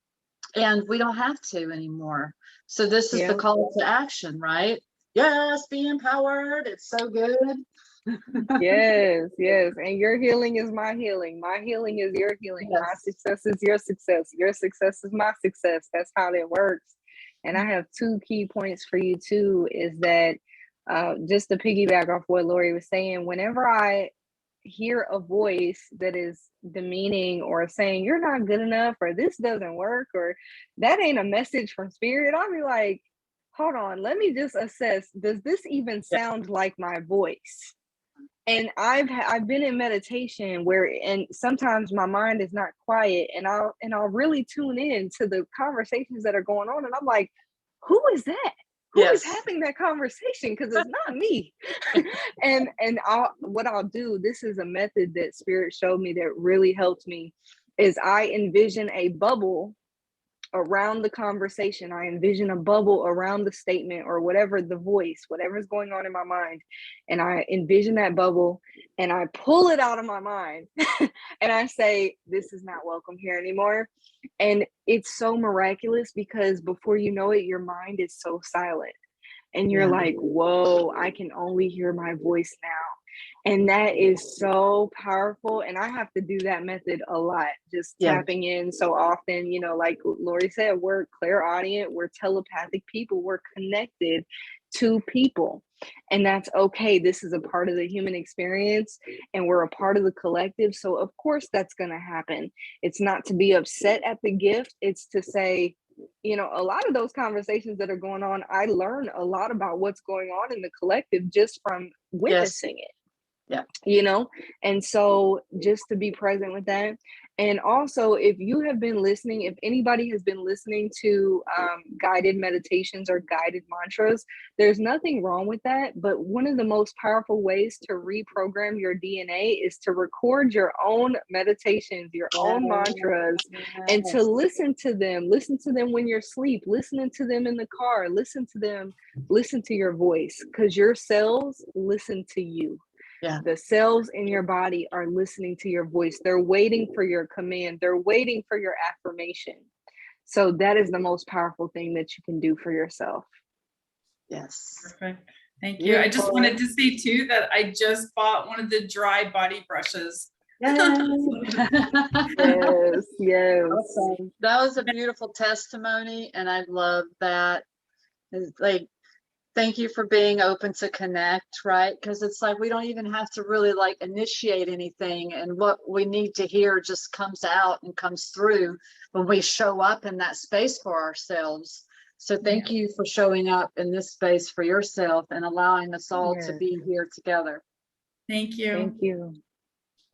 And we don't have to anymore. So this is the call to action, right? Yes, be empowered. It's so good. Yes. And your healing is my healing. My healing is your healing. Yes. My success is your success. Your success is my success. That's how that works. And I have 2 key points for you too, is that just to piggyback off what Lori was saying, whenever I hear a voice that is demeaning or saying you're not good enough or this doesn't work or that ain't a message from spirit, I'll be like, hold on, let me just assess, does this even sound like my voice? And I've been in meditation and sometimes my mind is not quiet, and I'll really tune in to the conversations that are going on, and I'm like, who is that? Who is having that conversation? Because it's not me. and what I'll do, this is a method that Spirit showed me that really helped me, is I envision a bubble around the conversation. I envision a bubble around the statement or whatever, the voice, whatever's going on in my mind. And I envision that bubble and I pull it out of my mind and I say, this is not welcome here anymore. And it's so miraculous because before you know it, your mind is so silent and you're like, whoa, I can only hear my voice now. And that is so powerful. And I have to do that method a lot, just tapping in so often, you know, like Lori said, we're clairaudient, we're telepathic people, we're connected to people. And that's okay. This is a part of the human experience and we're a part of the collective. So of course that's going to happen. It's not to be upset at the gift. It's to say, you know, a lot of those conversations that are going on, I learn a lot about what's going on in the collective just from witnessing it. You know, and so just to be present with that. And also, if you have been listening, if anybody has been listening to guided meditations or guided mantras, there's nothing wrong with that. But one of the most powerful ways to reprogram your DNA is to record your own meditations, your own mantras, and to listen to them when you're asleep, listening to them in the car, listen to your voice, because your cells listen to you. The cells in your body are listening to your voice. They're waiting for your command. They're waiting for your affirmation. So that is the most powerful thing that you can do for yourself. Yes. Perfect. Thank you. I just wanted to say too that I just bought one of the dry body brushes. Yes. Awesome. That was a beautiful testimony. And I love that. It's like, thank you for being open to connect, right? Because it's like we don't even have to really like initiate anything, and what we need to hear just comes out and comes through when we show up in that space for ourselves. So thank you for showing up in this space for yourself and allowing us all to be here together. Thank you. Thank you.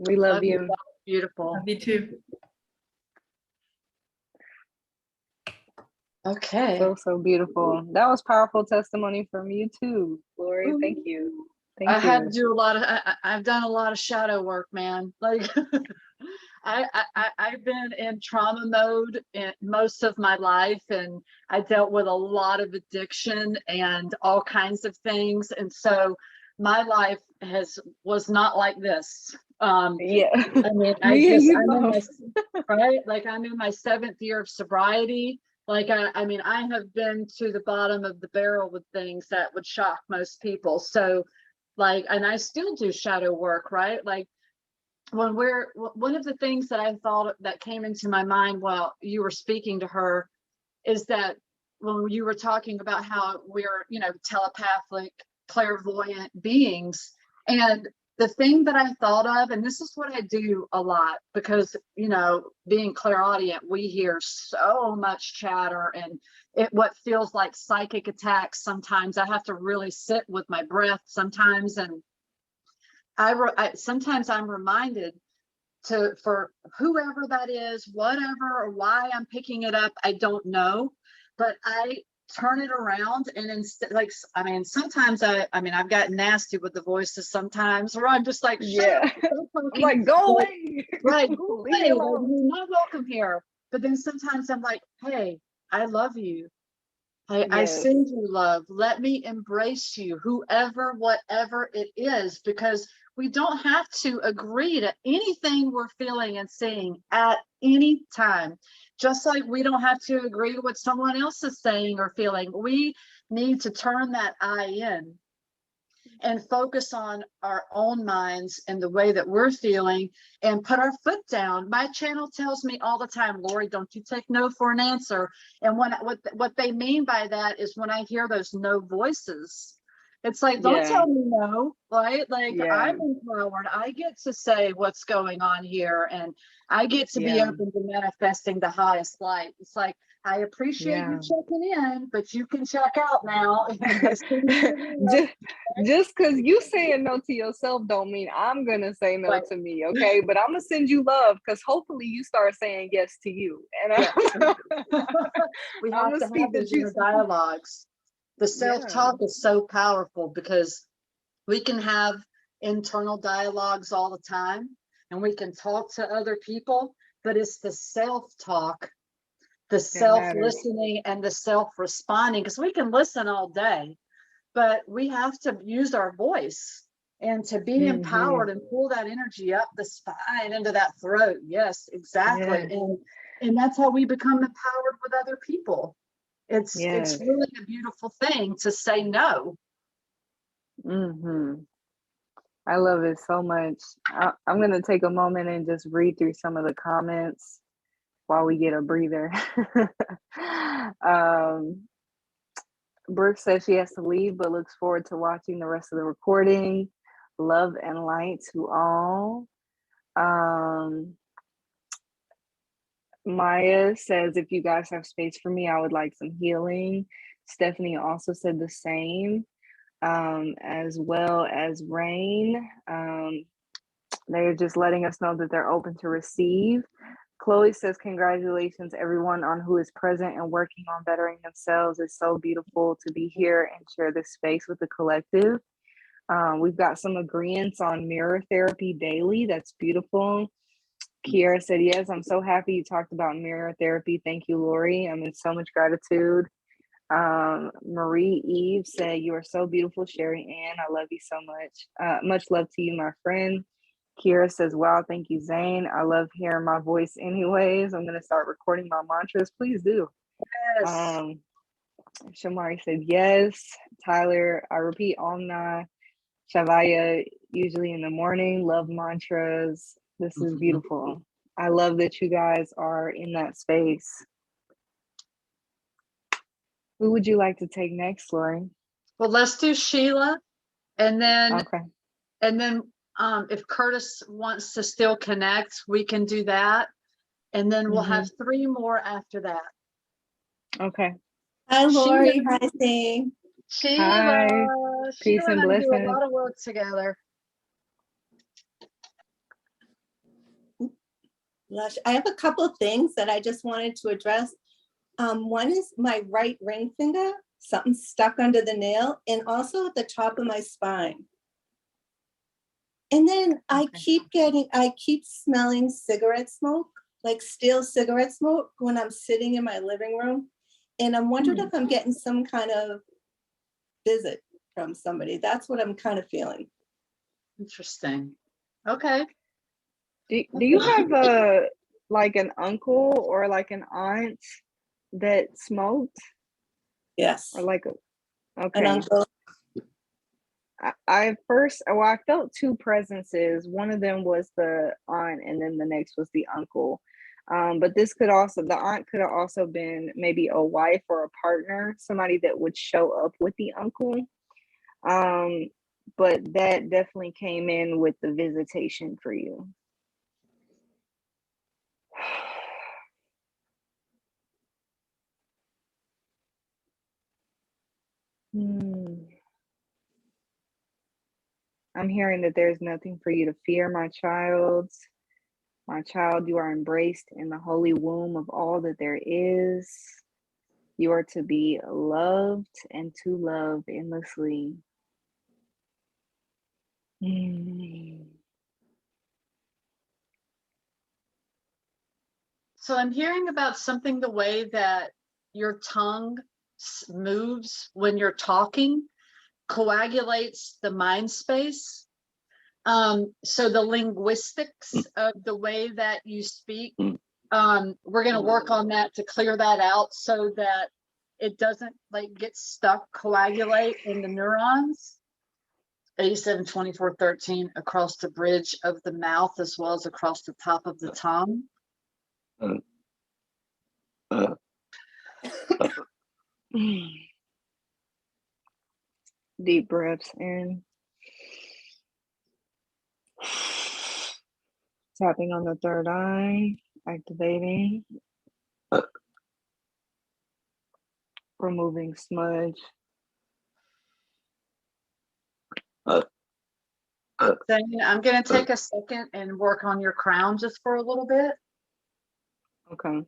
We love you. That's beautiful. Love you too. Okay. So beautiful. That was powerful testimony from you too, Lori. Thank you. I had to do a lot of, I've done a lot of shadow work, man. Like I've been in trauma mode in most of my life, and I dealt with a lot of addiction and all kinds of things. And so my life was not like this. I mean, I'm in my 7th year of sobriety. Like, I mean, I have been to the bottom of the barrel with things that would shock most people. So like, and I still do shadow work, right? Like one of the things that I thought that came into my mind while you were speaking to her is that when you were talking about how we're, you know, telepathic, clairvoyant beings, and the thing that I thought of, and this is what I do a lot because, you know, being clairaudient, we hear so much chatter and what feels like psychic attacks. Sometimes I have to really sit with my breath sometimes. And sometimes I'm reminded for whoever that is, whatever, or why I'm picking it up, I don't know. but I turn it around and instead, like, I mean, sometimes I've got nasty with the voices sometimes, where I'm just like, shut up, stop I'm talking. like, go away. Right, go Leave me away, like, alone. you're not welcome here. But then sometimes I'm like, hey, I love you. I Yes. send you love. Let me embrace you, whoever, whatever it is, because we don't have to agree to anything we're feeling and seeing at any time. Just like we don't have to agree to what someone else is saying or feeling. We need to turn that I in and focus on our own minds and the way that we're feeling and put our foot down. My channel tells me all the time, Lori, don't you take no for an answer. And what they mean by that is when I hear those no voices, it's like, don't Yeah. tell me no, right? Like, Yeah. I'm empowered. I get to say what's going on here, and I get to be Yeah. open to manifesting the highest light. It's like, I appreciate you Yeah. checking in, but you can check out now. just because you saying no to yourself don't mean I'm gonna say no Right. to me, okay? But I'm gonna send you love because hopefully you start saying yes to you. And Yes. We I'm have gonna to speak have the those inner truth. dialogues. The Yeah. self-talk is so powerful because we can have internal dialogues all the time and we can talk to other people, but it's the self-talk, the matters. self-listening and the self-responding, because we can listen all day, but we have to use our voice and to be empowered and pull that energy up the spine into that throat. Yes, exactly. Yes. And that's how we become empowered with other people. It's Yes. really a beautiful thing to say no. I love it so much. I'm gonna take a moment and just read through some of the comments while we get a breather. Brooke says she has to leave, but looks forward to watching the rest of the recording. Love and light to all. Maya says, if you guys have space for me, I would like some healing. Stephanie also said the same, as well as Rain. They're just letting us know that they're open to receive. Chloe says, congratulations, everyone on who is present and working on bettering themselves. It's so beautiful to be here and share this space with the collective. We've got some agreements on mirror therapy daily. That's beautiful. Kiara said, yes, I'm so happy you talked about mirror therapy. Thank you, Lori. I'm in so much gratitude. Marie Eve said, you are so beautiful, Sherry Ann. I love you so much. Much love to you, my friend. Kira says, wow, thank you, Zayne. I love hearing my voice anyways. I'm going to start recording my mantras. Please do. Yes. Shamari said, yes. Tyler, I repeat Omna Shavaya usually in the morning. Love mantras. This is beautiful. I love that you guys are in that space. Who would you like to take next, Lori? Well, let's do Sheila, and then Okay. If Curtis wants to still connect, we can do that, and then we'll have 3 more after that. Okay. Hi, Lori. Hi, Zayne. Sheila. Hi. Peace Sheila and and I do a blessings. lot of work together. Lush. I have a couple of things that I just wanted to address. One is my right ring finger, something stuck under the nail, and also at the top of my spine. And then I keep smelling cigarette smoke, like stale cigarette smoke when I'm sitting in my living room. And I'm wondering if I'm getting some kind of visit from somebody. That's what I'm kind of feeling. Interesting. Okay. Do you have like an uncle or like an aunt that smoked? Yes. Or like An uncle. I felt 2 presences. One of them was the aunt, and then the next was the uncle. But the aunt could have also been maybe a wife or a partner, somebody that would show up with the uncle. But that definitely came in with the visitation for you. I'm hearing that there's nothing for you to fear, my child. My child, you are embraced in the holy womb of all that there is. You are to be loved and to love endlessly. So I'm hearing about something, the way that your tongue moves when you're talking coagulates the mind space. So the linguistics of the way that you speak, we're going to work on that to clear that out so that it doesn't like get stuck, coagulate in the neurons. 87, 24, 13 across the bridge of the mouth as well as across the top of the tongue. Deep breaths in. Tapping on the third eye, activating. Removing smudge. Zayne, I'm going to take a second and work on your crown just for a little bit. Okay.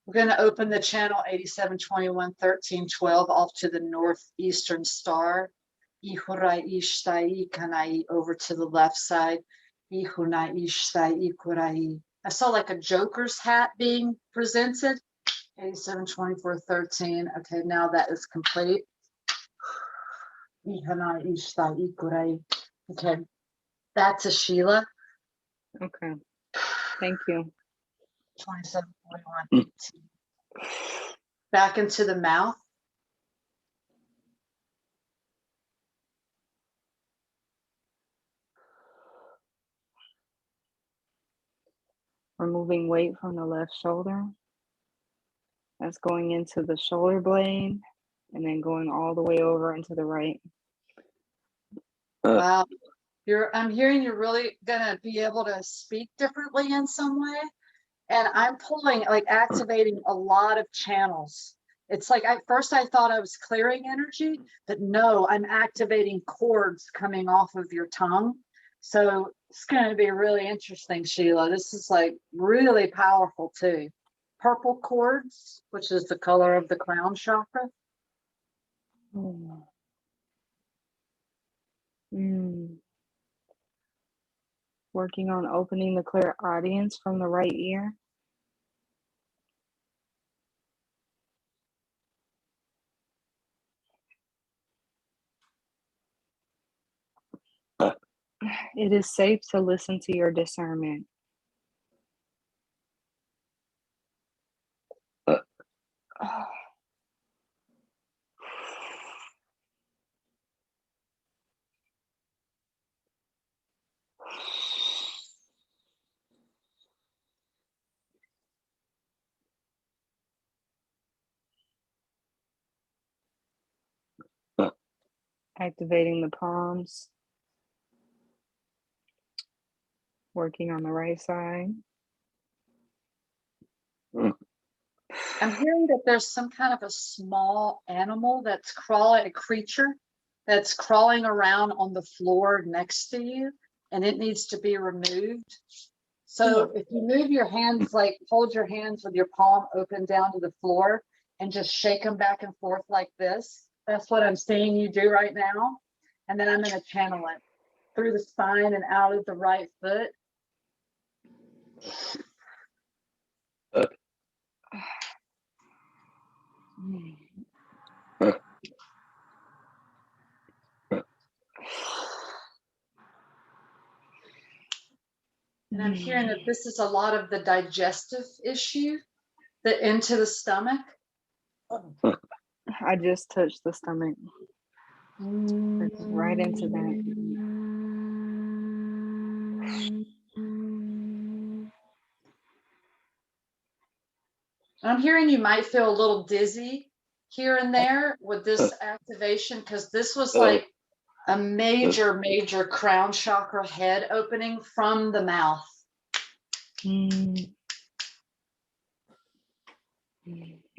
We're going to open the channel 87, 21, 13, 12 off to the northeastern star. Over to the left side. I saw like a Joker's hat being presented. 87, 24, 13. Okay, now that is complete. Okay, that's a Sheila. Okay. Thank you. 27, 41, 18. Back into the mouth. Removing weight from the left shoulder. That's going into the shoulder blade and then going all the way over into the right. Wow. I'm hearing you're really gonna be able to speak differently in some way. And I'm pulling, like activating a lot of channels. It's like at first I thought I was clearing energy, but no, I'm activating cords coming off of your tongue. So it's going to be really interesting, Sheila. This is like really powerful too. Purple cords, which is the color of the crown chakra. Working on opening the clear audience from the right ear. It is safe to listen to your discernment. Activating the palms. Working on the right side. I'm hearing that there's some kind of a small animal that's crawling, a creature that's crawling around on the floor next to you, and it needs to be removed. So if you move your hands, like hold your hands with your palm open down to the floor and just shake them back and forth like this. That's what I'm seeing you do right now. And then I'm going to channel it through the spine and out of the right foot. And I'm hearing that this is a lot of the digestive issue, into the stomach. I just touched the stomach. Right into that. I'm hearing you might feel a little dizzy here and there with this activation, because this was like a major, major crown chakra head opening from the mouth.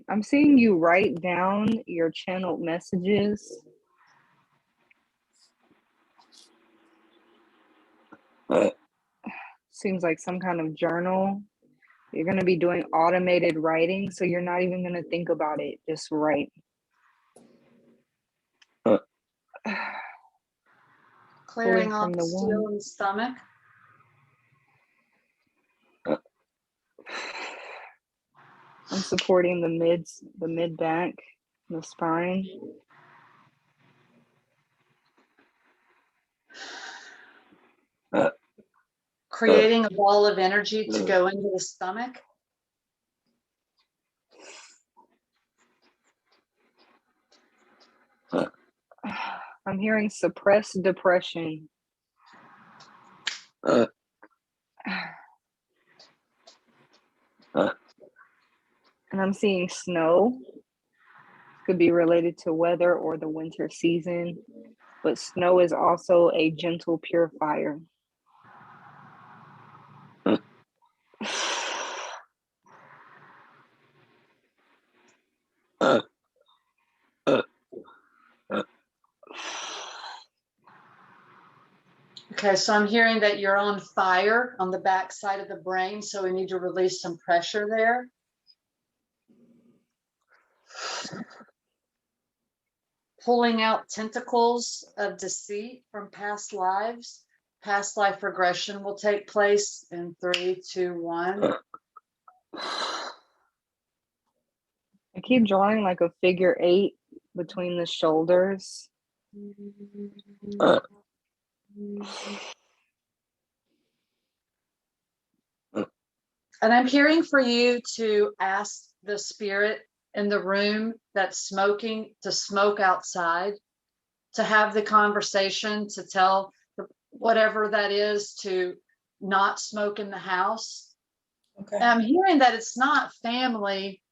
I'm seeing you write down your channeled messages. Seems like some kind of journal. You're going to be doing automated writing, so you're not even going to think about it. Just write. Clearing off from the the steel womb. in the stomach. I'm supporting the mid back, the spine. Creating a ball of energy to go into the stomach. I'm hearing suppressed depression. And I'm seeing snow. Could be related to weather or the winter season, but snow is also a gentle purifier. Okay, so I'm hearing that you're on fire on the back side of the brain, so we need to release some pressure there. Pulling out tentacles of deceit from past lives. Past life regression will take place in 3, 2, 1. I keep drawing like a figure 8 between the shoulders. And I'm hearing for you to ask the spirit in the room that's smoking to smoke outside, to have the conversation, to tell whatever that is to not smoke in the house. Okay. And I'm hearing that it's not family,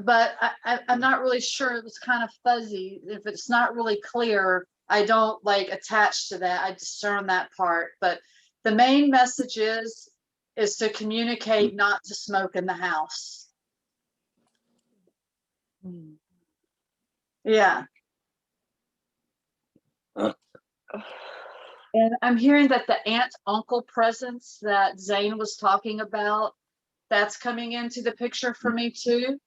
but I'm not really sure. It was kind of fuzzy. If it's not really clear, I don't like attach to that. I discern that part. But the main message is to communicate not to smoke in the house. Yeah. And I'm hearing that the aunt uncle presence that Zayne was talking about, that's coming into the picture for me too.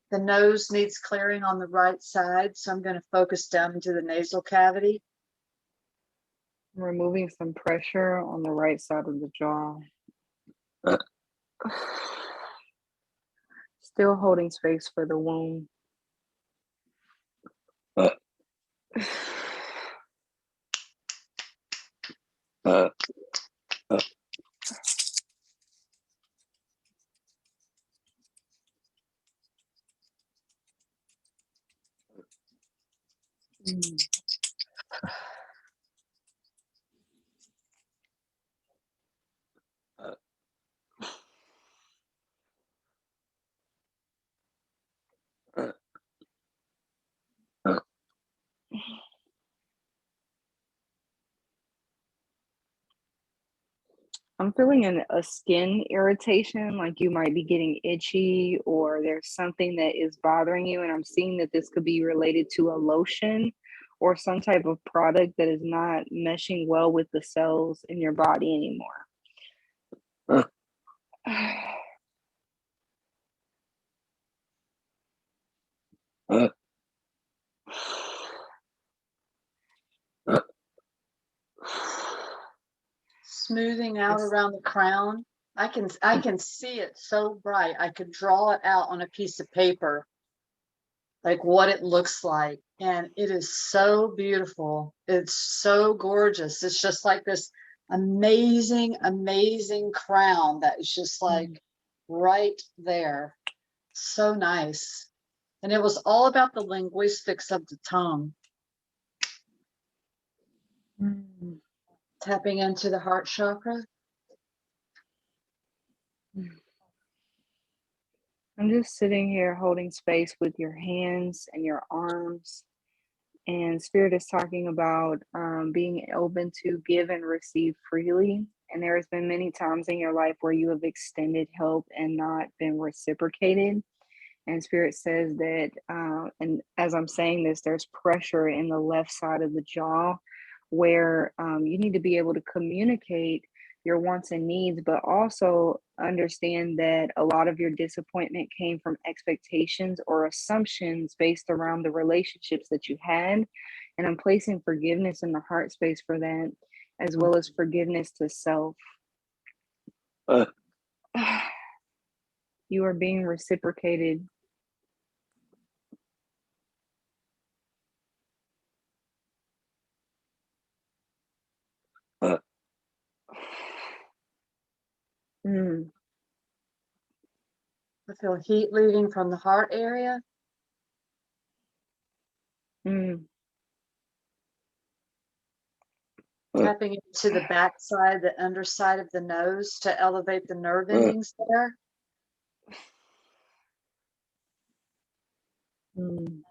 The nose needs clearing on the right side, so I'm going to focus down into the nasal cavity. I'm removing some pressure on the right side of the jaw. Still holding space for the womb. I'm feeling a skin irritation, like you might be getting itchy or there's something that is bothering you. And I'm seeing that this could be related to a lotion or some type of product that is not meshing well with the cells in your body anymore. Smoothing out around the crown. I can see it so bright. I could draw it out on a piece of paper, like what it looks like. And it is so beautiful. It's so gorgeous. It's just like this amazing, amazing crown that is just like right there. So nice. And it was all about the linguistics of the tongue. Tapping into the heart chakra. I'm just sitting here holding space with your hands and your arms. And Spirit is talking about being open to give and receive freely. And there has been many times in your life where you have extended help and not been reciprocated. And Spirit says that, and as I'm saying this, there's pressure in the left side of the jaw where you need to be able to communicate your wants and needs, but also understand that a lot of your disappointment came from expectations or assumptions based around the relationships that you had. And I'm placing forgiveness in the heart space for that, as well as forgiveness to self. You are being reciprocated. I feel heat leaving from the heart area. Tapping into the backside, the underside of the nose to elevate the nerve endings there. I'm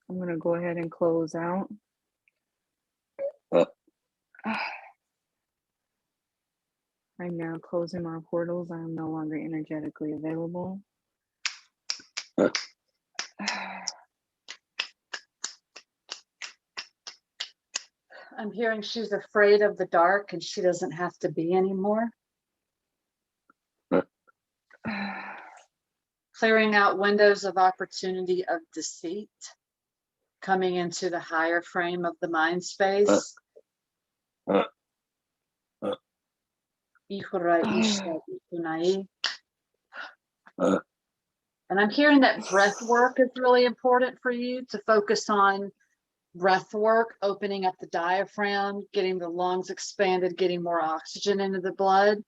going to go ahead and close out. I'm now closing my portals. I am no longer energetically available. I'm hearing she's afraid of the dark and she doesn't have to be anymore. Clearing out windows of opportunity of deceit, coming into the higher frame of the mind space. And I'm hearing that breath work is really important for you to focus on. Breath work, opening up the diaphragm, getting the lungs expanded, getting more oxygen into the blood.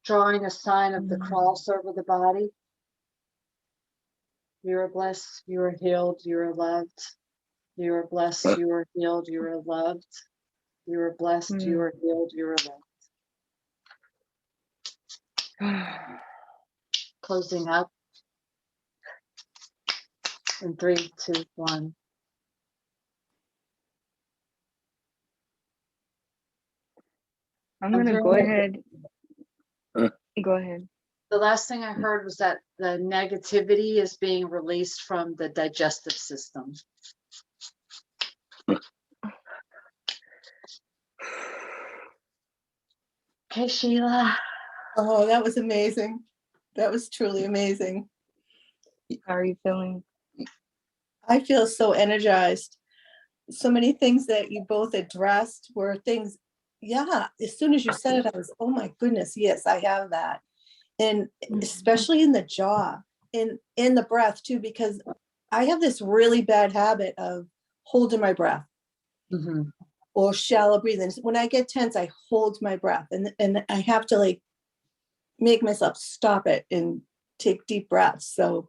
Drawing a sign of the cross over the body. You are blessed, you are healed, you are loved. You are blessed, you are healed, you are loved. You are blessed, you are healed, you are loved. Closing up. In 3, 2, 1. I'm going to go ahead. Go ahead. The last thing I heard was that the negativity is being released from the digestive system. Okay, Sheila. Oh, that was amazing. That was truly amazing. How are you feeling? I feel so energized. So many things that you both addressed were things, yeah, as soon as you said it, I was, oh my goodness, yes, I have that. And especially in the jaw, in the breath too, because I have this really bad habit of holding my breath or shallow breathing. When I get tense, I hold my breath and I have to like make myself stop it and take deep breaths. So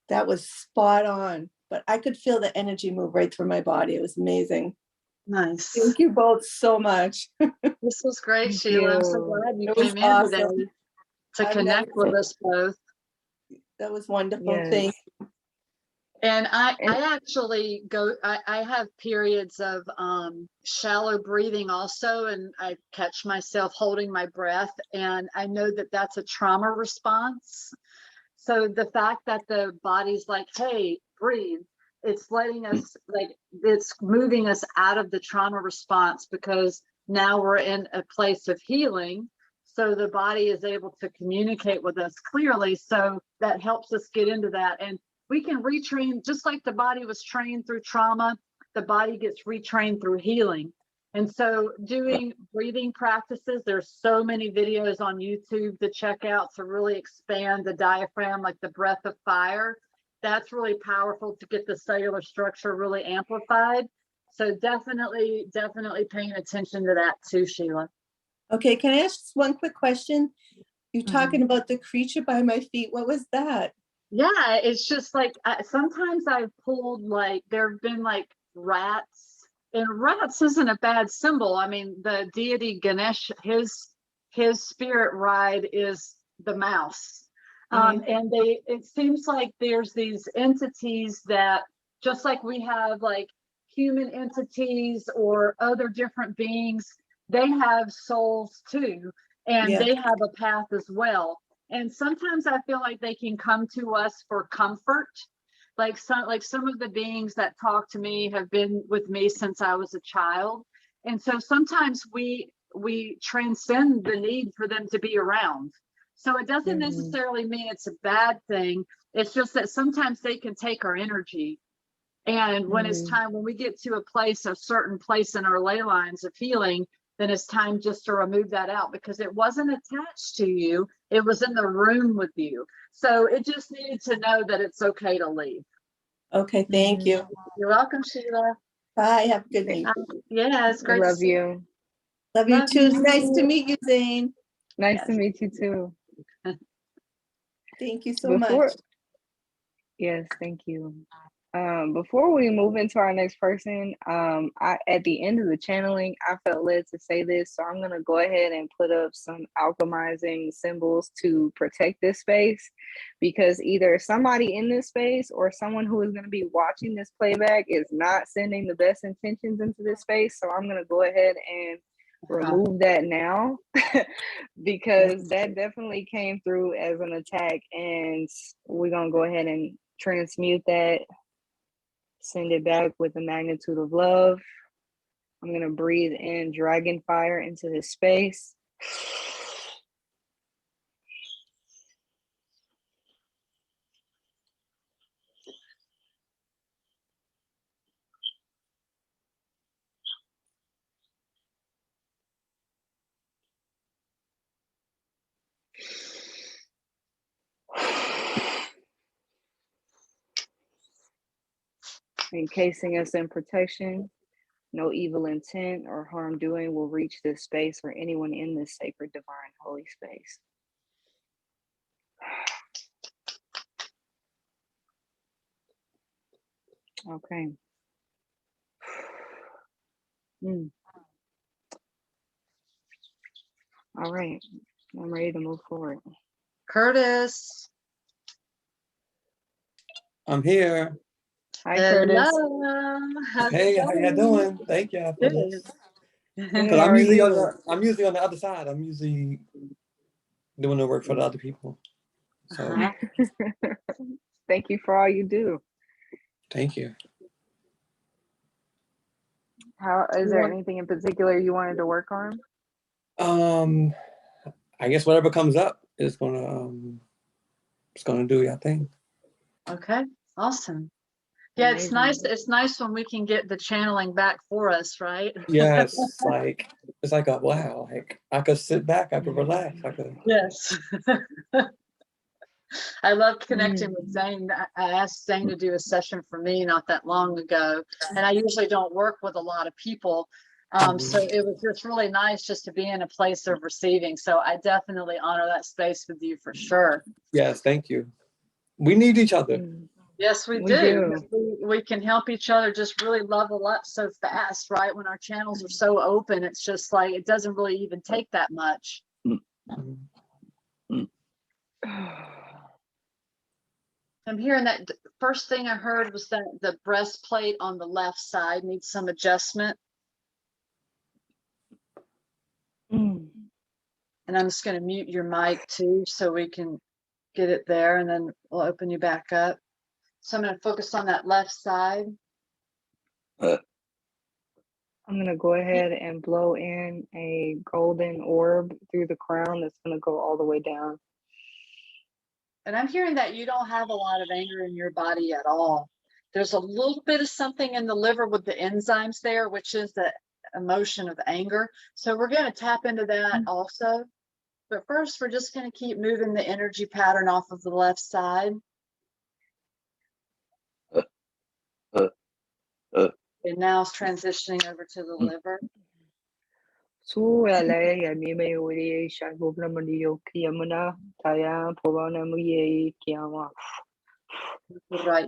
that was spot on, but I could feel the energy move right through my body. It was amazing. Nice. Thank you both so much. This was great, Thank Sheila. I'm so you. glad you It was came in awesome. today to connect with us both. That was wonderful. Yes. Thank you. And I actually I have periods of shallow breathing also, and I catch myself holding my breath, and I know that that's a trauma response. So the fact that the body's like, hey, breathe, it's letting us, like, it's moving us out of the trauma response because now we're in a place of healing. So the body is able to communicate with us clearly. So that helps us get into that. And we can retrain, just like the body was trained through trauma, the body gets retrained through healing. And so doing breathing practices, there's so many videos on YouTube to check out to really expand the diaphragm, like the breath of fire. That's really powerful to get the cellular structure really amplified. So definitely paying attention to that too, Sheila. Okay, can I ask one quick question? You're talking about the creature by my feet. What was that? Yeah, it's just like sometimes I've pulled, like, there have been like rats. And rats isn't a bad symbol. I mean, the deity Ganesh, his spirit ride is the mouse. And it seems like there's these entities that, just like we have like human entities or other different beings, they have souls too, and Yeah. they have a path as well. And sometimes I feel like they can come to us for comfort. Like some of the beings that talk to me have been with me since I was a child. And so sometimes we transcend the need for them to be around. So it doesn't necessarily mean it's a bad thing. It's just that sometimes they can take our energy. And when it's time, when we get to a certain place in our ley lines of healing, then it's time just to remove that out, because it wasn't attached to you. It was in the room with you. So it just needed to know that it's okay to leave. Okay, thank you. You're welcome, Sheila. Bye. Have a good night. Yeah, it's I great. love you. Love you Love too. you. Nice to meet you, Zayne. Nice Yes. to meet you too. Thank you so much. Yes, thank you. Before we move into our next person, at the end of the channeling, I felt led to say this, so I'm gonna go ahead and put up some alchemizing symbols to protect this space, because either somebody in this space or someone who is gonna be watching this playback is not sending the best intentions into this space. So I'm gonna go ahead and remove that now, because that definitely came through as an attack, and we're gonna go ahead and transmute that, send it back with the magnitude of love. I'm gonna breathe in dragon fire into this space. Encasing us in protection. No evil intent or harm doing will reach this space or anyone in this sacred, divine, holy space. Okay. All right. I'm ready to move forward. Curtis. I'm here. Hi, Curtis. Hello. How's Hey, it how y'all going? doing? Thank y'all for this. Good, Because how I'm are usually you? I'm usually on the other side. I'm usually doing the work for the other people. So Thank you for all you do. thank you. How is there anything in particular you wanted to work on? I guess whatever comes up is gonna do your thing. Okay, awesome. Yeah, Amazing. it's nice. It's nice when we can get the channeling back for us, right? Yes, it's like a wow. Like I could sit back, I could relax, I could. Yes. I love connecting with Zayne. I asked Zayne to do a session for me not that long ago, and I usually don't work with a lot of people. So it was just really nice just to be in a place of receiving. So I definitely honor that space with you for sure. Yes, thank you. We need each other. Yes, we do. We can help each other just really level up so fast, right? When our channels are so open, it's just like, it doesn't really even take that much. I'm hearing that the first thing I heard was that the breastplate on the left side needs some adjustment. And I'm just going to mute your mic too, so we can get it there, and then we'll open you back up. So I'm going to focus on that left side. I'm going to go ahead and blow in a golden orb through the crown that's going to go all the way down. And I'm hearing that you don't have a lot of anger in your body at all. There's a little bit of something in the liver with the enzymes there, which is the emotion of anger. So we're going to tap into that also. But first, we're just going to keep moving the energy pattern off of the left side. And now it's transitioning over to the liver. Right.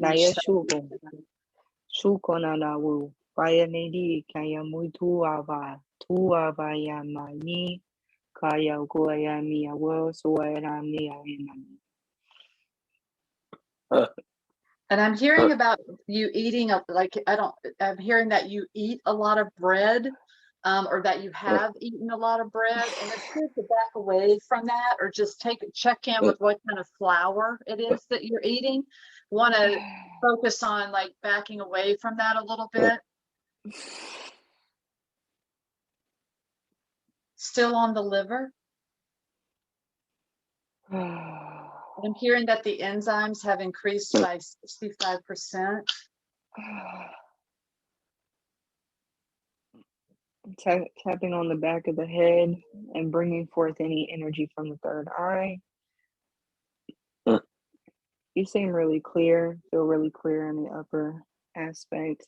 And I'm hearing about you eating I'm hearing that you eat a lot of bread. or that you have eaten a lot of bread, and it's good to back away from that, or just check in with what kind of flour it is that you're eating. Want to focus on like backing away from that a little bit. Still on the liver. I'm hearing that the enzymes have increased by 65%. Tapping on the back of the head and bringing forth any energy from the third eye. You seem really clear, feel really clear in the upper aspect.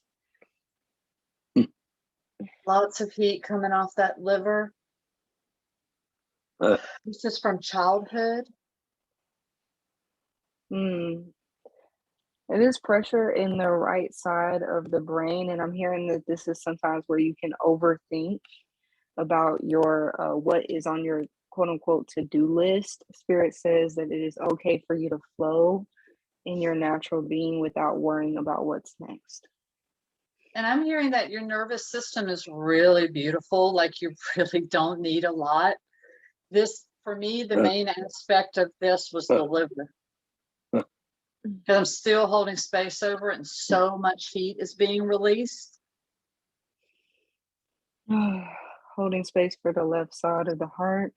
Lots of heat coming off that liver. This is from childhood. It is pressure in the right side of the brain, and I'm hearing that this is sometimes where you can overthink about your what is on your quote unquote to-do list. Spirit says that it is okay for you to flow in your natural being without worrying about what's next. And I'm hearing that your nervous system is really beautiful, like you really don't need a lot. This, for me, the main aspect of this was the liver. Because I'm still holding space over it, and so much heat is being released. Holding space for the left side of the heart.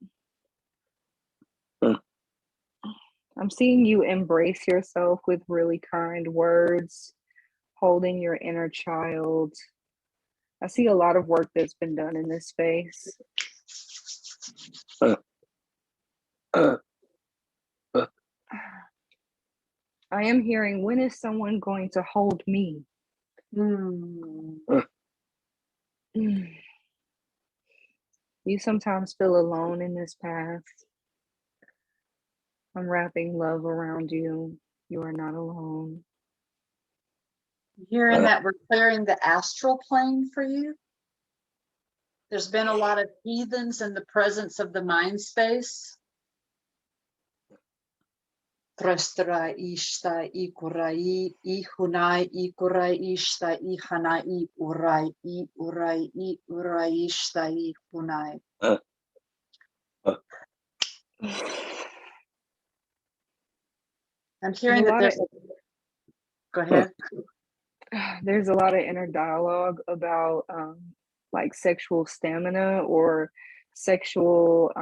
I'm seeing you embrace yourself with really kind words, holding your inner child. I see a lot of work that's been done in this space. I am hearing, when is someone going to hold me? You sometimes feel alone in this path. I'm wrapping love around you. You are not alone. Hearing that we're clearing the astral plane for you. There's been a lot of heathens in the presence of the mind space. Trastra ishta ikurai ihunai ikurai ishta ihanai urai urai ishta ihunai. I'm hearing that there's go ahead. There's a lot of inner dialogue about like sexual stamina or sexual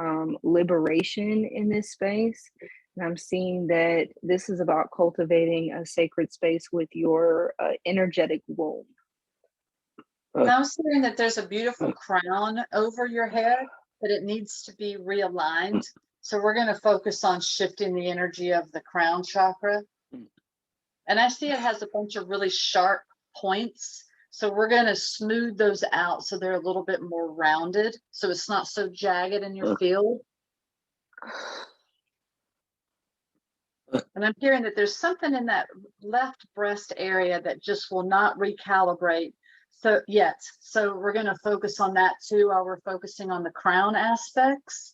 liberation in this space. And I'm seeing that this is about cultivating a sacred space with your energetic womb. And I'm hearing that there's a beautiful crown over your head, but it needs to be realigned. So we're going to focus on shifting the energy of the crown chakra. And I see it has a bunch of really sharp points. So we're going to smooth those out so they're a little bit more rounded. So it's not so jagged in your field. And I'm hearing that there's something in that left breast area that just will not recalibrate so yet. So we're going to focus on that too while we're focusing on the crown aspects.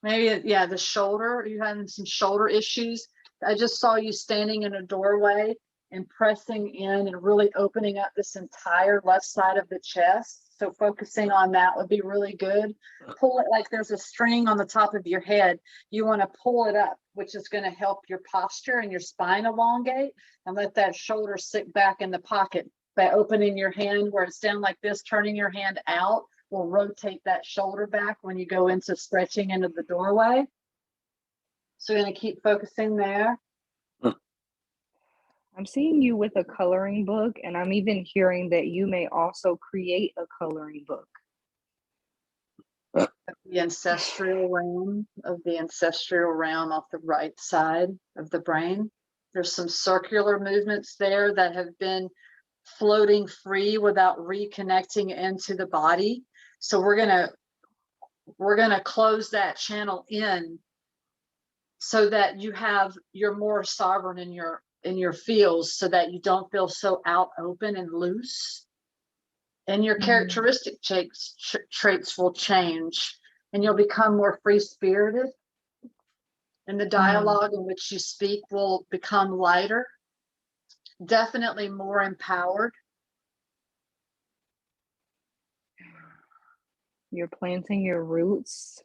Maybe, yeah, the shoulder, you having some shoulder issues. I just saw you standing in a doorway and pressing in and really opening up this entire left side of the chest. So focusing on that would be really good. Pull it like there's a string on the top of your head. You want to pull it up, which is going to help your posture and your spine elongate, and let that shoulder sit back in the pocket. By opening your hand where it's down like this, turning your hand out will rotate that shoulder back when you go into stretching into the doorway. So we're going to keep focusing there. I'm seeing you with a coloring book, and I'm even hearing that you may also create a coloring book. The ancestral realm off the right side of the brain. There's some circular movements there that have been floating free without reconnecting into the body. So we're gonna close that channel in so that you're more sovereign in your feels, so that you don't feel so out open and loose. And your characteristic traits will change, and you'll become more free-spirited. And the dialogue in which you speak will become lighter, definitely more empowered. You're planting your roots.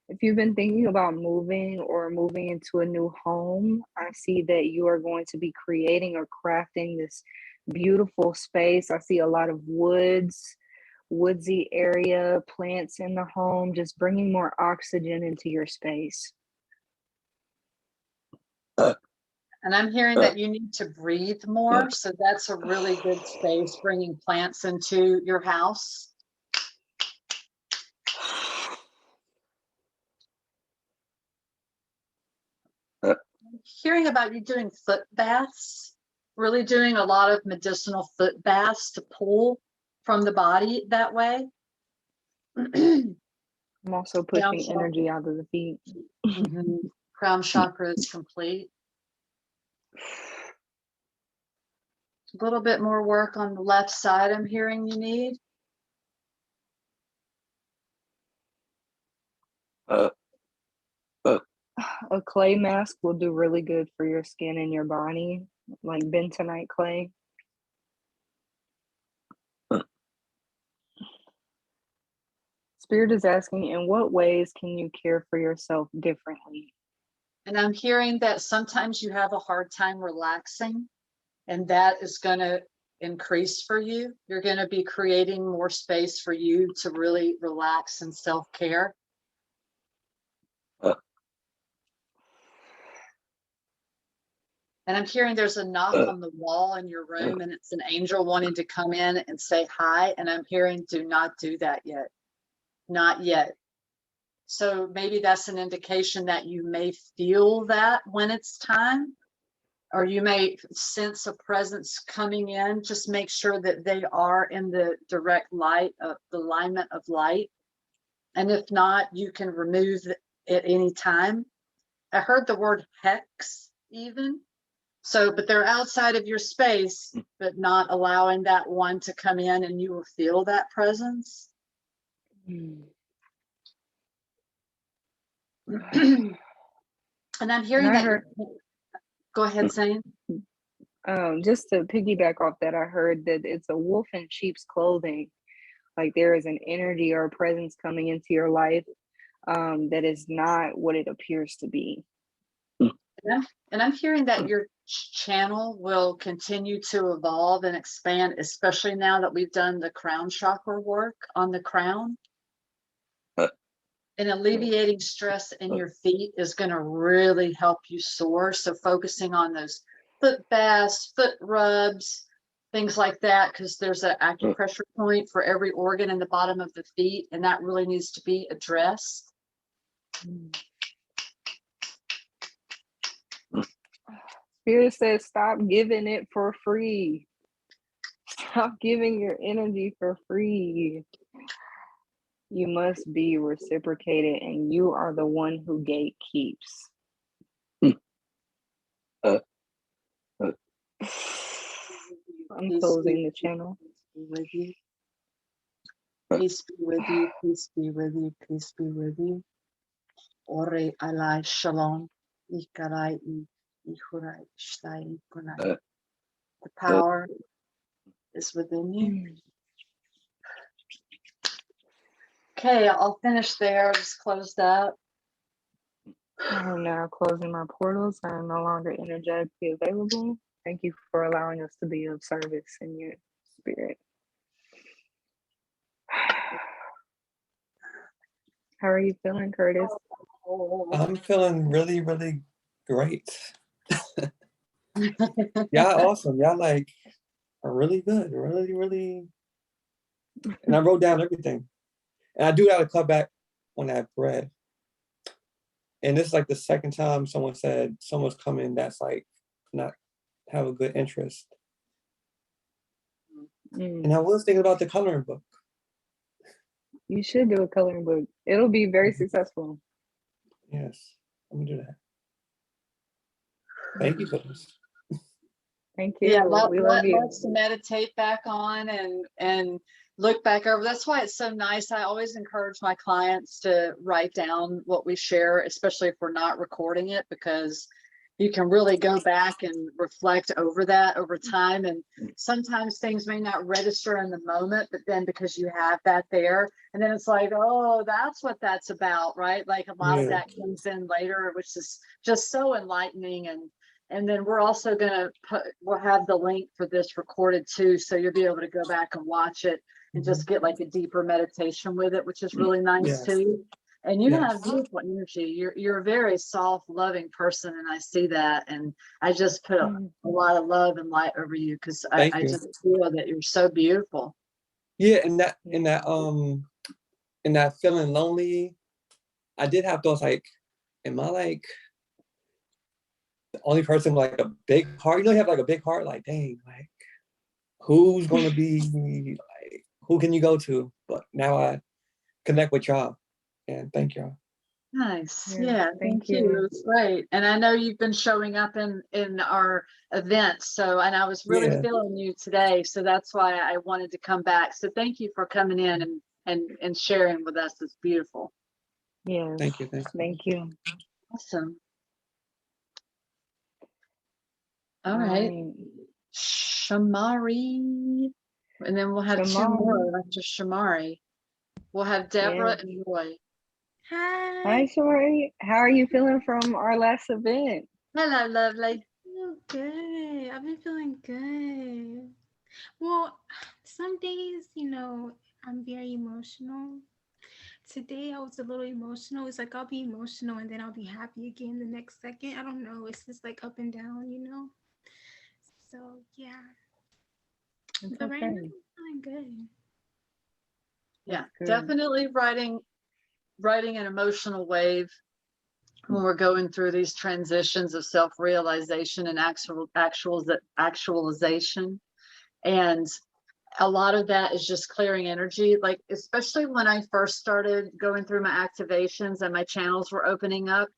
If you've been thinking about moving or moving into a new home, I see that you are going to be creating or crafting this beautiful space. I see a lot of woodsy area, plants in the home, just bringing more oxygen into your space. And I'm hearing that you need to breathe more. So that's a really good space, bringing plants into your house. Hearing about you doing foot baths, really doing a lot of medicinal foot baths to pull from the body that way. I'm also Crown pushing chakra. energy out of the feet. Crown chakra is complete. A little bit more work on the left side, I'm hearing you need. A clay mask will do really good for your skin and your body, like bentonite clay. Spirit is asking, in what ways can you care for yourself differently? And I'm hearing that sometimes you have a hard time relaxing, and that is going to increase for you. You're going to be creating more space for you to really relax and self-care. And I'm hearing there's a knock on the wall in your room, and it's an angel wanting to come in and say hi. And I'm hearing, do not do that yet. Not yet. So maybe that's an indication that you may feel that when it's time, or you may sense a presence coming in. Just make sure that they are in the direct light of the alignment of light. And if not, you can remove it at any time. I heard the word hex even. So, but they're outside of your space, but not allowing that one to come in, and you will feel that presence. And I'm hearing that. Go ahead, Zayne. Just to piggyback off that, I heard that it's a wolf in sheep's clothing. Like there is an energy or a presence coming into your life that is not what it appears to be. And I'm hearing that your channel will continue to evolve and expand, especially now that we've done the crown chakra work on the crown. And alleviating stress in your feet is going to really help you soar. So focusing on those foot baths, foot rubs, things like that, because there's an acupressure point for every organ in the bottom of the feet, and that really needs to be addressed. Spirit says, stop giving it for free. Stop giving your energy for free. You must be reciprocated, and you are the one who gatekeeps. I'm closing the channel. With you. Peace be with you. Peace be with you. Peace be with you. Ore alai shalom. Ikarai ihurai shtai kunai. The power is within you. Okay, I'll finish there. Just close that. I'm now closing my portals. I am no longer energetically available. Thank you for allowing us to be of service in your spirit. How are you feeling, Curtis? I'm feeling really, really great. Y'all awesome. Y'all like are really good. Really, really. And I wrote down everything. And I do have to cut back on that bread. And this is like the second time someone said someone's coming that's like not have a good interest. And I was thinking about the coloring book. You should do a coloring book. It'll be very successful. Yes, I'm gonna do that. Thank you for this. Thank you. Yeah, we love you. Let's meditate back on and look back over. That's why it's so nice. I always encourage my clients to write down what we share, especially if we're not recording it, because you can really go back and reflect over that over time. And sometimes things may not register in the moment, but then because you have that there, and then it's like, oh, that's what that's about, right? Like a lot of that comes in later, which is just so enlightening. And then we're also gonna we'll have the link for this recorded too, so you'll be able to go back and watch it and just get like a deeper meditation with it, which is really nice too. And you have beautiful energy. You're a very soft, loving person, and I see that. And I just put a lot of love and light over you because I just feel that you're so beautiful. Yeah, and that feeling lonely, I did have those like, am I like the only person with like a big heart? You know, you have like a big heart, like, dang, like who's gonna be like, who can you go to? But now I connect with y'all. And thank y'all. Nice. Yeah, thank you. It's great. And I know you've been showing up in our events. So, and I was really feeling you today. So that's why I wanted to come back. So thank you for coming in and sharing with us. It's beautiful. Yeah. Thank you. Thank you. Awesome. All right. Shamari. And then we'll have two more after Shamari. We'll have Deborah and Roy. Hi, Shamari. How are you feeling from our last event? Hello, lovely. Oh, good. I've been feeling good. Well, some days, you know, I'm very emotional. Today I was a little emotional. It's like I'll be emotional and then I'll be happy again the next second. I don't know. It's just like up and down, you know? So, yeah. But right now I'm feeling good. Yeah, definitely riding an emotional wave when we're going through these transitions of self-realization and actualization. And a lot of that is just clearing energy. Like, especially when I first started going through my activations and my channels were opening up,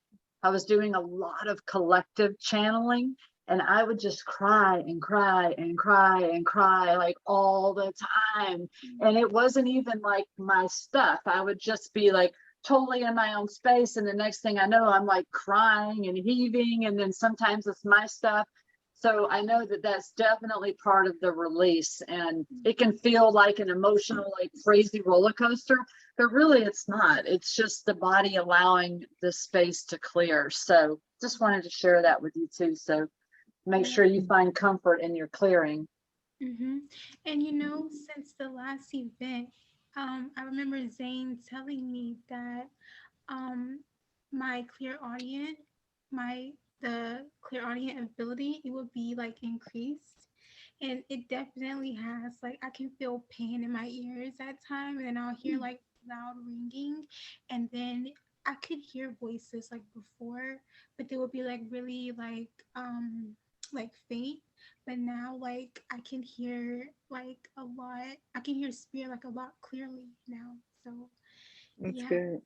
I was doing a lot of collective channeling, and I would just cry and cry and cry and cry like all the time. And it wasn't even like my stuff. I would just be like totally in my own space. And the next thing I know, I'm like crying and heaving. And then sometimes it's my stuff. So I know that that's definitely part of the release, and it can feel like an emotional, like crazy roller coaster, but really it's not. It's just the body allowing the space to clear. So just wanted to share that with you too. So make sure you find comfort in your clearing. And you know, since the last event, I remember Zayne telling me that my clairaudient, the clairaudient ability, it would be like increased. And it definitely has. Like, I can feel pain in my ears at times, and I'll hear like loud ringing, and then I could hear voices like before, but they would be like really like faint. But now like I can hear like a lot. I can hear spirit like a lot clearly now. So that's good.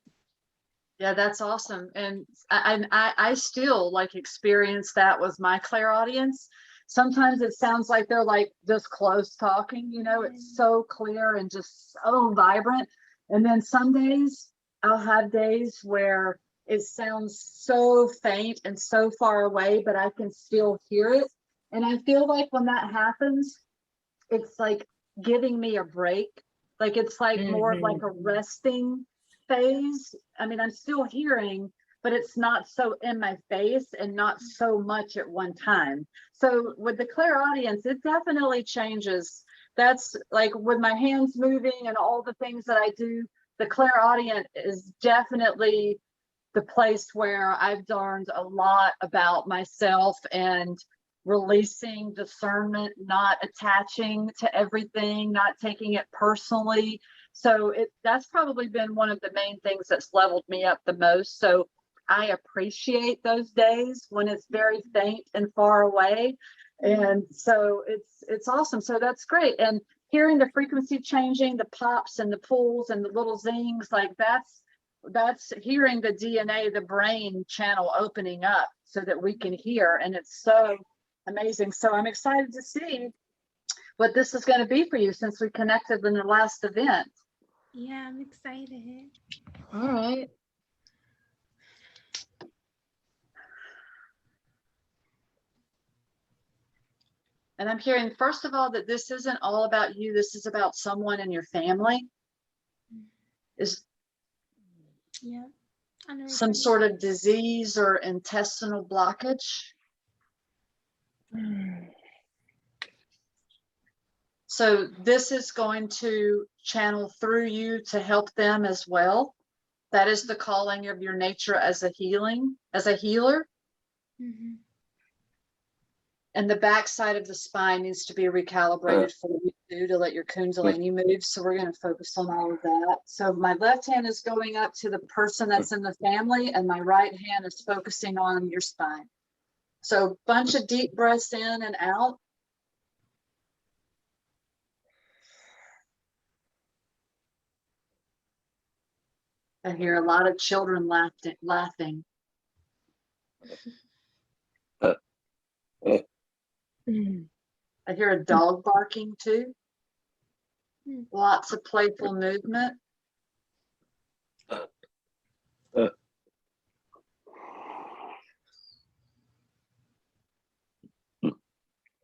Yeah, that's awesome. And I still like experience that with my clairaudience. Sometimes it sounds like they're like this close talking, you know, it's so clear and just so vibrant. And then some days I'll have days where it sounds so faint and so far away, but I can still hear it. And I feel like when that happens, it's like giving me a break. Like it's like more of like a resting phase. I mean, I'm still hearing, but it's not so in my face and not so much at one time. So with the clairaudience, it definitely changes. That's like with my hands moving and all the things that I do, the clairaudient is definitely the place where I've learned a lot about myself and releasing discernment, not attaching to everything, not taking it personally. So that's probably been one of the main things that's leveled me up the most. So I appreciate those days when it's very faint and far away. And so it's awesome. So that's great. And hearing the frequency changing, the pops and the pulls and the little zings, like that's hearing the DNA, the brain channel opening up so that we can hear. And it's so amazing. So I'm excited to see what this is going to be for you since we connected in the last event. Yeah, I'm excited. All right. And I'm hearing, first of all, that this isn't all about you. This is about someone in your family. Is Yeah. some sort of disease or intestinal blockage. So this is going to channel through you to help them as well. That is the calling of your nature as a healer. Mm-hmm. And the back side of the spine needs to be recalibrated for you too, to let your kundalini move. So we're going to focus on all of that. So my left hand is going up to the person that's in the family, and my right hand is focusing on your spine. So bunch of deep breaths in and out. I hear a lot of children laughing. I hear a dog barking too. Lots of playful movement.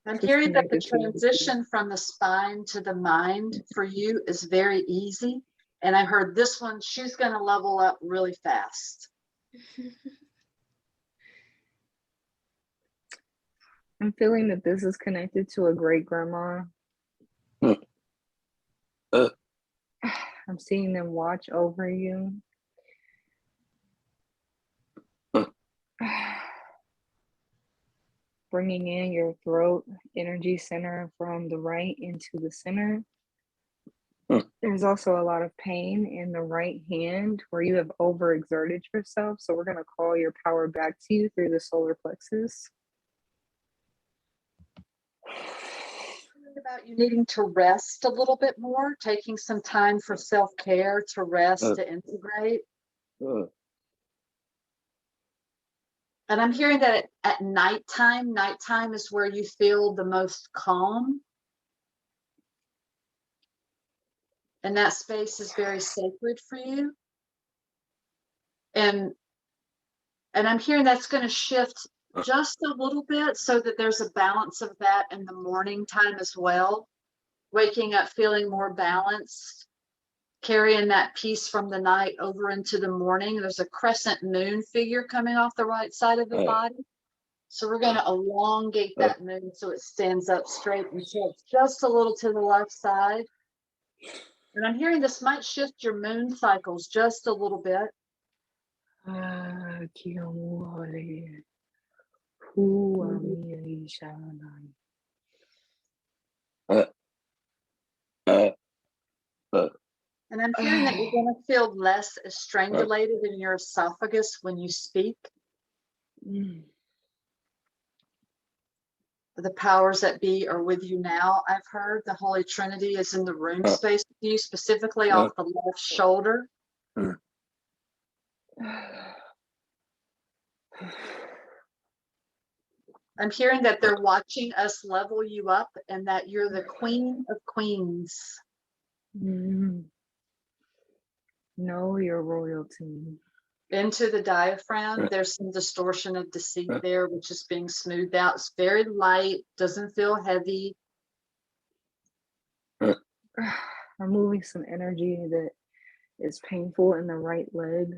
I'm hearing that the transition from the spine to the mind for you is very easy. And I heard this one, she's going to level up really fast. I'm feeling that this is connected to a great grandma. I'm seeing them watch over you. Bringing in your throat energy center from the right into the center. There's also a lot of pain in the right hand where you have overexerted yourself. So we're going to call your power back to you through the solar plexus. About you needing to rest a little bit more, taking some time for self-care, to rest, to integrate. And I'm hearing that at nighttime is where you feel the most calm. And that space is very sacred for you. And I'm hearing that's going to shift just a little bit so that there's a balance of that in the morning time as well. Waking up feeling more balanced, carrying that peace from the night over into the morning. There's a crescent moon figure coming off the right side of the body. So we're going to elongate that moon so it stands up straight and tilts just a little to the left side. And I'm hearing this might shift your moon cycles just a little bit. And I'm hearing that you're going to feel less strangulated in your esophagus when you speak. The powers that be are with you now. I've heard the Holy Trinity is in the room space with you, specifically off the left shoulder. I'm hearing that they're watching us level you up and that you're the queen of queens. Know your royalty. Into the diaphragm, there's some distortion of deceit there, which is being smoothed out. It's very light, doesn't feel heavy. Removing some energy that is painful in the right leg.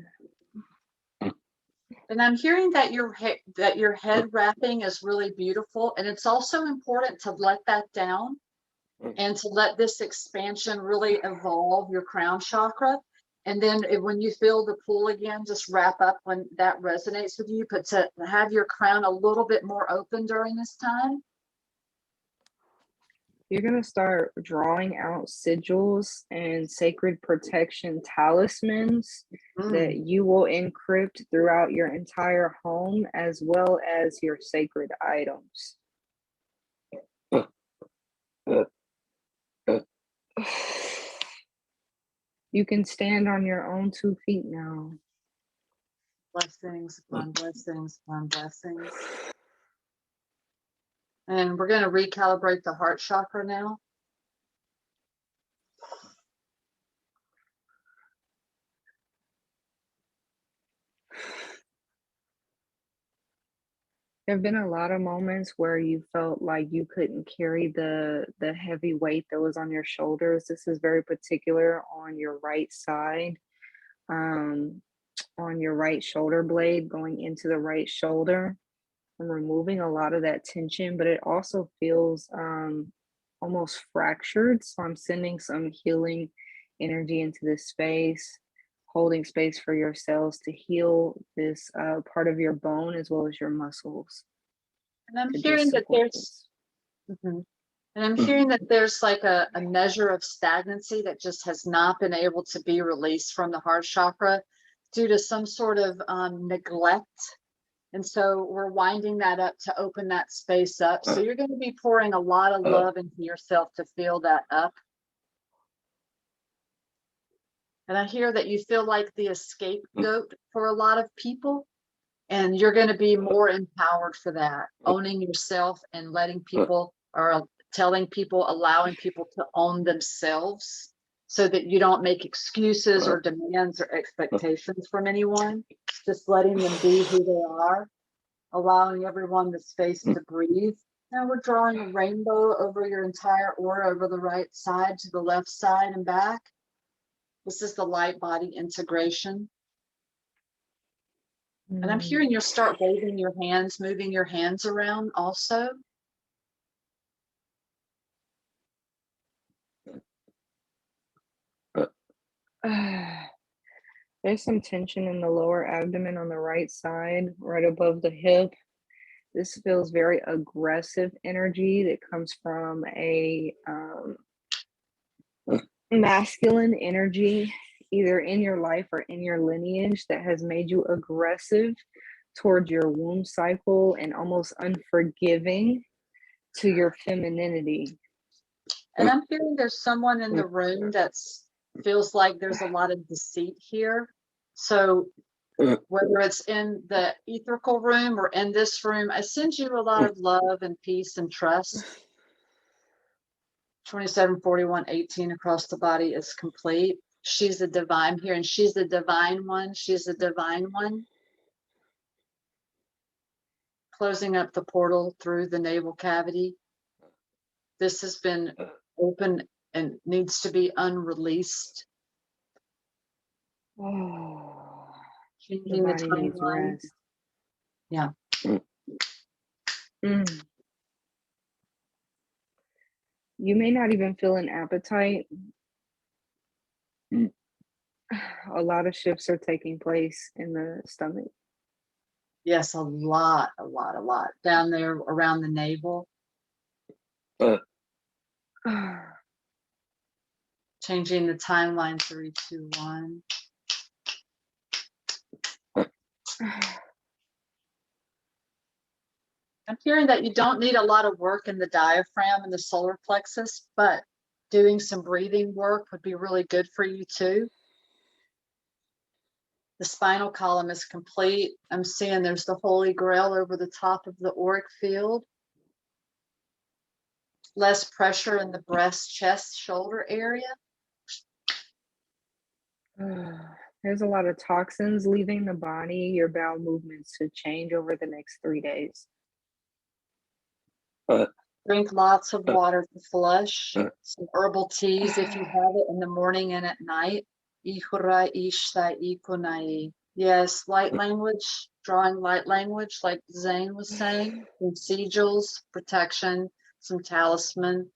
And I'm hearing that your head wrapping is really beautiful. And it's also important to let that down and to let this expansion really evolve your crown chakra. And then when you feel the pull again, just wrap up when that resonates with you, but to have your crown a little bit more open during this time. You're going to start drawing out sigils and sacred protection talismans that you will encrypt throughout your entire home, as well as your sacred items. You can stand on your own 2 feet now. Blessings upon blessings upon blessings. And we're going to recalibrate the heart chakra now. There have been a lot of moments where you felt like you couldn't carry the heavy weight that was on your shoulders. This is very particular on your right side, um, on your right shoulder blade going into the right shoulder. I'm removing a lot of that tension, but it also feels almost fractured. So I'm sending some healing energy into this space, holding space for your cells to heal this part of your bone as well as your muscles. And I'm to hearing just that support there's, this. Mhm. And I'm hearing that there's like a measure of stagnancy that just has not been able to be released from the heart chakra due to some sort of neglect. And so we're winding that up to open that space up. So you're going to be pouring a lot of love into yourself to fill that up. And I hear that you feel like the scapegoat for a lot of people. And you're going to be more empowered for that, owning yourself and letting people, or telling people, allowing people to own themselves so that you don't make excuses or demands or expectations from anyone. Just letting them be who they are, allowing everyone the space to breathe. Now we're drawing a rainbow over your entire aura, over the right side to the left side and back. This is the light body integration. And I'm hearing you start waving your hands, moving your hands around also. There's some tension in the lower abdomen on the right side, right above the hip. This feels very aggressive energy that comes from a masculine energy, either in your life or in your lineage, that has made you aggressive towards your womb cycle and almost unforgiving to your femininity. And I'm hearing there's someone in the room that's feels like there's a lot of deceit here. So whether it's in the etherical room or in this room, I send you a lot of love and peace and trust. 27, 41, 18 across the body is complete. She's the divine here, and she's the divine one. She's the divine one. Closing up the portal through the navel cavity. This has been open and needs to be unreleased. Oh, Changing the body needs timeline. rest. Yeah. You may not even feel an appetite. A lot of shifts are taking place in the stomach. Yes, a lot. Down there around the navel. Changing the timeline 3, 2, 1. I'm hearing that you don't need a lot of work in the diaphragm and the solar plexus, but doing some breathing work would be really good for you too. The spinal column is complete. I'm seeing there's the Holy Grail over the top of the auric field. Less pressure in the breast, chest, shoulder area. There's a lot of toxins leaving the body. Your bowel movements should change over the next 3 days. Drink lots of water to flush. Some herbal teas if you have it in the morning and at night. Yes, light language, drawing light language like Zayne was saying. Some sigils, protection, some talisman.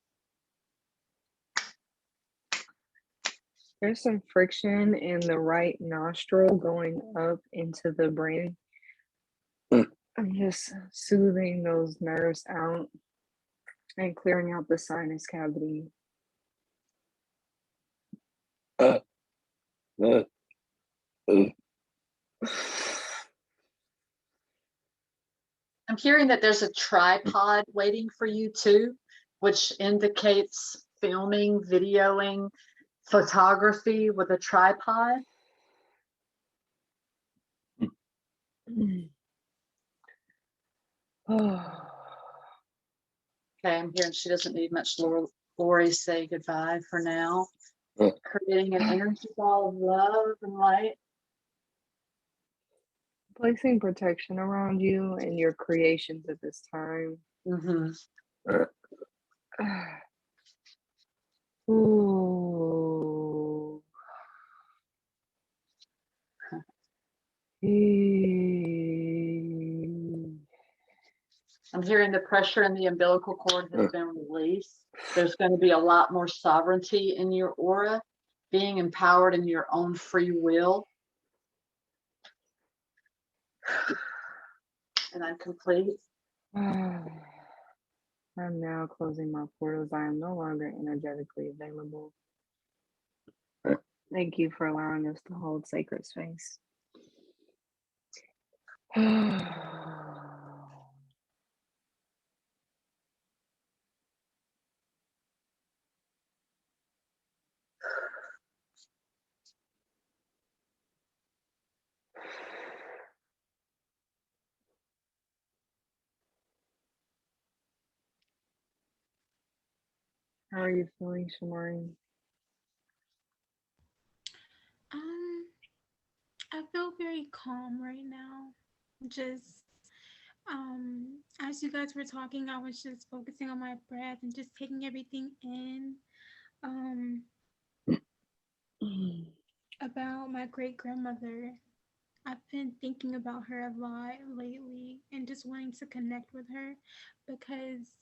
There's some friction in the right nostril going up into the brain. I'm just soothing those nerves out and clearing out the sinus cavity. I'm hearing that there's a tripod waiting for you too, which indicates filming, videoing, photography with a tripod. Okay, I'm hearing she doesn't need much. Lori, say goodbye for now. Creating an energy ball of love and light. Placing protection around you and your creations at this time. Ooh. I'm hearing the pressure in the umbilical cord has been released. There's going to be a lot more sovereignty in your aura, being empowered in your own free will. And I'm complete. I'm now closing my portals. I am no longer energetically available. Thank you for allowing us to hold sacred space. How are you feeling, Shamari? I feel very calm right now. Just as you guys were talking, I was just focusing on my breath and just taking everything in. About my great grandmother. I've been thinking about her a lot lately and just wanting to connect with her because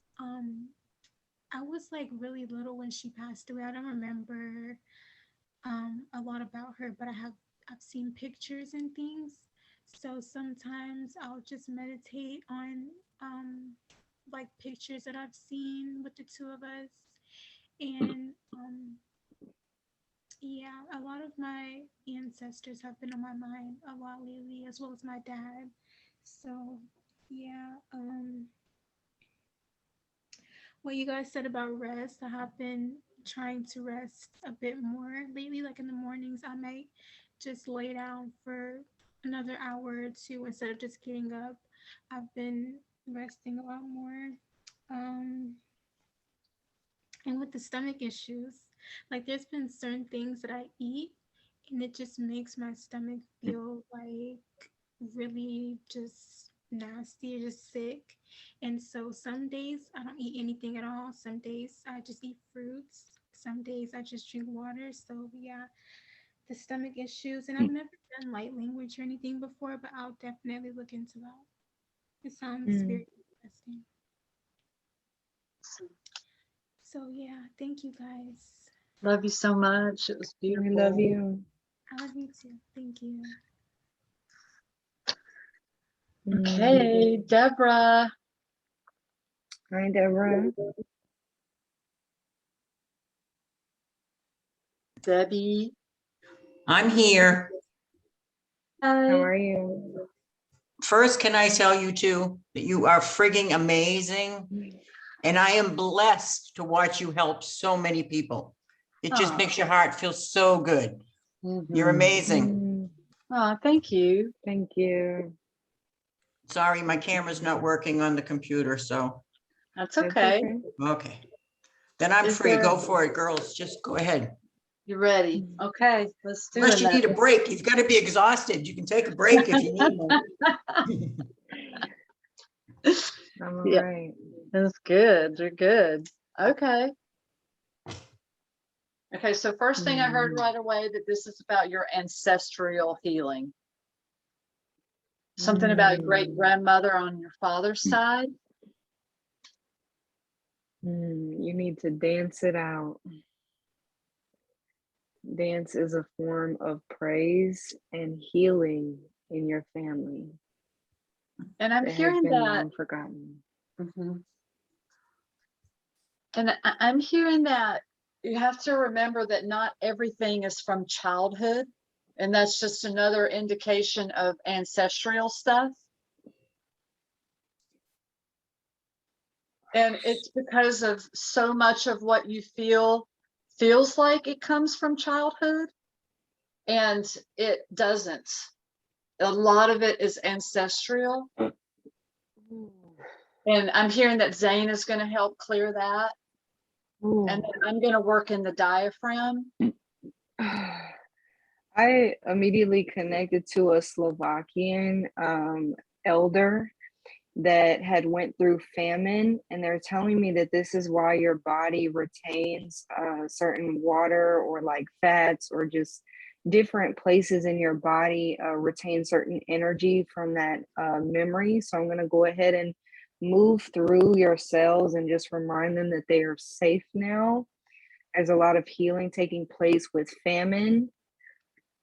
I was like really little when she passed away. I don't remember a lot about her, but I've seen pictures and things. So sometimes I'll just meditate on like pictures that I've seen with the two of us. And yeah, a lot of my ancestors have been on my mind a lot lately, as well as my dad. So yeah, what you guys said about rest, I have been trying to rest a bit more lately. Like in the mornings, I might just lay down for another hour or two instead of just getting up. I've been resting a lot more. And with the stomach issues, like there's been certain things that I eat and it just makes my stomach feel like really just nasty or just sick. And so some days I don't eat anything at all. Some days I just eat fruits. Some days I just drink water. So yeah, the stomach issues. And I've never done light language or anything before, but I'll definitely look into that. It sounds very interesting. So yeah, thank you guys. Love you so much. It was beautiful. We love you. I love you too. Thank you. Okay, Deborah. Hi, Deborah. Debbie. I'm here. Hi. How are you? First, can I tell you two that you are frigging amazing? And I am blessed to watch you help so many people. It just makes your heart feel so good. You're amazing. Oh, thank you. Thank you. Sorry, my camera's not working on the computer, so. That's okay. Okay. Then I'm free. Go for it, girls. Just go ahead. You're ready. Okay, let's do it. Unless you need a break. You've got to be exhausted. You can take a break if you need one. I'm all right. That's good. You're good. Okay. Okay, so first thing I heard right away that this is about your ancestral healing. Something about great grandmother on your father's side. You need to dance it out. Dance is a form of praise and healing in your family. And I'm hearing that. Forgotten. And I'm hearing that you have to remember that not everything is from childhood. And that's just another indication of ancestral stuff. And it's because of so much of what you feels like it comes from childhood. And it doesn't. A lot of it is ancestral. And I'm hearing that Zayne is going to help clear that. And then I'm going to work in the diaphragm. I immediately connected to a Slovakian elder that had went through famine, and they're telling me that this is why your body retains certain water or like fats or just different places in your body retain certain energy from that memory. So I'm going to go ahead and move through your cells and just remind them that they are safe now. There's a lot of healing taking place with famine.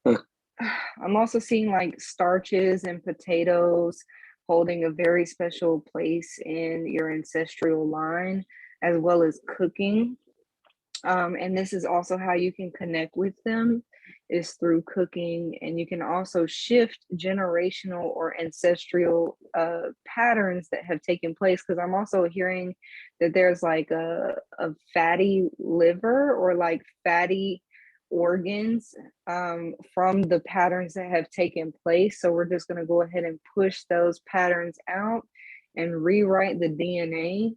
I'm also seeing like starches and potatoes holding a very special place in your ancestral line, as well as cooking. And this is also how you can connect with them, is through cooking. And you can also shift generational or ancestral patterns that have taken place, because I'm also hearing that there's like a fatty liver or like fatty organs from the patterns that have taken place. So we're just going to go ahead and push those patterns out and rewrite the DNA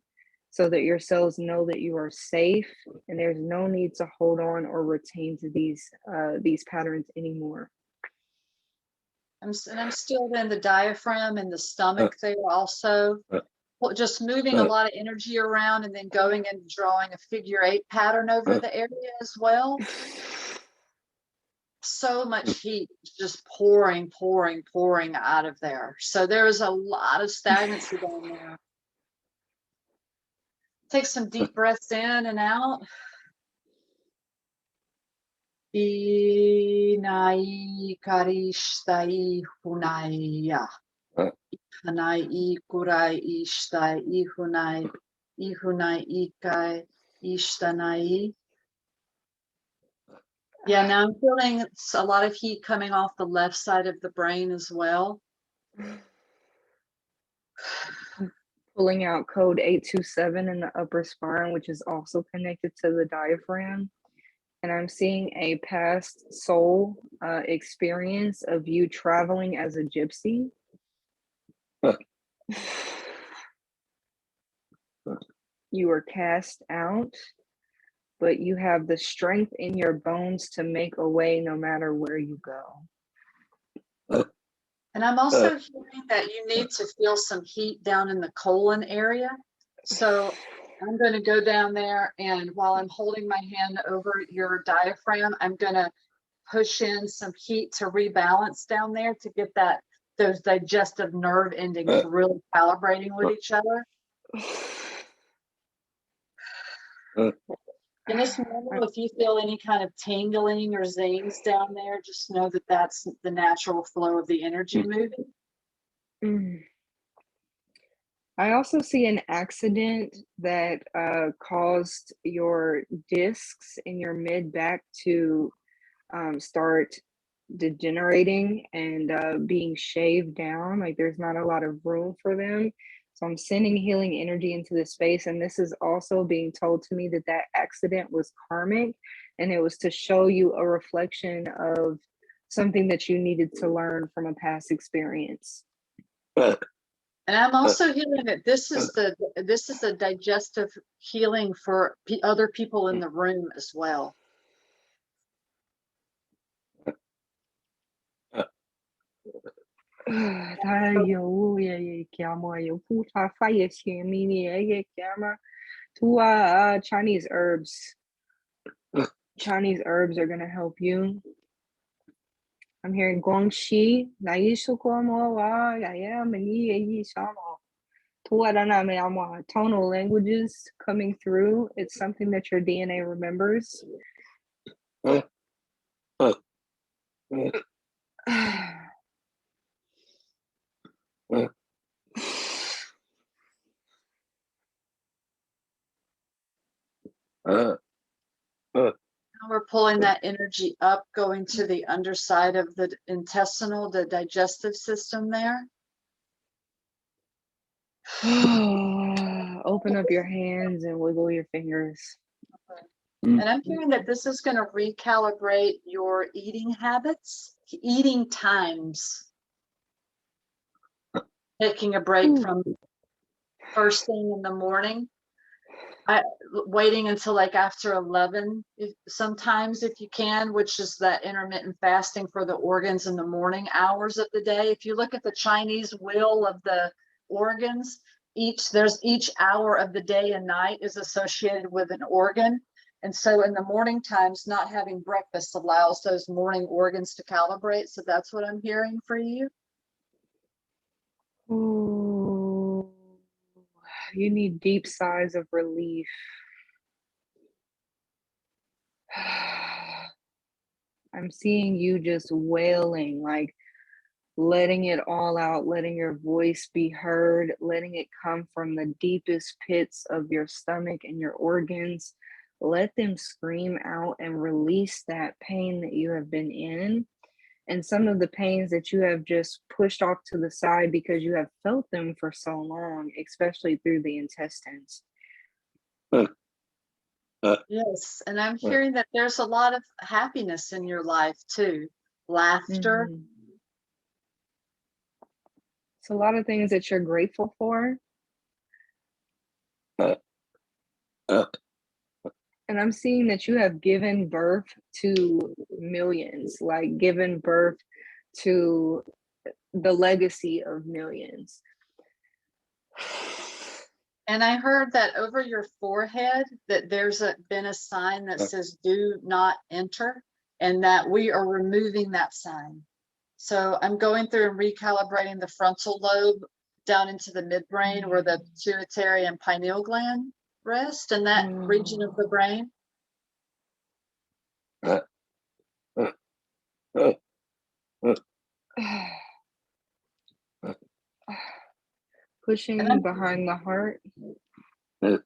so that your cells know that you are safe and there's no need to hold on or retain to these patterns anymore. I'm still in the diaphragm and the stomach there also. Just moving a lot of energy around and then going and drawing a figure 8 pattern over the area as well. So much heat just pouring out of there. So there's a lot of stagnancy down there. Take some deep breaths in and out. Inai karishtai hunaya. Hanai kurai ishtai ihunai ikai ishtanai. Yeah, now I'm feeling a lot of heat coming off the left side of the brain as well. Pulling out code 827 in the upper spine, which is also connected to the diaphragm. And I'm seeing a past soul experience of you traveling as a gypsy. You were cast out, but you have the strength in your bones to make a way no matter where you go. And I'm also hearing that you need to feel some heat down in the colon area. So I'm going to go down there, and while I'm holding my hand over your diaphragm, I'm going to push in some heat to rebalance down there to get those digestive nerve endings really calibrating with each other. And it's normal if you feel any kind of tingling or zings down there, just know that that's the natural flow of the energy moving. I also see an accident that caused your discs in your mid back to start degenerating and being shaved down. Like there's not a lot of room for them. So I'm sending healing energy into this space. And this is also being told to me that that accident was karmic, and it was to show you a reflection of something that you needed to learn from a past experience. And I'm also hearing that this is a digestive healing for other people in the room as well. Chinese herbs. Chinese herbs are going to help you. I'm hearing Guangxi, tonal languages coming through. It's something that your DNA remembers. We're pulling that energy up, going to the underside of the intestinal, the digestive system there. Open up your hands and wiggle your fingers. And I'm hearing that this is going to recalibrate your eating habits, eating times. Taking a break from first thing in the morning Waiting until like after 11, sometimes if you can, which is that intermittent fasting for the organs in the morning hours of the day. If you look at the Chinese wheel of the organs, each hour of the day and night is associated with an organ. And so in the morning times, not having breakfast allows those morning organs to calibrate. So that's what I'm hearing for you. Ooh, you need deep sighs of relief. I'm seeing you just wailing, like letting it all out, letting your voice be heard, letting it come from the deepest pits of your stomach and your organs. Let them scream out and release that pain that you have been in. And some of the pains that you have just pushed off to the side because you have felt them for so long, especially through the intestines. Yes, and I'm hearing that there's a lot of happiness in your life too. Laughter. Mm-hmm. It's a lot of things that you're grateful for. And I'm seeing that you have given birth to millions, like given birth to the legacy of millions. And I heard that over your forehead that there's been a sign that says do not enter, and that we are removing that sign. So I'm going through and recalibrating the frontal lobe down into the midbrain where the pituitary and pineal gland rest in that region of the brain. Pushing behind the heart. And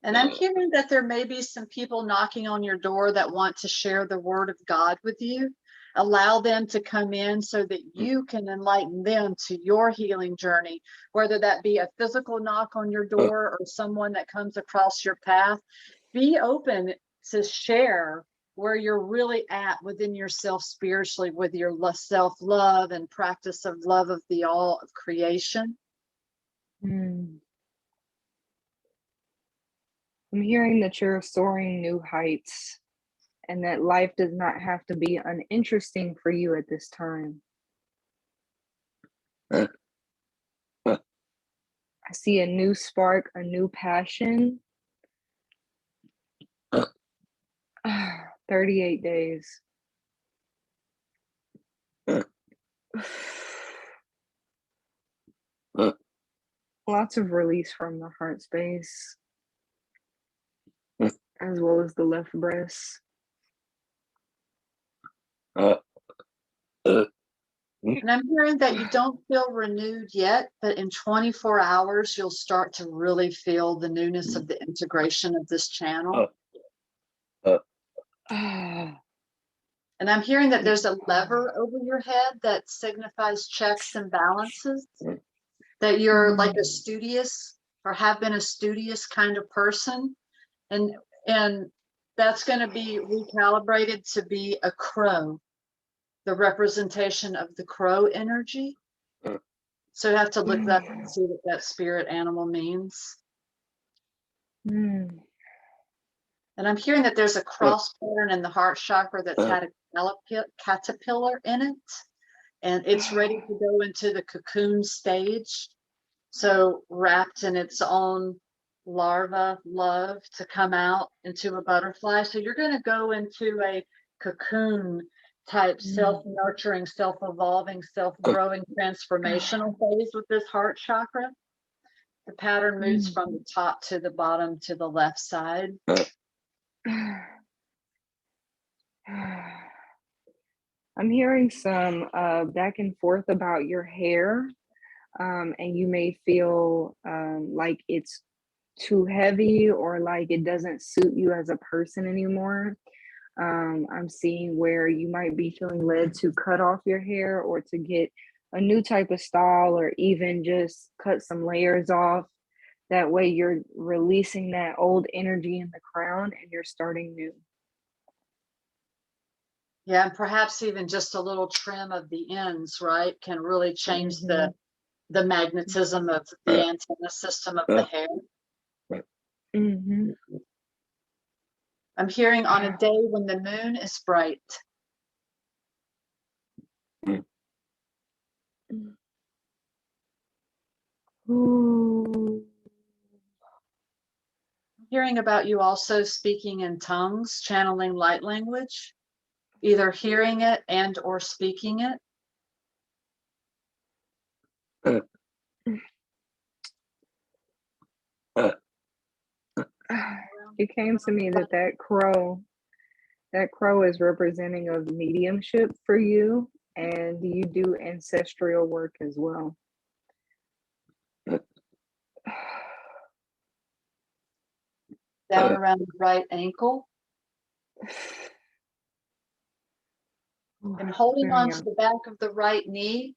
I'm hearing that there may be some people knocking on your door that want to share the word of God with you. Allow them to come in so that you can enlighten them to your healing journey, whether that be a physical knock on your door or someone that comes across your path. Be open to share where you're really at within yourself spiritually, with your self-love and practice of love of the all of creation. I'm hearing that you're soaring new heights and that life does not have to be uninteresting for you at this time. I see a new spark, a new passion. 38 days. Lots of release from the heart space, as well as the left breast. And I'm hearing that you don't feel renewed yet, but in 24 hours, you'll start to really feel the newness of the integration of this channel. And I'm hearing that there's a lever over your head that signifies checks and balances, that you're like a studious or have been a studious kind of person. And that's going to be recalibrated to be a crow, the representation of the crow energy. So you have to look that up and see what that spirit animal means. And I'm hearing that there's a cross pattern in the heart chakra that's had a caterpillar in it, and it's ready to go into the cocoon stage. So wrapped in its own larva love to come out into a butterfly. So you're going to go into a cocoon type self-nurturing, self-evolving, self-growing, transformational phase with this heart chakra. The pattern moves from the top to the bottom to the left side. I'm hearing some back and forth about your hair, and you may feel like it's too heavy or like it doesn't suit you as a person anymore. I'm seeing where you might be feeling led to cut off your hair or to get a new type of style, or even just cut some layers off. That way you're releasing that old energy in the crown and you're starting new. Yeah, and perhaps even just a little trim of the ends, right, can really change the magnetism of the antenna system of the hair. Mm-hmm. I'm hearing on a day when the moon is bright. Ooh. I'm hearing about you also speaking in tongues, channeling light language, either hearing it and or speaking it. It came to me that that crow is representing of mediumship for you, and you do ancestral work as well. Down around the right ankle. And holding on to the back of the right knee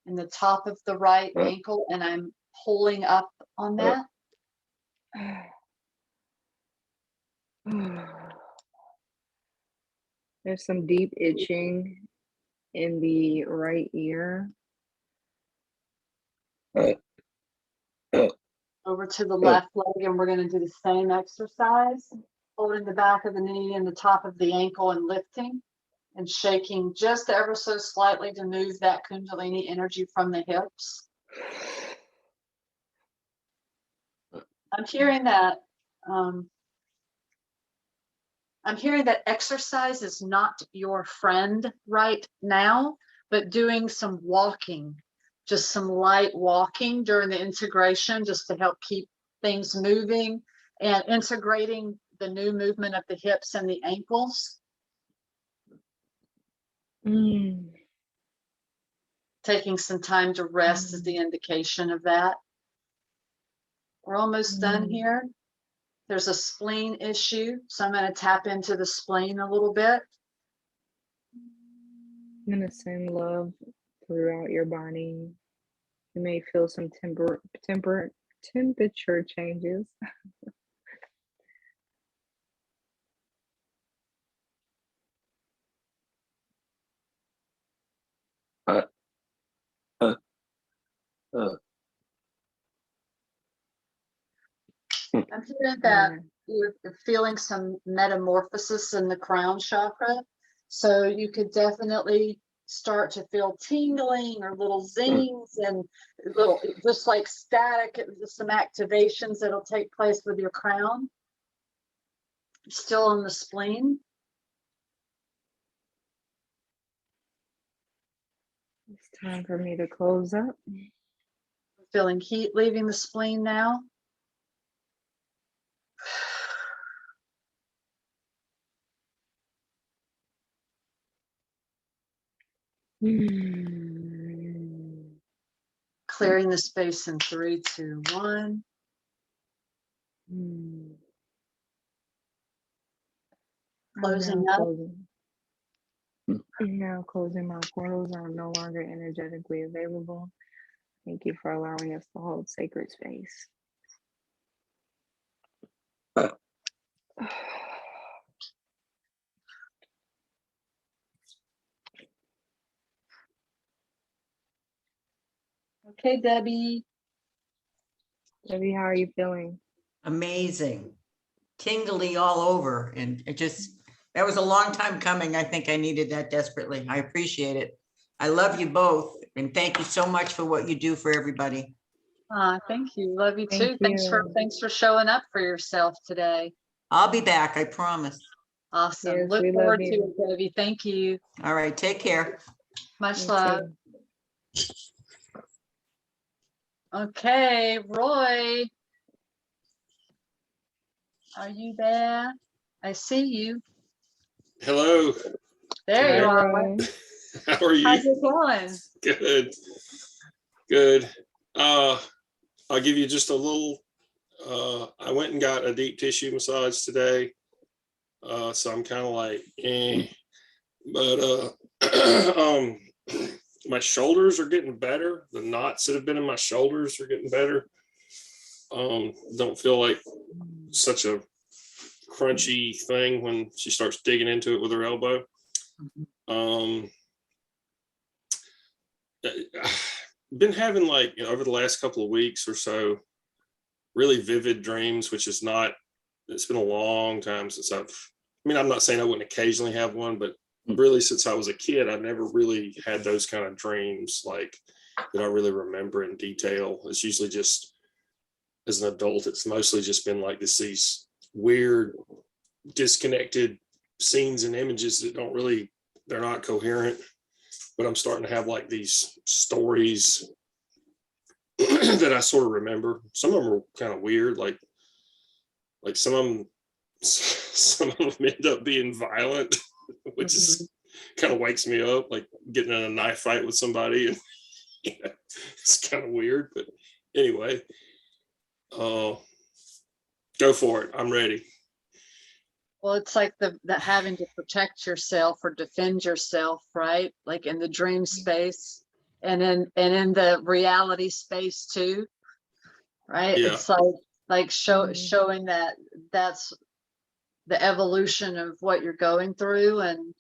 and the top of the right ankle, and I'm pulling up on that. There's some deep itching in the right ear. Over to the left leg, and we're going to do the same exercise, holding the back of the knee and the top of the ankle and lifting and shaking just ever so slightly to move that Kundalini energy from the hips. I'm hearing that exercise is not your friend right now, but doing some walking, just some light walking during the integration, just to help keep things moving and integrating the new movement of the hips and the ankles. Taking some time to rest is the indication of that. We're almost done here. There's a spleen issue, so I'm going to tap into the spleen a little bit. I'm going to send love throughout your body. You may feel some temperature changes. I'm hearing that you're feeling some metamorphosis in the crown chakra. So you could definitely start to feel tingling or little zings and little, just like static, just some activations that'll take place with your crown. Still on the spleen. It's time for me to close up. Feeling heat leaving the spleen now. Clearing the space in 3, 2, 1. Closing up. Now closing my portals are no longer energetically available. Thank you for allowing us to hold sacred space. Okay, Debbie. Debbie, how are you feeling? Amazing. Tingly all over. And it just, that was a long time coming. I think I needed that desperately. I appreciate it. I love you both. And thank you so much for what you do for everybody. Thank you. Love you too. Thank Thanks for showing up for yourself today. I'll be back. I promise. Awesome. Yes, Look we forward love to you. it, Debbie. Thank you. All right. Take care. Much You love. too. Okay, Roy. Are you there? I see you. Hello. There you are. How are you? How's it going? Good. Good. I'll give you just a little, I went and got a deep tissue massage today. So I'm kind of like, but my shoulders are getting better. The knots that have been in my shoulders are getting better. Don't feel like such a crunchy thing when she starts digging into it with her elbow. Been having, like, over the last couple of weeks or so, really vivid dreams, which is not, it's been a long time since I mean, I'm not saying I wouldn't occasionally have one, but really since I was a kid, I never really had those kind of dreams like that I really remember in detail. It's usually just, as an adult, it's mostly just been like these weird, disconnected scenes and images that don't really, they're not coherent, but I'm starting to have like these stories that I sort of remember. Some of them are kind of weird, like some of them end up being violent, which is kind of wakes me up, like getting in a knife fight with somebody, and it's kind of weird. But anyway, go for it. I'm ready. Well, it's like the having to protect yourself or defend yourself, right? Like in the dream space and in the reality space too, right? Yeah. It's like showing that that's the evolution of what you're going through. And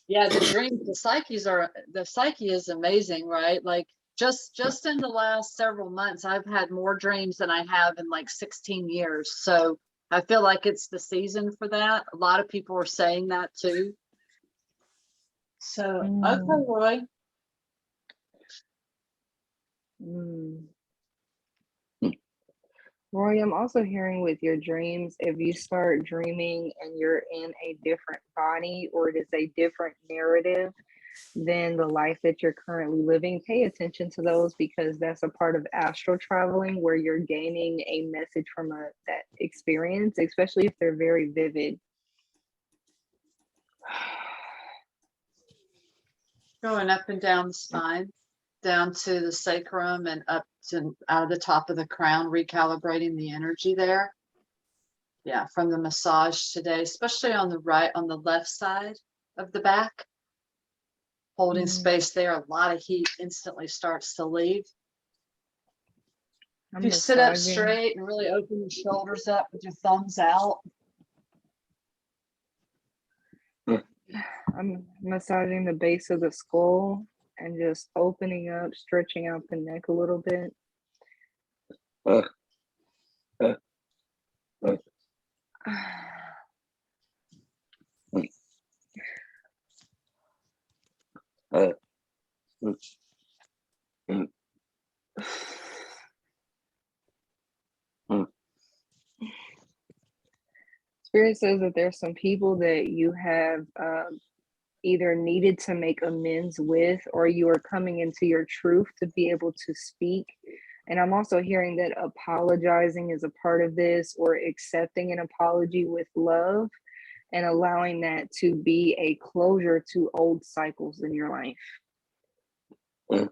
yeah, the dreams, the psyche is amazing, right? Like just in the last several months, I've had more dreams than I have in like 16 years. So I feel like it's the season for that. A lot of people are saying that too. So okay, Roy. Roy, I'm also hearing with your dreams, if you start dreaming and you're in a different body or it is a different narrative than the life that you're currently living, pay attention to those, because that's a part of astral traveling where you're gaining a message from that experience, especially if they're very vivid. Going up and down the spine, down to the sacrum and up to out of the top of the crown, recalibrating the energy there. Yeah, from the massage today, especially on the left side of the back. Holding space there, a lot of heat instantly starts to leave. If you sit up straight and really open your shoulders up with your thumbs out. I'm massaging the base of the skull and just opening up, stretching out the neck a little bit. Spirit says that there's some people that you have either needed to make amends with, or you are coming into your truth to be able to speak. And I'm also hearing that apologizing is a part of this, or accepting an apology with love and allowing that to be a closure to old cycles in your life. Clearing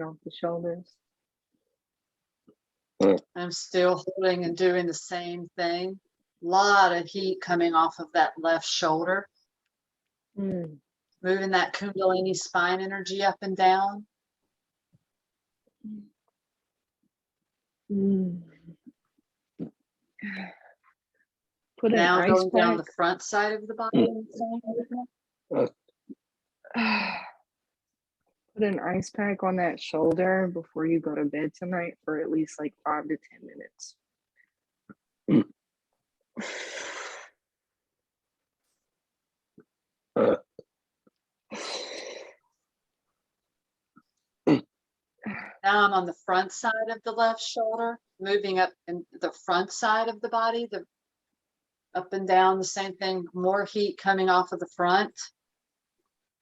off the shoulders. I'm still holding and doing the same thing. A lot of heat coming off of that left shoulder. Moving that Kundalini spine energy up and down. Put now an ice going down pack. the front side of the body. Put an ice pack on that shoulder before you go to bed tonight for at least like 5 to 10 minutes. Now I'm on the front side of the left shoulder, moving up in the front side of the body, the up and down, the same thing, more heat coming off of the front.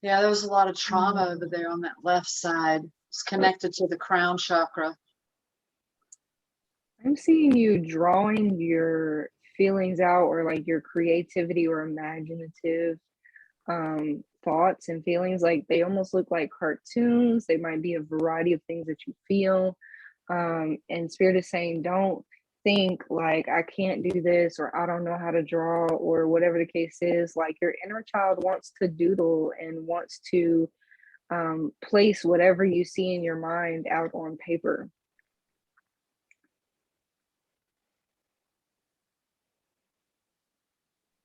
Yeah, there was a lot of trauma over there on that left side. It's connected to the crown chakra. I'm seeing you drawing your feelings out, or like your creativity or imaginative thoughts and feelings. Like they almost look like cartoons. They might be a variety of things that you feel. And Spirit is saying, don't think like I can't do this, or I don't know how to draw, or whatever the case is. Like your inner child wants to doodle and wants to place whatever you see in your mind out on paper.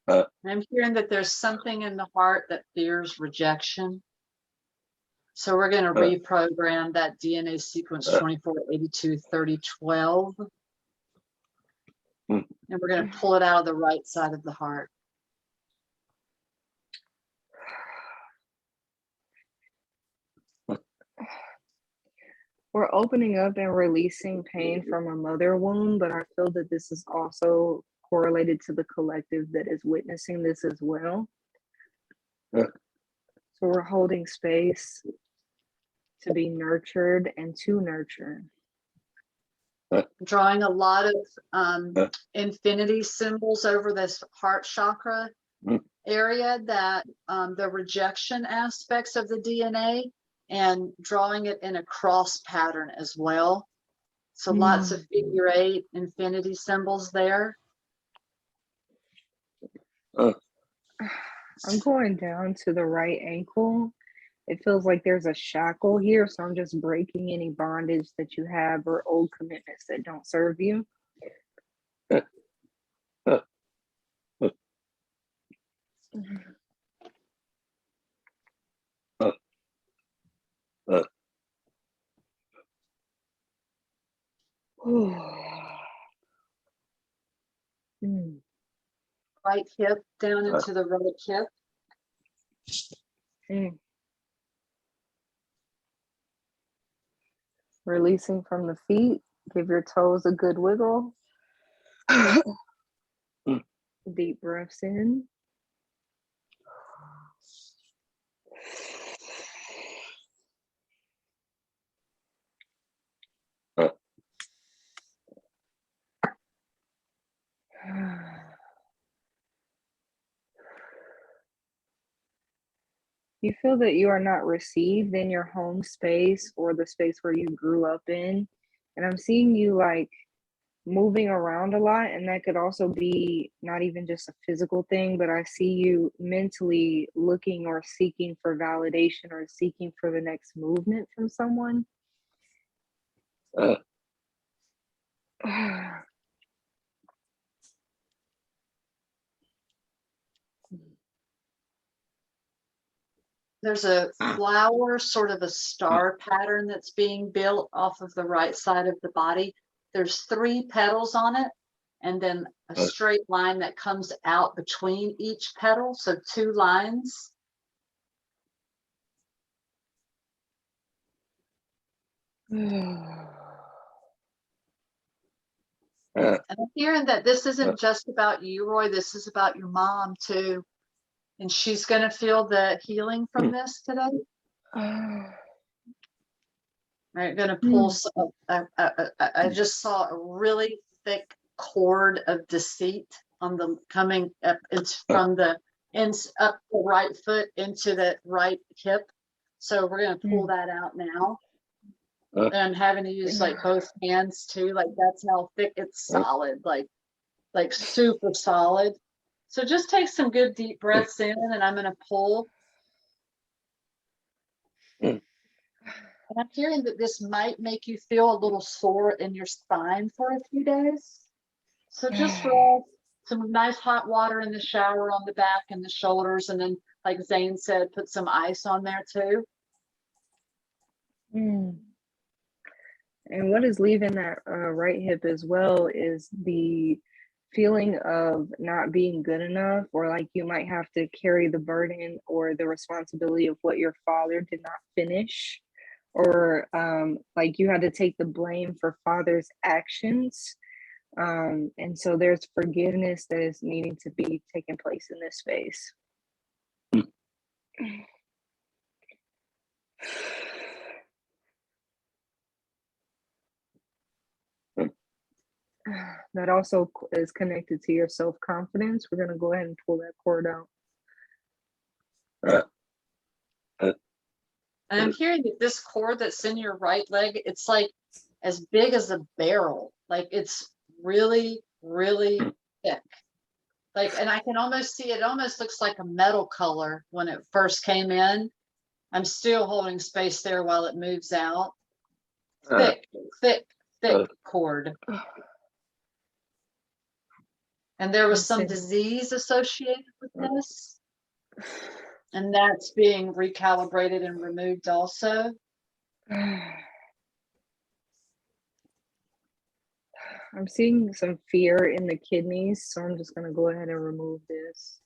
I'm hearing that there's something in the heart that fears rejection. So we're going to reprogram that DNA sequence 24823012. And we're going to pull it out of the right side of the heart. We're opening up and releasing pain from a mother wound, but I feel that this is also correlated to the collective that is witnessing this as well. So we're holding space to be nurtured and to nurture. Drawing a lot of infinity symbols over this heart chakra area, that the rejection aspects of the DNA, and drawing it in a cross pattern as well. So lots of figure 8 infinity symbols there. I'm going down to the right ankle. It feels like there's a shackle here, so I'm just breaking any bondage that you have or old commitments that don't serve you. Right hip down into the right hip. Releasing from the feet. Give your toes a good wiggle. Deep breaths in. You feel that you are not received in your home space or the space where you grew up in. And I'm seeing you like moving around a lot, and that could also be not even just a physical thing, but I see you mentally looking or seeking for validation or seeking for the next movement from someone. There's a flower, sort of a star pattern that's being built off of the right side of the body. There's 3 petals on it, and then a straight line that comes out between each petal. So 2 lines. And I'm hearing that this isn't just about you, Roy. This is about your mom too. And she's going to feel the healing from this today. I'm going to pull some, I just saw a really thick cord of deceit on the coming up. It's from the ends up the right foot into the right hip. So we're going to pull that out now. And I'm having to use like both hands too. Like that's how thick it's solid, like super solid. So just take some good deep breaths in, and I'm going to pull. And I'm hearing that this might make you feel a little sore in your spine for a few days. So just roll some nice hot water in the shower on the back and the shoulders. And then, like Zayne said, put some ice on there too. And what is leaving that right hip as well is the feeling of not being good enough, or like you might have to carry the burden or the responsibility of what your father did not finish, or like you had to take the blame for father's actions. And so there's forgiveness that is needing to be taking place in this space. That also is connected to your self-confidence. We're going to go ahead and pull that cord out. And I'm hearing that this cord that's in your right leg, it's like as big as a barrel. Like it's really, really thick. Like, and I can almost see it almost looks like a metal color when it first came in. I'm still holding space there while it moves out. Thick, thick, thick cord. And there was some disease associated with this. And that's being recalibrated and removed also. I'm seeing some fear in the kidneys, so I'm just going to go ahead and remove this.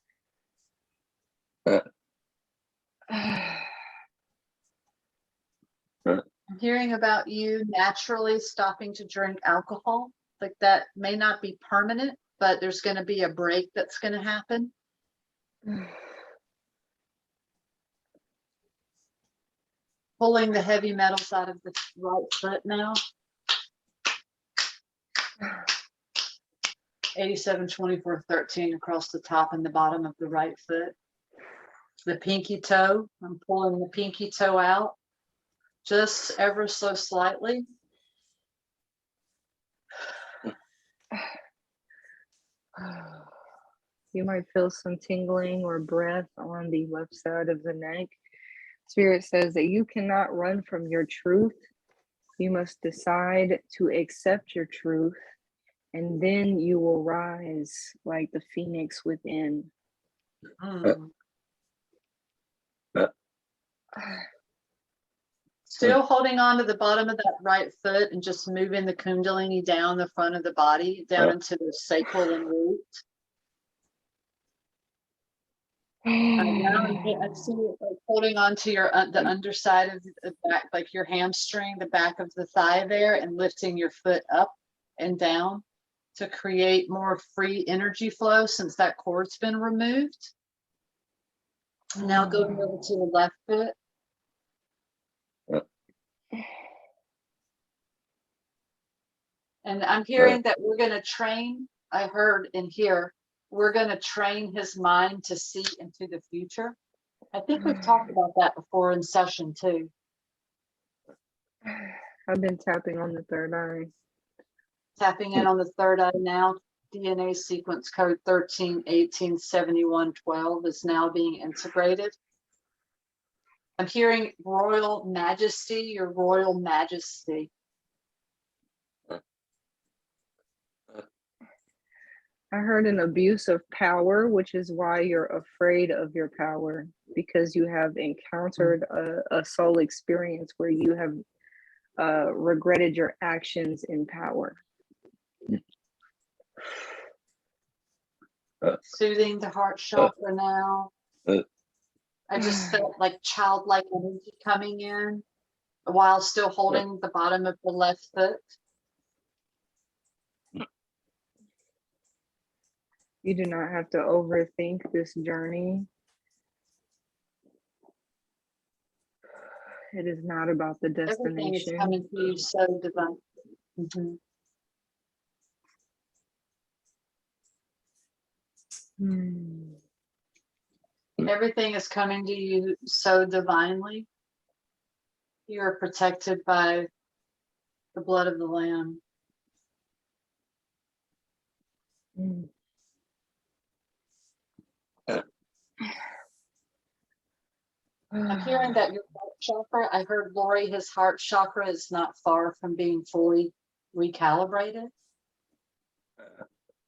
I'm hearing about you naturally stopping to drink alcohol. Like that may not be permanent, but there's going to be a break that's going to happen. Pulling the heavy metals out of the right foot now. 87, 24, 13 across the top and the bottom of the right foot. The pinky toe, I'm pulling the pinky toe out just ever so slightly. You might feel some tingling or breath on the left side of the neck. Spirit says that you cannot run from your truth. You must decide to accept your truth, and then you will rise like the phoenix within. Still holding on to the bottom of that right foot and just moving the kundalini down the front of the body, down into the sacral and root. Now I see it like holding on to your the underside of the back, like your hamstring, the back of the thigh there, and lifting your foot up and down to create more free energy flow since that cord's been removed. Now going over to the left foot. And I'm hearing that we're going to train, I heard in here, we're going to train his mind to see into the future. I think we've talked about that before in session 2. I've been tapping on the third eye. Tapping in on the third eye now. DNA sequence code 13187112 is now being integrated. I'm hearing Royal Majesty, your Royal Majesty. I heard an abuse of power, which is why you're afraid of your power, because you have encountered a soul experience where you have regretted your actions in power. Soothing the heart chakra now. I just felt like childlike energy coming in while still holding the bottom of the left foot. You do not have to overthink this journey. It is not about the destination. Everything is coming to you so divine. Everything is coming to you so divinely. You are protected by the blood of the Lamb. I'm hearing that your heart chakra, I heard Lori, his heart chakra is not far from being fully recalibrated.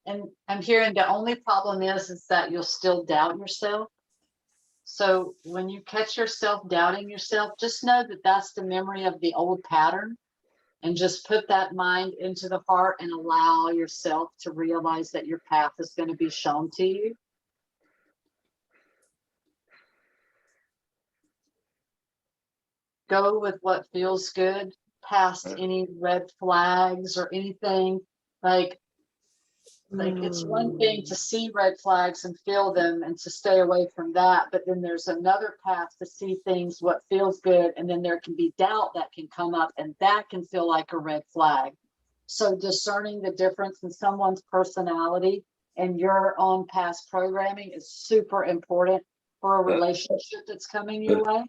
And I'm hearing the only problem is that you'll still doubt yourself. So when you catch yourself doubting yourself, just know that that's the memory of the old pattern, and just put that mind into the heart and allow yourself to realize that your path is going to be shown to you. Go with what feels good, past any red flags or anything. Like it's one thing to see red flags and feel them and to stay away from that, but then there's another path to see things, what feels good, and then there can be doubt that can come up, and that can feel like a red flag. So discerning the difference in someone's personality and your own past programming is super important for a relationship that's coming your way.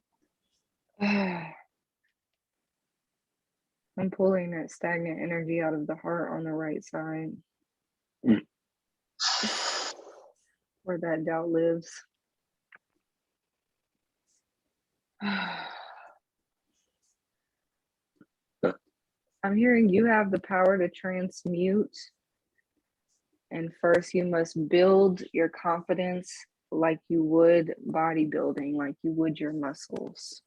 I'm pulling that stagnant energy out of the heart on the right side, where that doubt lives. I'm hearing you have the power to transmute. And first, you must build your confidence like you would bodybuilding, like you would your muscles.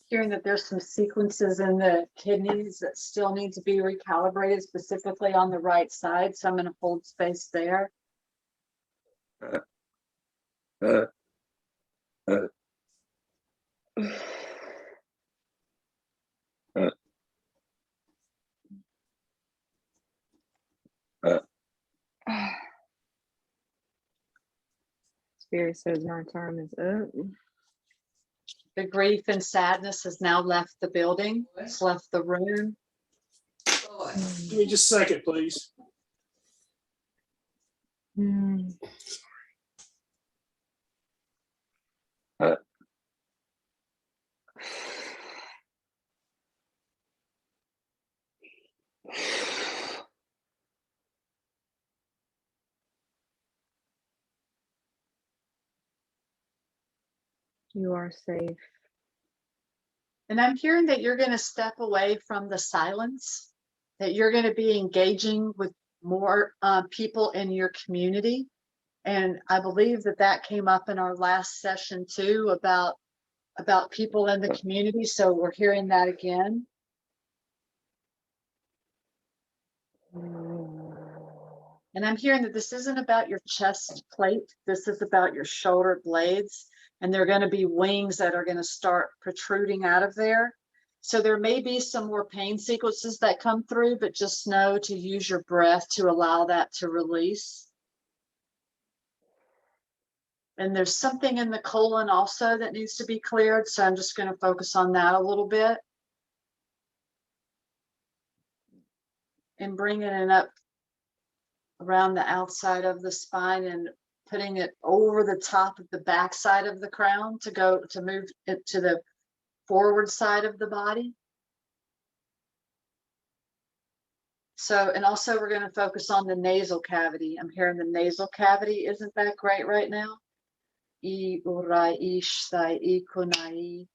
Hearing that there's some sequences in the kidneys that still need to be recalibrated, specifically on the right side. So I'm going to hold space there. Spirit says my time is up. The grief and sadness has now left the building. It's left the room. Give me just a second, please. You are safe. And I'm hearing that you're going to step away from the silence, that you're going to be engaging with more people in your community. And I believe that that came up in our last session too, about people in the community. So we're hearing that again. And I'm hearing that this isn't about your chest plate. This is about your shoulder blades. And there are going to be wings that are going to start protruding out of there. So there may be some more pain sequences that come through, but just know to use your breath to allow that to release. And there's something in the colon also that needs to be cleared. So I'm just going to focus on that a little bit. And bringing it up around the outside of the spine and putting it over the top of the back side of the crown to move it to the forward side of the body. So, and also we're going to focus on the nasal cavity. I'm hearing the nasal cavity isn't that great right now. I urai ishtai I kunai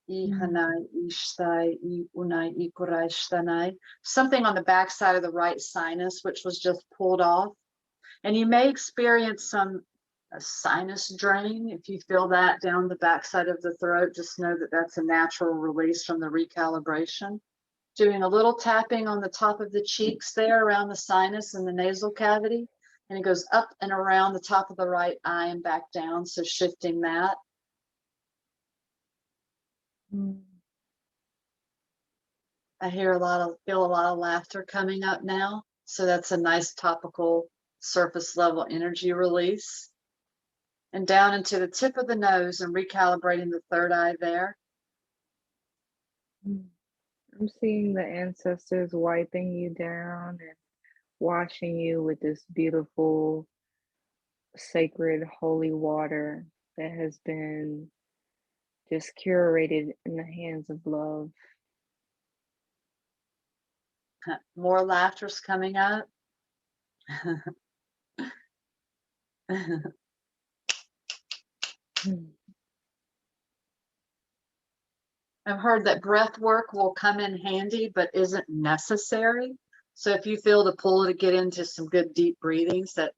I hanai ishtai I unai I kurai shtanai. Something on the back side of the right sinus, which was just pulled off. And you may experience a sinus drain. If you feel that down the backside of the throat, just know that that's a natural release from the recalibration. Doing a little tapping on the top of the cheeks there around the sinus and the nasal cavity. And it goes up and around the top of the right eye and back down. So shifting that. I feel a lot of laughter coming up now. So that's a nice topical surface level energy release. And down into the tip of the nose and recalibrating the third eye there. I'm seeing the ancestors wiping you down and washing you with this beautiful, sacred, holy water that has been just curated in the hands of love. More laughter's coming up. I've heard that breath work will come in handy, but isn't necessary. So if you feel the pull to get into some good deep breathings, that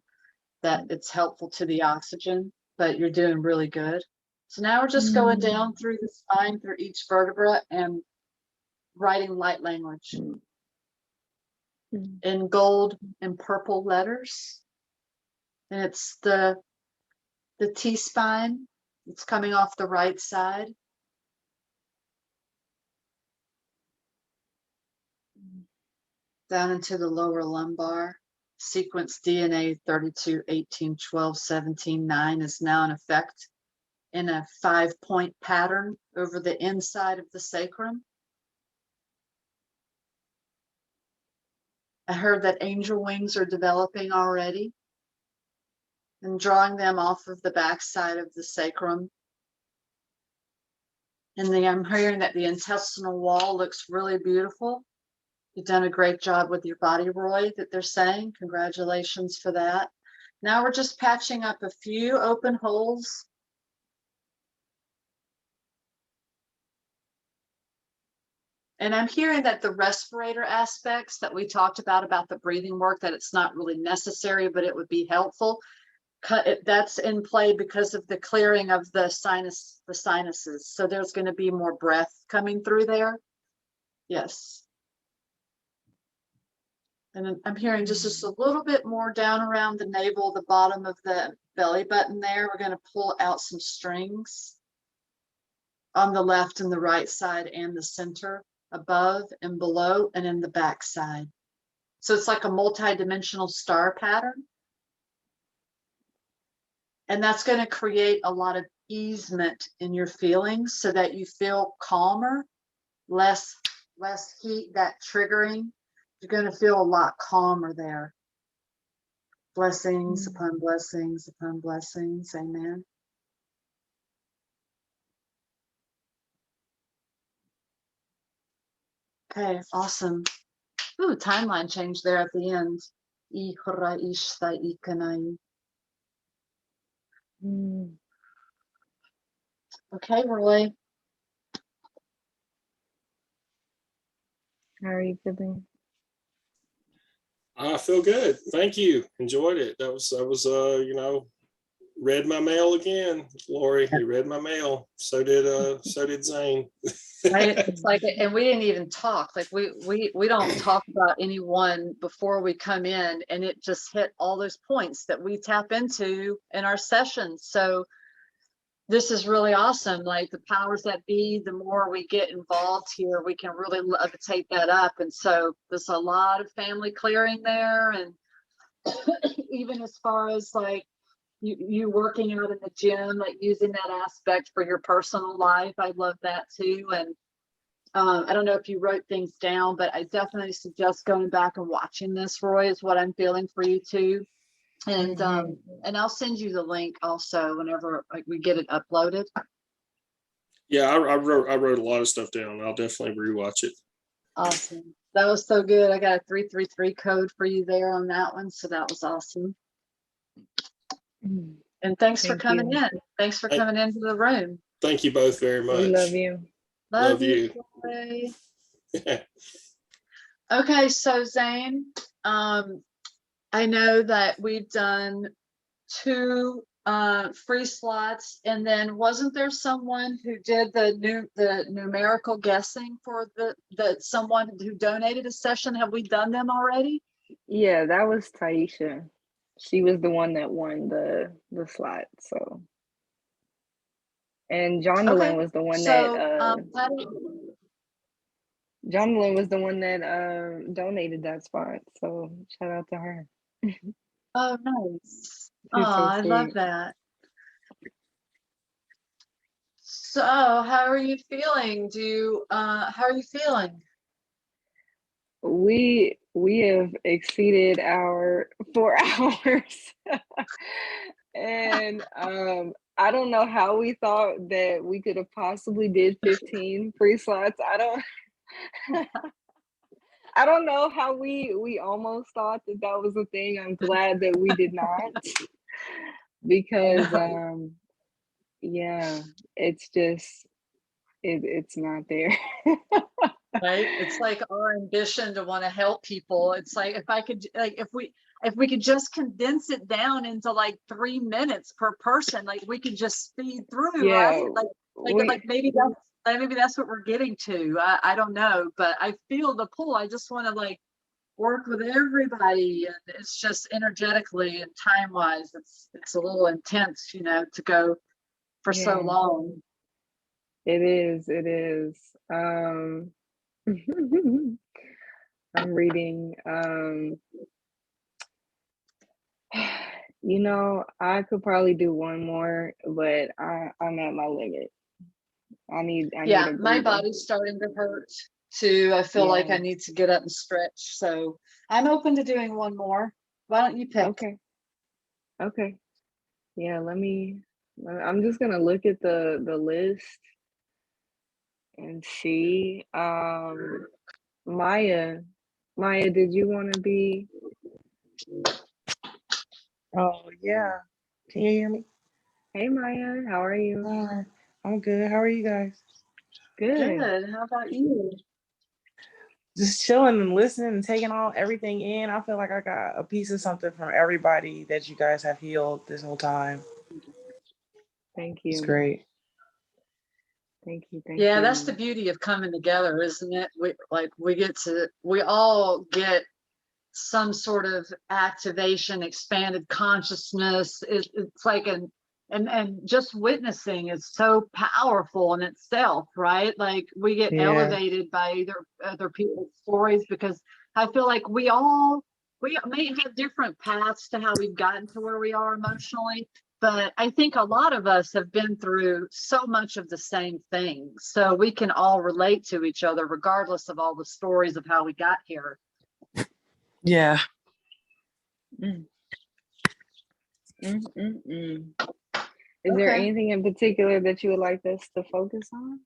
it's helpful to the oxygen, but you're doing really good. So now we're just going down through the spine, through each vertebra, and writing light language in gold and purple letters. And it's the T-spine. It's coming off the right side. Down into the lower lumbar. Sequence DNA 32, 18, 12, 17, 9 is now in effect in a 5-point pattern over the inside of the sacrum. I heard that angel wings are developing already and drawing them off of the backside of the sacrum. And I'm hearing that the intestinal wall looks really beautiful. You've done a great job with your body, Roy, that they're saying. Congratulations for that. Now we're just patching up a few open holes. And I'm hearing that the respirator aspects that we talked about the breathing work, that it's not really necessary, but it would be helpful. That's in play because of the clearing of the sinuses. So there's going to be more breath coming through there. Yes. And I'm hearing just a little bit more down around the navel, the bottom of the belly button there. We're going to pull out some strings on the left and the right side and the center, above and below, and in the back side. So it's like a multi-dimensional star pattern. And that's going to create a lot of easement in your feelings so that you feel calmer, less heat, that triggering. You're going to feel a lot calmer there. Blessings upon blessings upon blessings. Amen. Okay, awesome. Ooh, timeline change there at the end. Okay, Roy. How are you feeling? I feel good. Thank you. Enjoyed it. That was you know, read my mail again, Lori. You read my mail. So did Zayne. Right? It's like, and we didn't even talk. Like we don't talk about anyone before we come in, and it just hit all those points that we tap into in our sessions. So this is really awesome. Like the powers that be, the more we get involved here, we can really levitate that up. And so there's a lot of family clearing there. And even as far as like you working out in the gym, like using that aspect for your personal life. I love that too. And I don't know if you wrote things down, but I definitely suggest going back and watching this, Roy, is what I'm feeling for you too. And and I'll send you the link also whenever like we get it uploaded. Yeah, I wrote a lot of stuff down. I'll definitely rewatch it. Awesome. That was so good. I got a 333 code for you there on that one. So that was awesome. And thanks for coming in. Thanks for coming into the room. Thank you both very much. We love you. Love you. Okay, so Zayne, I know that we've done 2 free slots, and then wasn't there someone who did the numerical guessing for the someone who donated a session? Have we done them already? Yeah, that was Taisha. She was the one that won the slot. So, and Jonalyn was the one Jonalyn was the one that donated that spot. So shout out to her. Oh, nice. Oh, I love that. So how are you feeling? How are you feeling? We have exceeded our 4 hours. And I don't know how we thought that we could have possibly did 15 free slots. I don't know how we almost thought that was a thing. I'm glad that we did not, because yeah, it's just it's not there. Right? It's like our ambition to want to help people. It's like if we could just condense it down into like 3 minutes per person, like we could just speed through, right? Like maybe that's what we're getting to. I don't know, but I feel the pull. I just want to like work with everybody, and it's just energetically and time wise, it's a little intense, you know, to go for so long. It is. I'm reading. You know, I could probably do one more, but I'm at my limit. I need my body's starting to hurt too. I feel like I need to get up and stretch. So I'm open to doing one more. Why don't you pick? Okay. Yeah, I'm just gonna look at the list and see. Maya, did you want to be? Oh yeah. Can you hear me? Hey Maya, how are you? I'm good. How are you guys? Good. Good. How about you? just chilling and listening and taking all everything in. I feel like I got a piece of something from everybody that you guys have healed this whole time. Thank you. It's great. Thank you. Yeah, that's the beauty of coming together, isn't it? We all get some sort of activation, expanded consciousness. It's like and just witnessing is so powerful in itself, right? Like we get elevated by either other people's stories, because I feel like we may have different paths to how we've gotten to where we are emotionally, but I think a lot of us have been through so much of the same thing, so we can all relate to each other regardless of all the stories of how we got here. Yeah. Is there anything in particular that you would like us to focus on?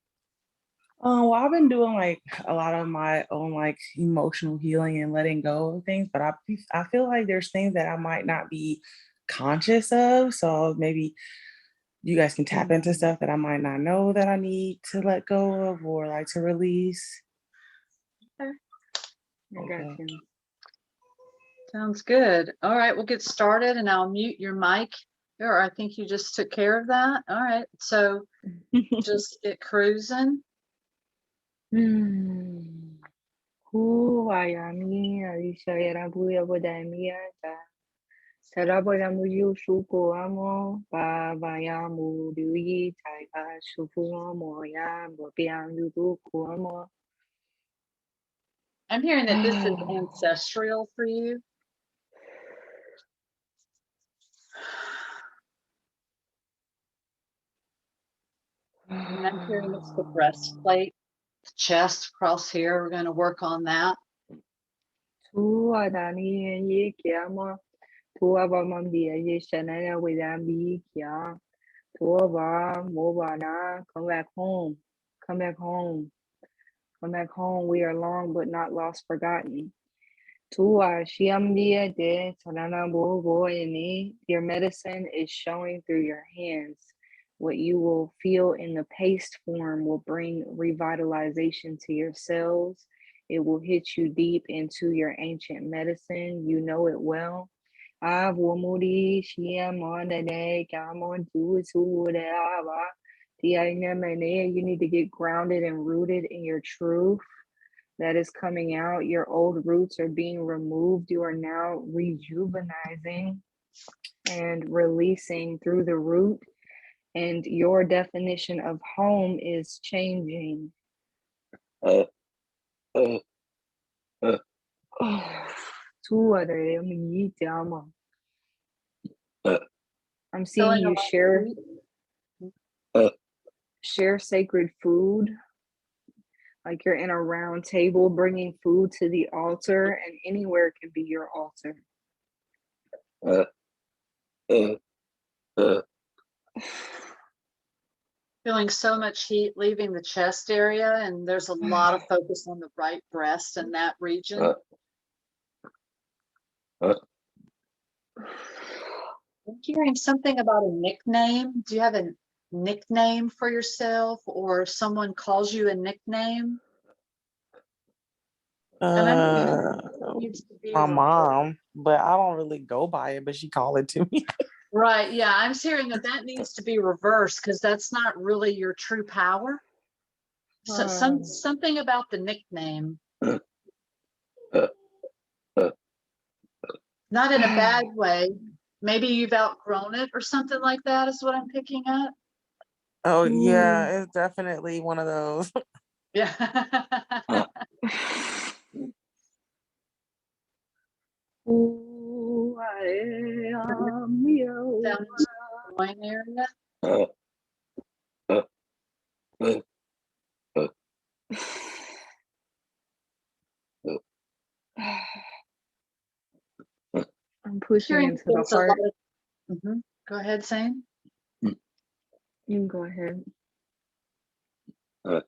Well, I've been doing like a lot of my own like emotional healing and letting go of things, but I feel like there's things that I might not be conscious of. So maybe you guys can tap into stuff that I might not know that I need to let go of or like to release. Okay. I got you. Sounds good. All right, we'll get started and I'll mute your mic. Or I think you just took care of that. All right, so just get cruising. Huayami Alishayara Buya Bodamia Taraboyamu Shuko Amo Babayamu Dui Taiga Shufuamo Yam Bobiam Yukuamo. I'm hearing that this is ancestral for you. And I'm hearing it's the breastplate, the chest across here. We're going to work on that. Tuadani Yikiamo, Tuabamambia Yishanana with Ambikia, Tuaba, Mobana, come back home, come back home, come back home. We are long but not lost, forgotten. Tua Shiamdia de Tanana Bobo ini. Your medicine is showing through your hands. What you will feel in the paste form will bring revitalization to your cells. It will hit you deep into your ancient medicine. You know it well. You need to get grounded and rooted in your truth. That is coming out. Your old roots are being removed. You are now rejuvenizing and releasing through the root. And your definition of home is changing. I'm seeing you share sacred food. Like you're in a round table bringing food to the altar, and anywhere can be your altar. Feeling so much heat leaving the chest area, and there's a lot of focus on the right breast in that region. I'm hearing something about a nickname. Do you have a nickname for yourself, or someone calls you a nickname? My mom, but I don't really go by it, but she called it to me. Right, yeah, I'm hearing that needs to be reversed, because that's not really your true power. So something about the nickname. Not in a bad way. Maybe you've outgrown it or something like that is what I'm picking up. Oh yeah, it's definitely one of those. Yeah. Down into the groin area. I'm pushing into the heart. Go ahead, Zayne. You can go ahead. I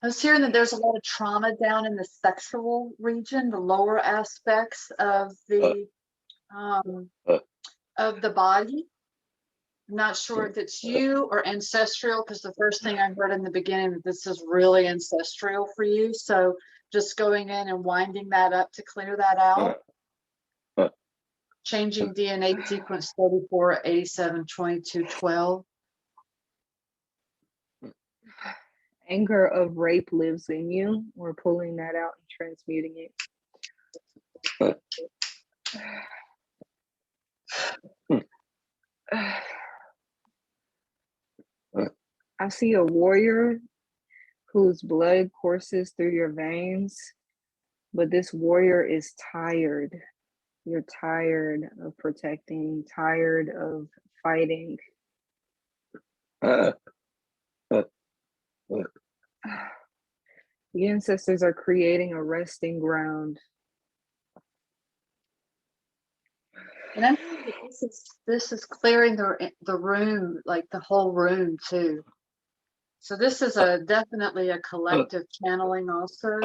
was hearing that there's a lot of trauma down in the sexual region, the lower aspects of the body. I'm not sure if it's you or ancestral, because the first thing I heard in the beginning that this is really ancestral for you. So just going in and winding that up to clear that out. Changing DNA sequence 34, 87, 22, 12. Anger of rape lives in you. We're pulling that out and transmuting it. I see a warrior whose blood courses through your veins, but this warrior is tired. You're tired of protecting, tired of fighting. The ancestors are creating a resting ground. And I'm thinking this is clearing the room, like the whole room too. So this is definitely a collective channeling also.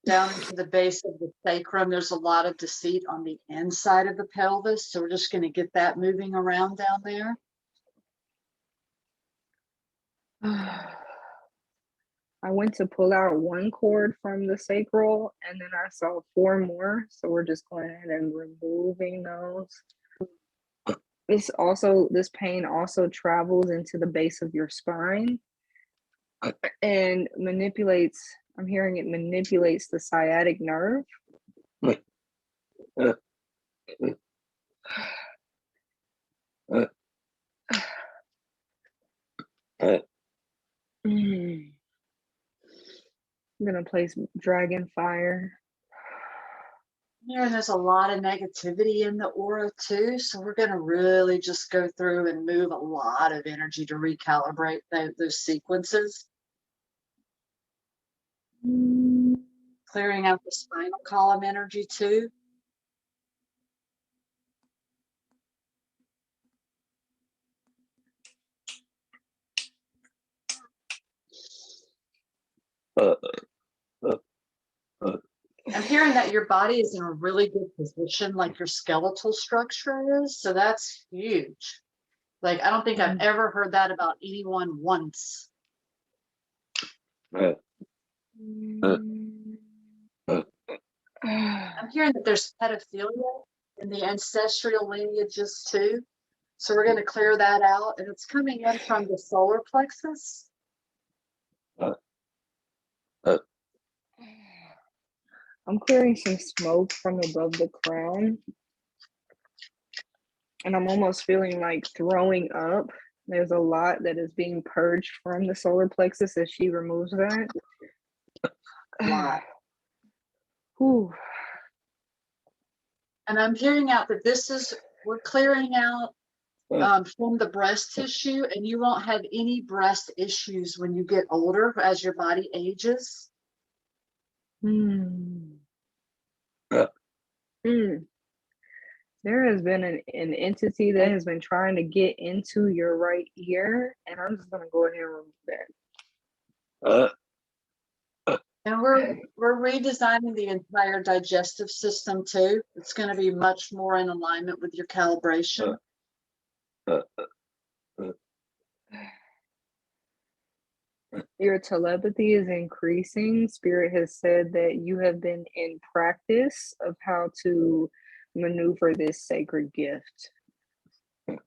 Down into the base of the sacrum, there's a lot of deceit on the inside of the pelvis. So we're just going to get that moving around down there. I went to pull out one cord from the sacral and then I saw 4 more. So we're just going ahead and removing those. This pain also travels into the base of your spine and manipulates, I'm hearing it manipulates the sciatic nerve. I'm gonna place dragon fire. Yeah, and there's a lot of negativity in the aura too. So we're going to really just go through and move a lot of energy to recalibrate those sequences. Clearing out the spinal column energy too. I'm hearing that your body is in a really good position, like your skeletal structure is. So that's huge. Like, I don't think I've ever heard that about anyone once. I'm hearing that there's pedophilia in the ancestral lineages too. So we're going to clear that out. And it's coming in from the solar plexus. I'm clearing some smoke from above the crown. And I'm almost feeling like throwing up. There's a lot that is being purged from the solar plexus as she removes that. Wow. Whew. And I'm hearing out that we're clearing out from the breast tissue, and you won't have any breast issues when you get older as your body ages. There has been an entity that has been trying to get into your right ear, and I'm just gonna go ahead and remove that. And we're redesigning the entire digestive system too. It's going to be much more in alignment with your calibration. Your telepathy is increasing. Spirit has said that you have been in practice of how to maneuver this sacred gift. I'm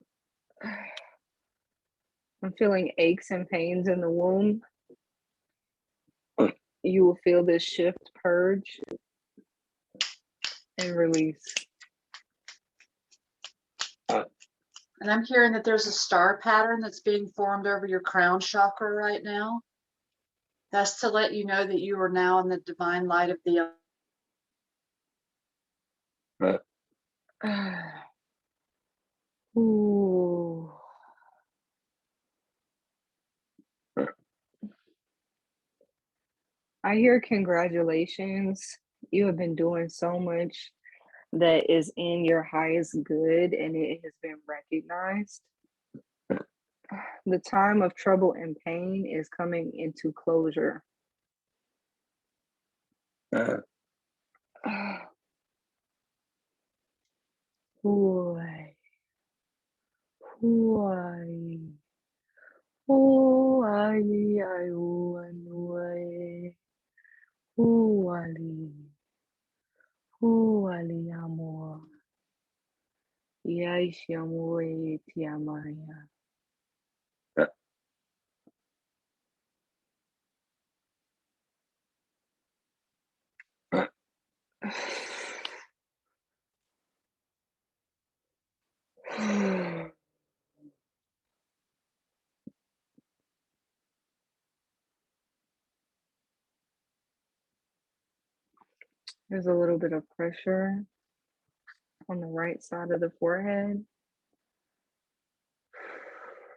feeling aches and pains in the womb. You will feel this shift purge and release. And I'm hearing that there's a star pattern that's being formed over your crown chakra right now. That's to let you know that you are now in the divine light of the Ooh. I hear congratulations. You have been doing so much that is in your highest good, and it has been recognized. The time of trouble and pain is coming into closure. Huali. Huali amor. Yaishi amore tiamaya. There's a little bit of pressure on the right side of the forehead.